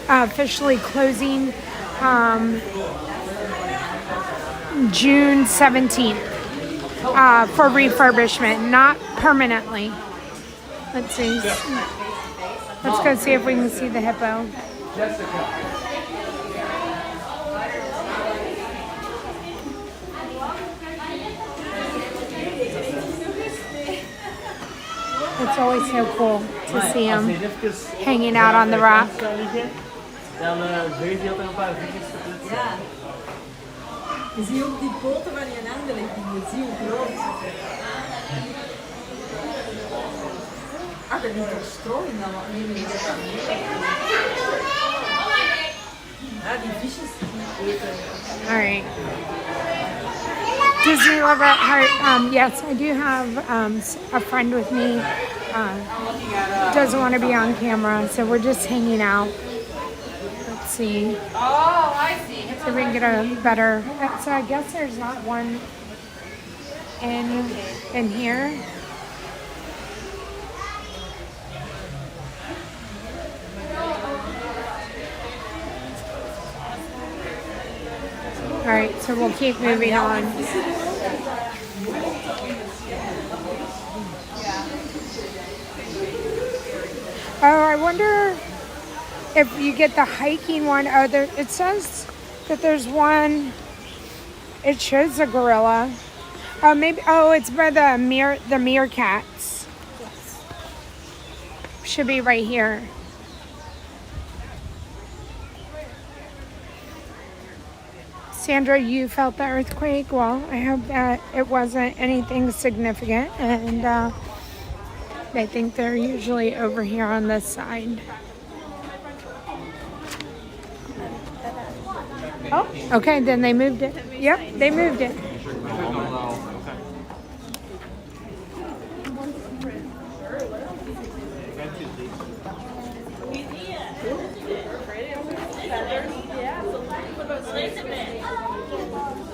officially closing June 17th for refurbishment, not permanently. Let's see. Let's go see if we can see the hippo. It's always so cool to see them hanging out on the rock. Ja. Je ziet ook die poten van je handen liggen, je ziet hoe groot. Ah, dat is toch strooien dan wat meer in de ja, die visjes die eten. All right. Disney Lover at Heart. Yes, I do have a friend with me. Doesn't want to be on camera, so we're just hanging out. Let's see. Oh, I see. So we can get a better. So I guess there's not one in here. All right, so we'll keep moving on. Oh, I wonder if you get the hiking one. Oh, there, it says that there's one. It shows a gorilla. Oh, maybe. Oh, it's by the meerkats. Should be right here. Sandra, you felt the earthquake. Well, I hope that it wasn't anything significant, and I think they're usually over here on this side. Oh, okay, then they moved it. Yep, they moved it.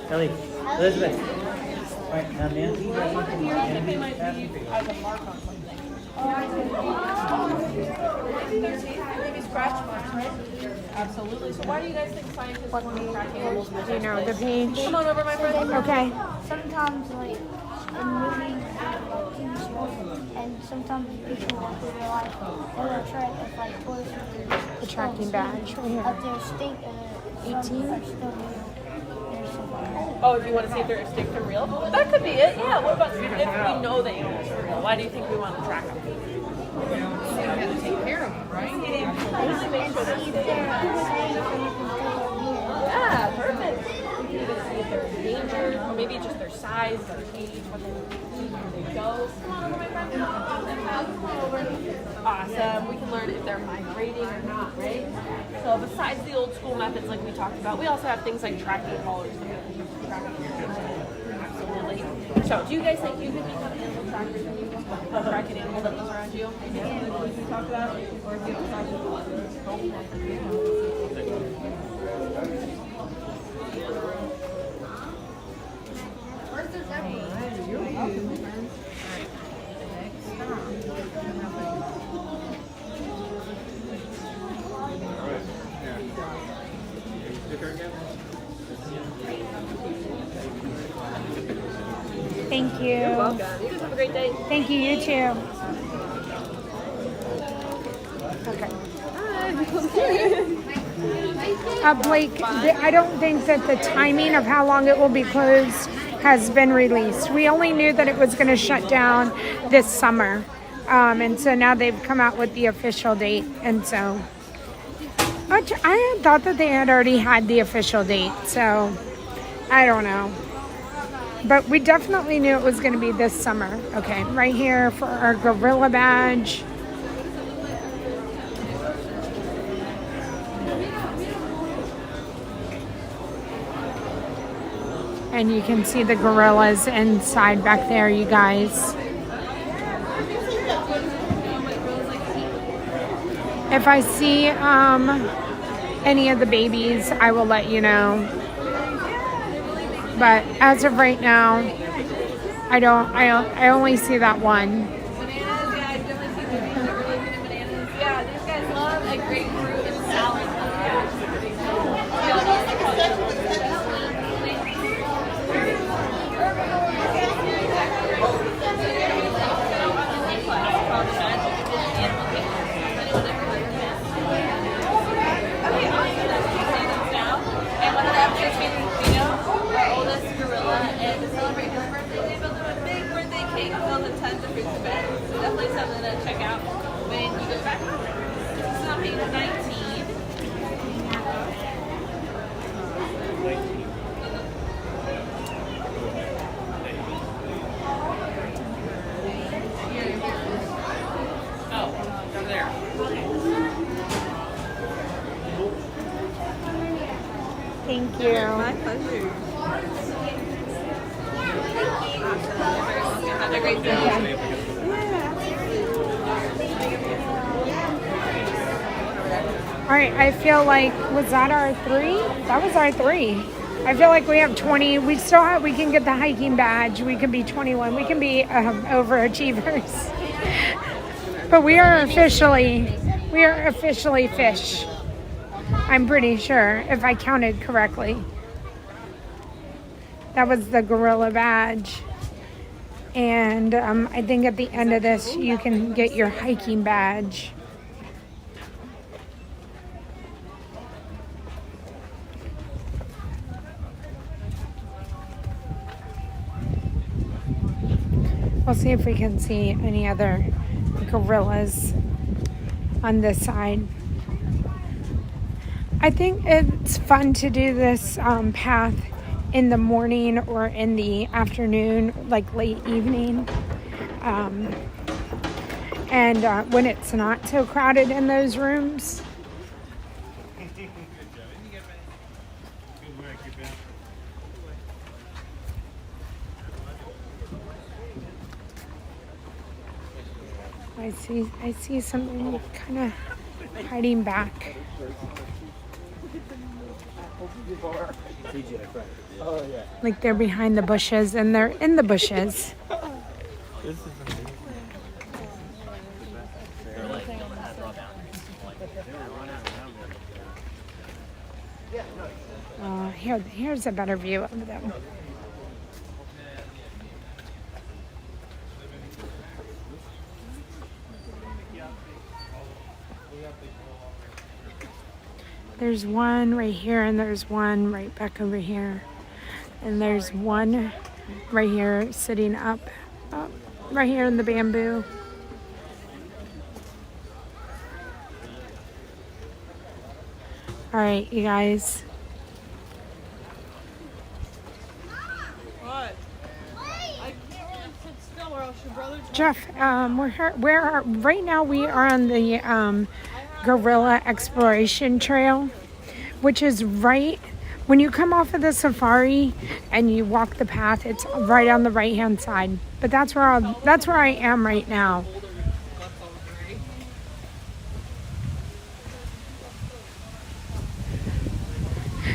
Ellie, Elizabeth. Right, now, man. Maybe scratch marks, right? Absolutely. So why do you guys think scientists want to track animals? Do you know the page? Come on over, my friend. Okay. Sometimes, like, in movies, TV shows, and sometimes people want to real life, they'll try if, like, tourists The tracking badge right here. up there state 18. Oh, if you want to see if they're extinct or real? That could be it, yeah. What about if we know the animals are real? Why do you think we want to track them? You have to take care of them, right? Yeah, perfect. We can even see if they're endangered, or maybe just their size, their age, what they eat, where they go. Come on over, my friend. Awesome. We can learn if they're migrating or not, right? So besides the old school methods like we talked about, we also have things like tracking collars that we can use to track. Absolutely. So, do you guys think you could become animal trackers when you track an animal that lives around you? Like we talked about, or if you don't talk Where's the zebra? Thank you. You're welcome. You guys have a great day. Thank you, you too. Okay. Blake, I don't think that the timing of how long it will be closed has been released. We only knew that it was going to shut down this summer. And so now they've come out with the official date. And so I had thought that they had already had the official date. So I don't know. But we definitely knew it was going to be this summer. Okay, right here for our gorilla badge. And you can see the gorillas inside back there, you guys. If I see any of the babies, I will let you know. But as of right now, I only see that one. Bananas, yeah, I definitely see the people that really good at bananas. Yeah, these guys love a grapefruit and salad. Tons of fruits and veg. So definitely something to check out when you go back home. This is on page 19. Oh, over there. Thank you. My pleasure. Have a great day. All right, I feel like, was that our 3? That was our 3. I feel like we have 20. We can get the hiking badge. We can be 21. We can be overachievers. But we are officially fish. I'm pretty sure, if I counted correctly. That was the gorilla badge. And I think at the end of this, you can get your hiking badge. We'll see if we can see any other gorillas on this side. I think it's fun to do this path in the morning or in the afternoon, like late evening. And when it's not so crowded in those rooms. I see something kind of hiding back. Like they're behind the bushes and they're in the bushes. Here's a better view of them. There's one right here, and there's one right back over here. And there's one right here sitting up right here in the bamboo. All right, you guys. What? I can't really sit still or else your brother... Jeff, right now we are on the Gorilla Exploration Trail, which is right When you come off of the safari and you walk the path, it's right on the right-hand side. But that's where I am right now.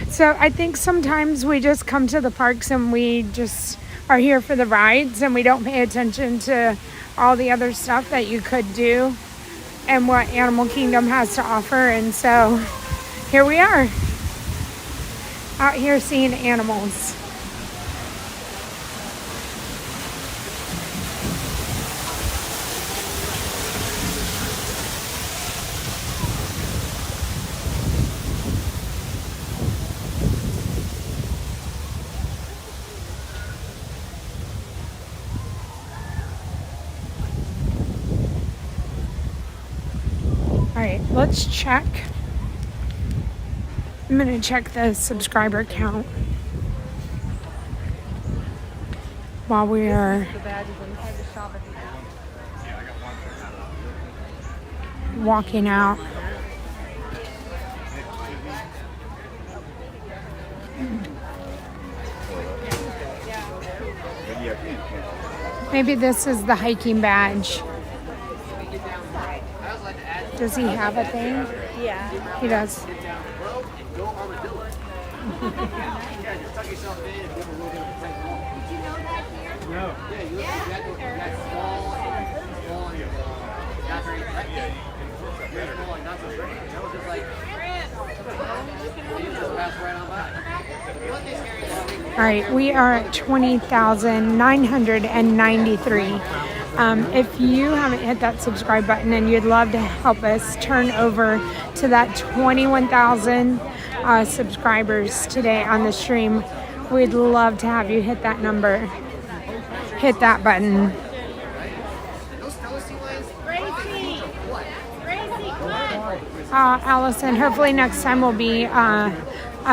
So I think sometimes we just come to the parks and we just are here for the rides and we don't pay attention to all the other stuff that you could do and what Animal Kingdom has to offer. And so here we are, out here seeing animals. All right, let's check. I'm gonna check the subscriber count while we are walking out. Maybe this is the hiking badge. Does he have a thing? Yeah. He does. All right, we are at 20,993. If you haven't hit that subscribe button and you'd love to help us turn over to that 21,000 subscribers today on the stream, we'd love to have you hit that number. Hit that button. Allison, hopefully next time will be a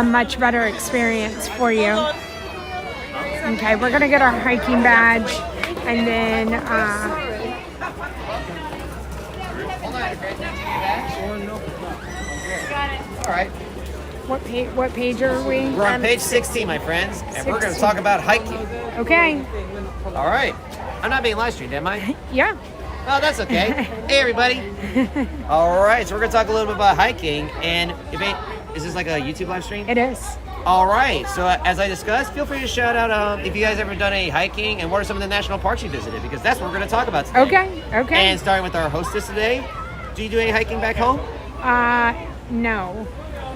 much better experience for you. Okay, we're gonna get our hiking badge and then All right. What page are we? We're on page 16, my friends, and we're going to talk about hiking. Okay. All right. I'm not being live streamed, am I? Yeah. Oh, that's okay. Hey, everybody. All right, so we're going to talk a little bit about hiking, and is this like a YouTube live stream? It is. All right, so as I discussed, feel free to shout out if you guys ever done any hiking and what are some of the national parks you visited, because that's what we're going to talk about today. Okay. And starting with our hostess today, do you do any hiking back home? No.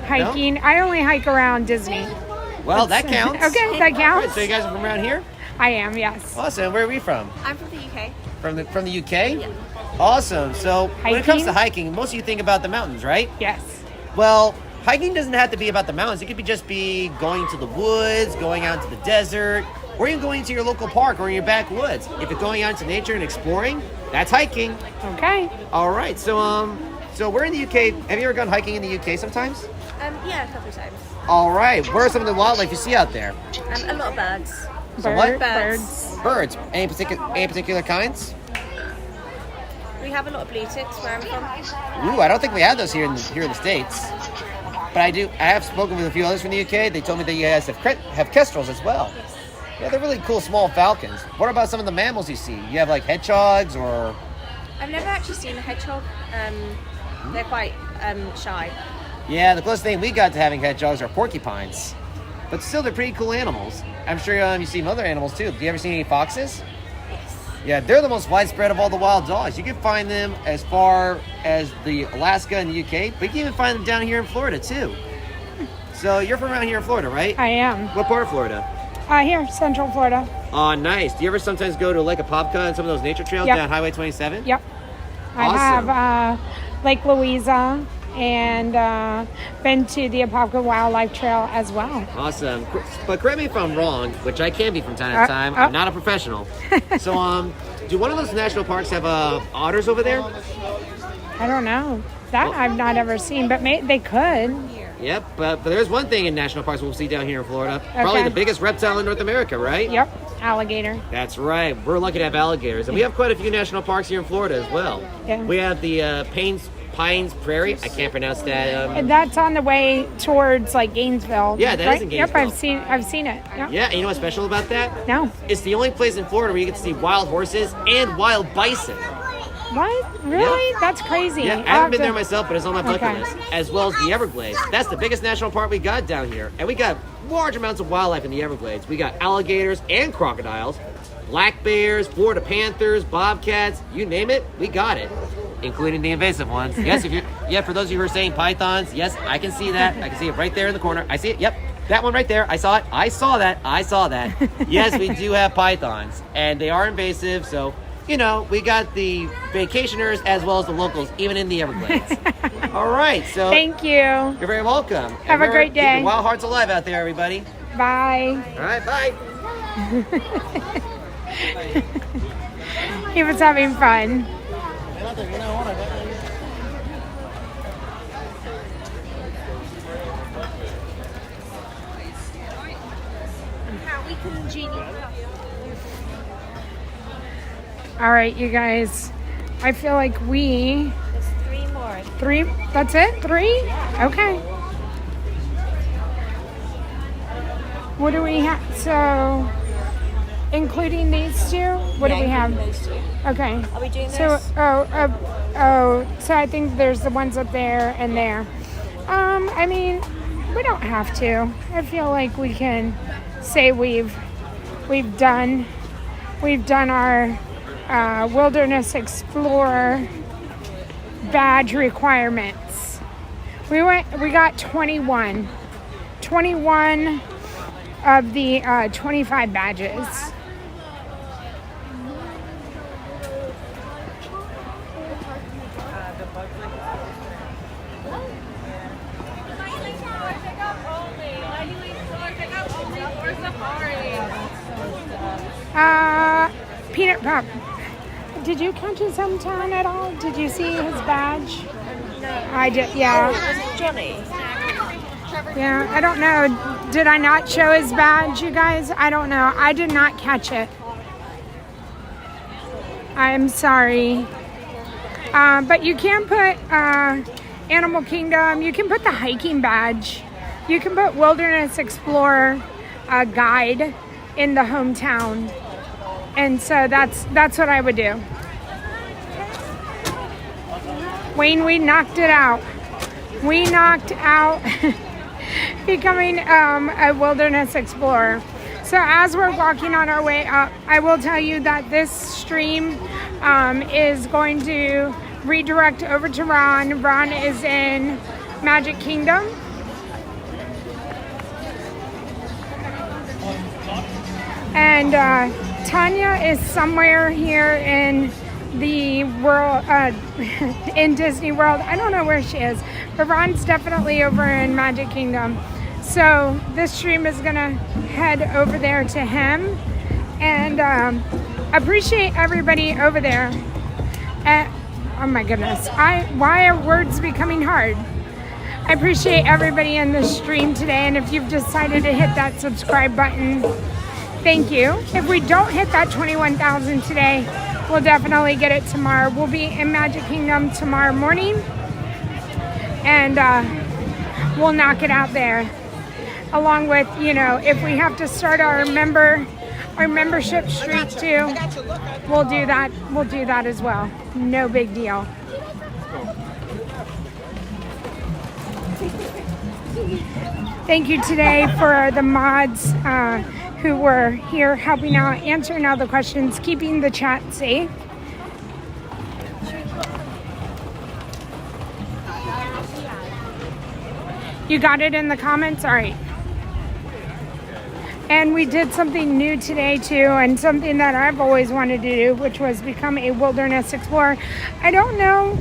Hiking, no? I only hike around Disney. Well, that counts. Okay, that counts. Right, so you guys are from around here? I am, yes. Awesome. Where are we from? I'm from the UK. From the UK? Yeah. Awesome. So Hiking? when it comes to hiking, most of you think about the mountains, right? Yes. Well, hiking doesn't have to be about the mountains. It could just be going to the woods, going out to the desert, or even going to your local park or in your backwoods. If you're going out into nature and exploring, that's hiking. Okay. All right. So we're in the UK. Have you ever gone hiking in the UK sometimes? Yeah, a couple of times. All right. What are some of the wildlife you see out there? A lot of birds. So what? Birds. Birds. Any particular kinds? We have a lot of blue ticks where I'm from. Ooh, I don't think we have those here in the States. But I have spoken with a few others from the UK. They told me that you guys have kestrels as well. Yes. Yeah, they're really cool small falcons. What about some of the mammals you see? You have like hedgehogs or... I've never actually seen a hedgehog. They're quite shy. Yeah, the closest thing we got to having hedgehogs are porcupines. But still, they're pretty cool animals. I'm sure you see other animals too. Do you ever see any foxes? Yes. Yeah, they're the most widespread of all the wild dogs. You can find them as far as the Alaska and the UK, but you can even find them down here in Florida too. So you're from around here in Florida, right? I am. What part of Florida? Here, Central Florida. Oh, nice. Do you ever sometimes go to Lake Apopka and some of those nature trails down Highway 27? Yep. Awesome. I have Lake Louisa and been to the Apopka Wildlife Trail as well. Awesome. But correct me if I'm wrong, which I can be from time to time. I'm not a professional. So, do one of those national parks have otters over there? I don't know. That I've not ever seen, but they could. Yep, but there's one thing in national parks we'll see down here in Florida. Probably Okay. the biggest reptile in North America, right? Yep, alligator. That's right. We're lucky to have alligators. And we have quite a few national parks here in Florida as well. Yeah. We have the Pines Prairie. I can't pronounce that. And that's on the way towards like Gainesville. Yeah, that right? is in Yep, Gainesville. I've seen it. Yep. Yeah, and you know what's special about that? No. It's the only place in Florida where you get to see wild horses and wild bison. What? Really? That's crazy. Yeah, I I'll haven't have been to- there myself, but it's on my bucket Okay. list. As well as the Everglades. That's the biggest national park we got down here. And we got large amounts of wildlife in the Everglades. We got alligators and crocodiles, black bears, Florida panthers, bobcats, you name it, we got it. Including the invasive ones. Yes, for those of you who are saying pythons, yes, I can see that. I can see it right there in the corner. I see it, yep. That one right there, I saw it. I saw that. Yes, we do have pythons. And they are invasive, so, you know, we got the vacationers as well as the locals, even in the Everglades. All right, so. Thank you. You're very welcome. Have a great Keep day. your wild hearts alive out there, everybody. Bye. All right, bye. He was having fun. All right, you guys. I feel like we... There's 3 more. 3? That's it? 3? Okay. What do we have? So, including these two, what do we have? Those 2. Okay. Are we doing So, this? so I think there's the ones up there and there. I mean, we don't have to. I feel like we can say we've done our Wilderness Explorer badge requirements. We got 21 of the 25 badges. Peanut Pop. Did you catch his hometown at all? Did you see his badge? No. I did, yeah. Oh, Johnny. Yeah, I don't know. Did I not show his badge, you guys? I don't know. I did not catch it. I'm sorry. But you can put Animal Kingdom. You can put the hiking badge. You can put Wilderness Explorer guide in the hometown. And so that's what I would do. Wayne, we knocked it out. We knocked out becoming a Wilderness Explorer. So as we're walking on our way up, I will tell you that this stream is going to redirect over to Ron. Ron is in Magic Kingdom. And Tanya is somewhere here in the world, in Disney World. I don't know where she is, but Ron's definitely over in Magic Kingdom. So this stream is gonna head over there to him, and appreciate everybody over there. Oh my goodness, why are words becoming hard? I appreciate everybody in the stream today, and if you've decided to hit that subscribe button, thank you. If we don't hit that 21,000 today, we'll definitely get it tomorrow. We'll be in Magic Kingdom tomorrow morning, and we'll knock it out there. Along with, you know, if we have to start our membership streak too, we'll do that. We'll do that as well. No big deal. Thank you today for the mods who were here helping out, answering all the questions, keeping the chat safe. You got it in the comments? All right. And we did something new today too, and something that I've always wanted to do, which was become a Wilderness Explorer. I don't know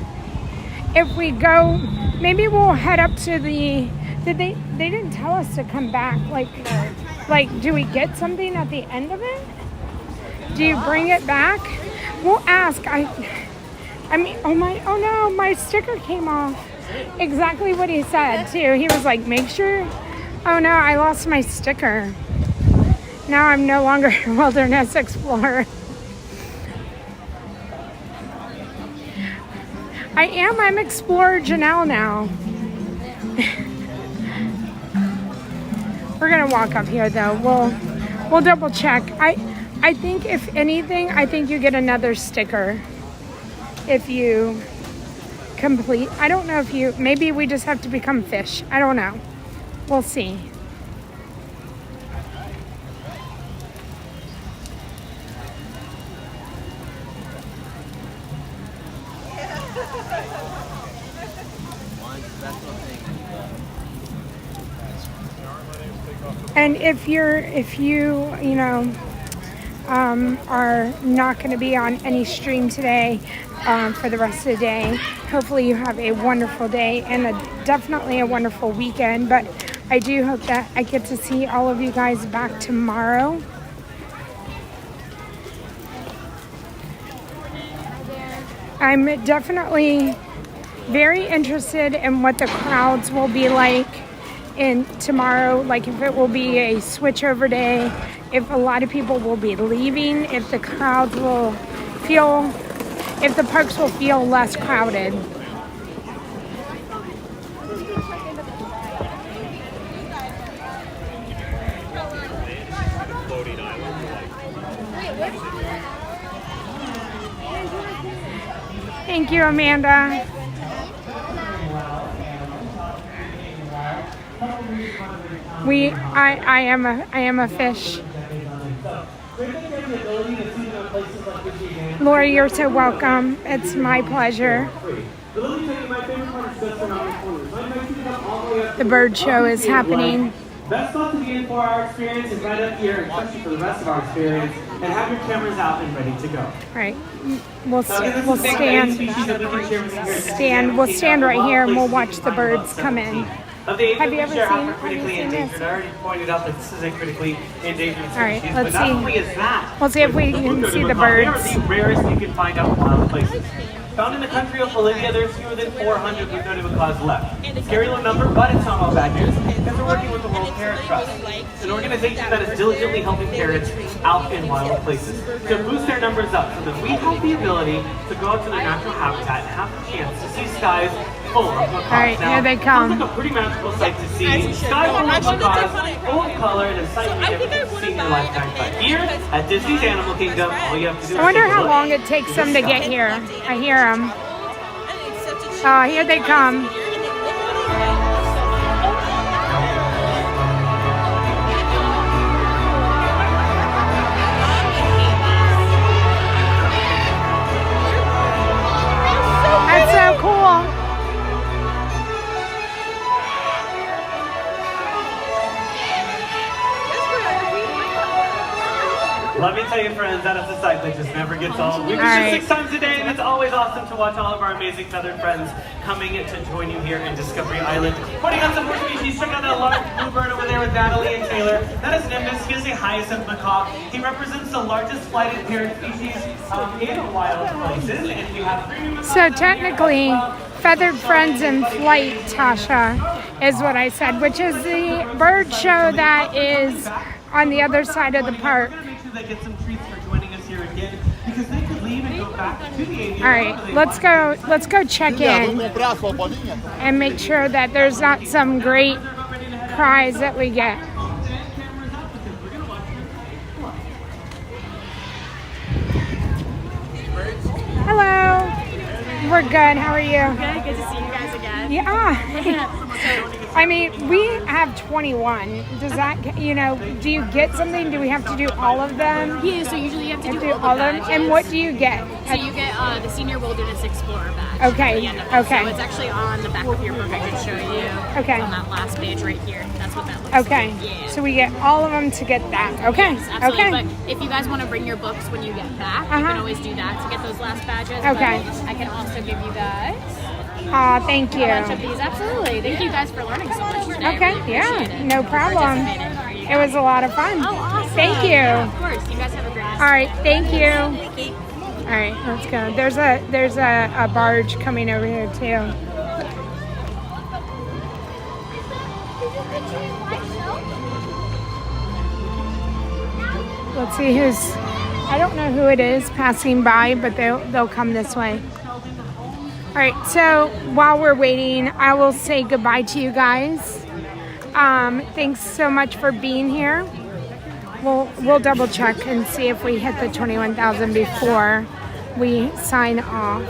if we go, maybe we'll head up to the, they didn't tell us to come back. Like, do we get something at the end of it? Do you bring it back? We'll ask. I mean, oh no, my sticker came off. exactly what he said too. He was like, make sure, oh no, I lost my sticker. Now I'm no longer a wilderness explorer. I'm Explorer Janelle now. We're gonna walk up here though. We'll double check. I think if anything, I think you get another sticker if you complete. I don't know if you, maybe we just have to become fish. I don't know. We'll see. And if you are not going to be on any stream today for the rest of the day, hopefully you have a wonderful day and definitely a wonderful weekend. But I do hope that I get to see all of you guys back tomorrow. I'm definitely very interested in what the crowds will be like in tomorrow, like if it will be a switchover day, if a lot of people will be leaving, if the crowds will feel, if the parks will feel less crowded. Thank you, Amanda. I am a fish. Lori, you're so welcome. It's my pleasure. The bird show is happening. Best spot to be in for our experience is right up here, especially for the rest of our experience, and have your cameras out and ready to go. All right, we'll stand right here and we'll watch the birds come in. Have you ever seen this? I already pointed out that this is a critically endangered species. All right, let's but not see. only is that, We'll see if we can see the they are birds. the rarest you can find out in wild places. Found in the country of Bolivia, there's fewer than 400 Lunotimacas left. Scary low number, but it's not all bad news, because we're working with the World Parrot Trust, an organization that is diligently helping parrots out in wild places to boost their numbers up so that we have the ability to go out to their natural habitat and have the chance to see skies full of macaws. All right, here they come. It's like a pretty magical sight to see. Sky full of macaws, full of color, and a sight you've never seen in your lifetime. But here at Disney's Animal Kingdom, all you have to do is I wonder take a how look. long it takes them to get here. I hear them. Oh, here they come. That's so cool. Let me tell you, friends, that is a sight that just never gets old. We do this 6 times a day, and it's always awesome to watch all of our amazing feathered friends coming to join you here in Discovery Island. Pointing out some more species, check out that large bluebird over there with Natalie and Taylor. That is Nimbus. He is a hyacinth macaw. He represents the largest flighted parrot species in wild places, and we have 3 So technically, Feathered Friends in Flight, Tasha, is what I said, which is the bird show that is on the other side of the park. They get some treats for joining us here again, because they could leave and go back to the aviary. All right, let's go check in and make sure that there's not some great prize that we get. Hello. We're good. How are you? Good. Good to see you guys again. Yeah. I mean, we have 21. Does that, do you get something? Do we have to do all of them? Yeah, so usually you have to do all of them. And what do you get? So you get the Senior Wilderness Explorer badge. Okay. So it's actually on the back of your book. I can show you. Okay. It's on that last page right here. That's what that looks Okay. like. Yeah. So we get all of them to get that. Okay. Yes, absolutely. Okay. But if you guys want to bring your books when you get back, you can always do that to get those last badges. Okay. But I can also give you guys Thank you. a bunch of these. Absolutely. Thank you guys for learning so much today. I Okay. really Yeah. appreciate it. No problem. It was a lot of fun. Oh, awesome. Thank you. Yeah, of course. You guys have a great All right. Thank you. All right. Let's go. There's a barge coming over here too. Let's see who's, I don't know who it is passing by, but they'll come this way. All right, so while we're waiting, I will say goodbye to you guys. Thanks so much for being here. We'll double check and see if we hit the 21,000 before we sign off.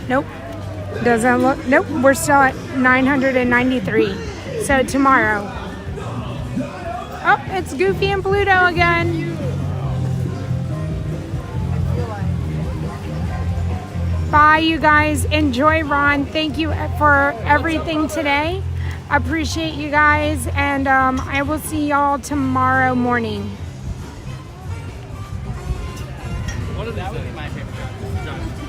Nope. Doesn't look, nope, we're still at 993. So tomorrow. Oh, it's Goofy and Pluto again. Bye, you guys. Enjoy, Ron. Thank you for everything today. Appreciate you guys, and I will see y'all tomorrow morning. That would be my favorite.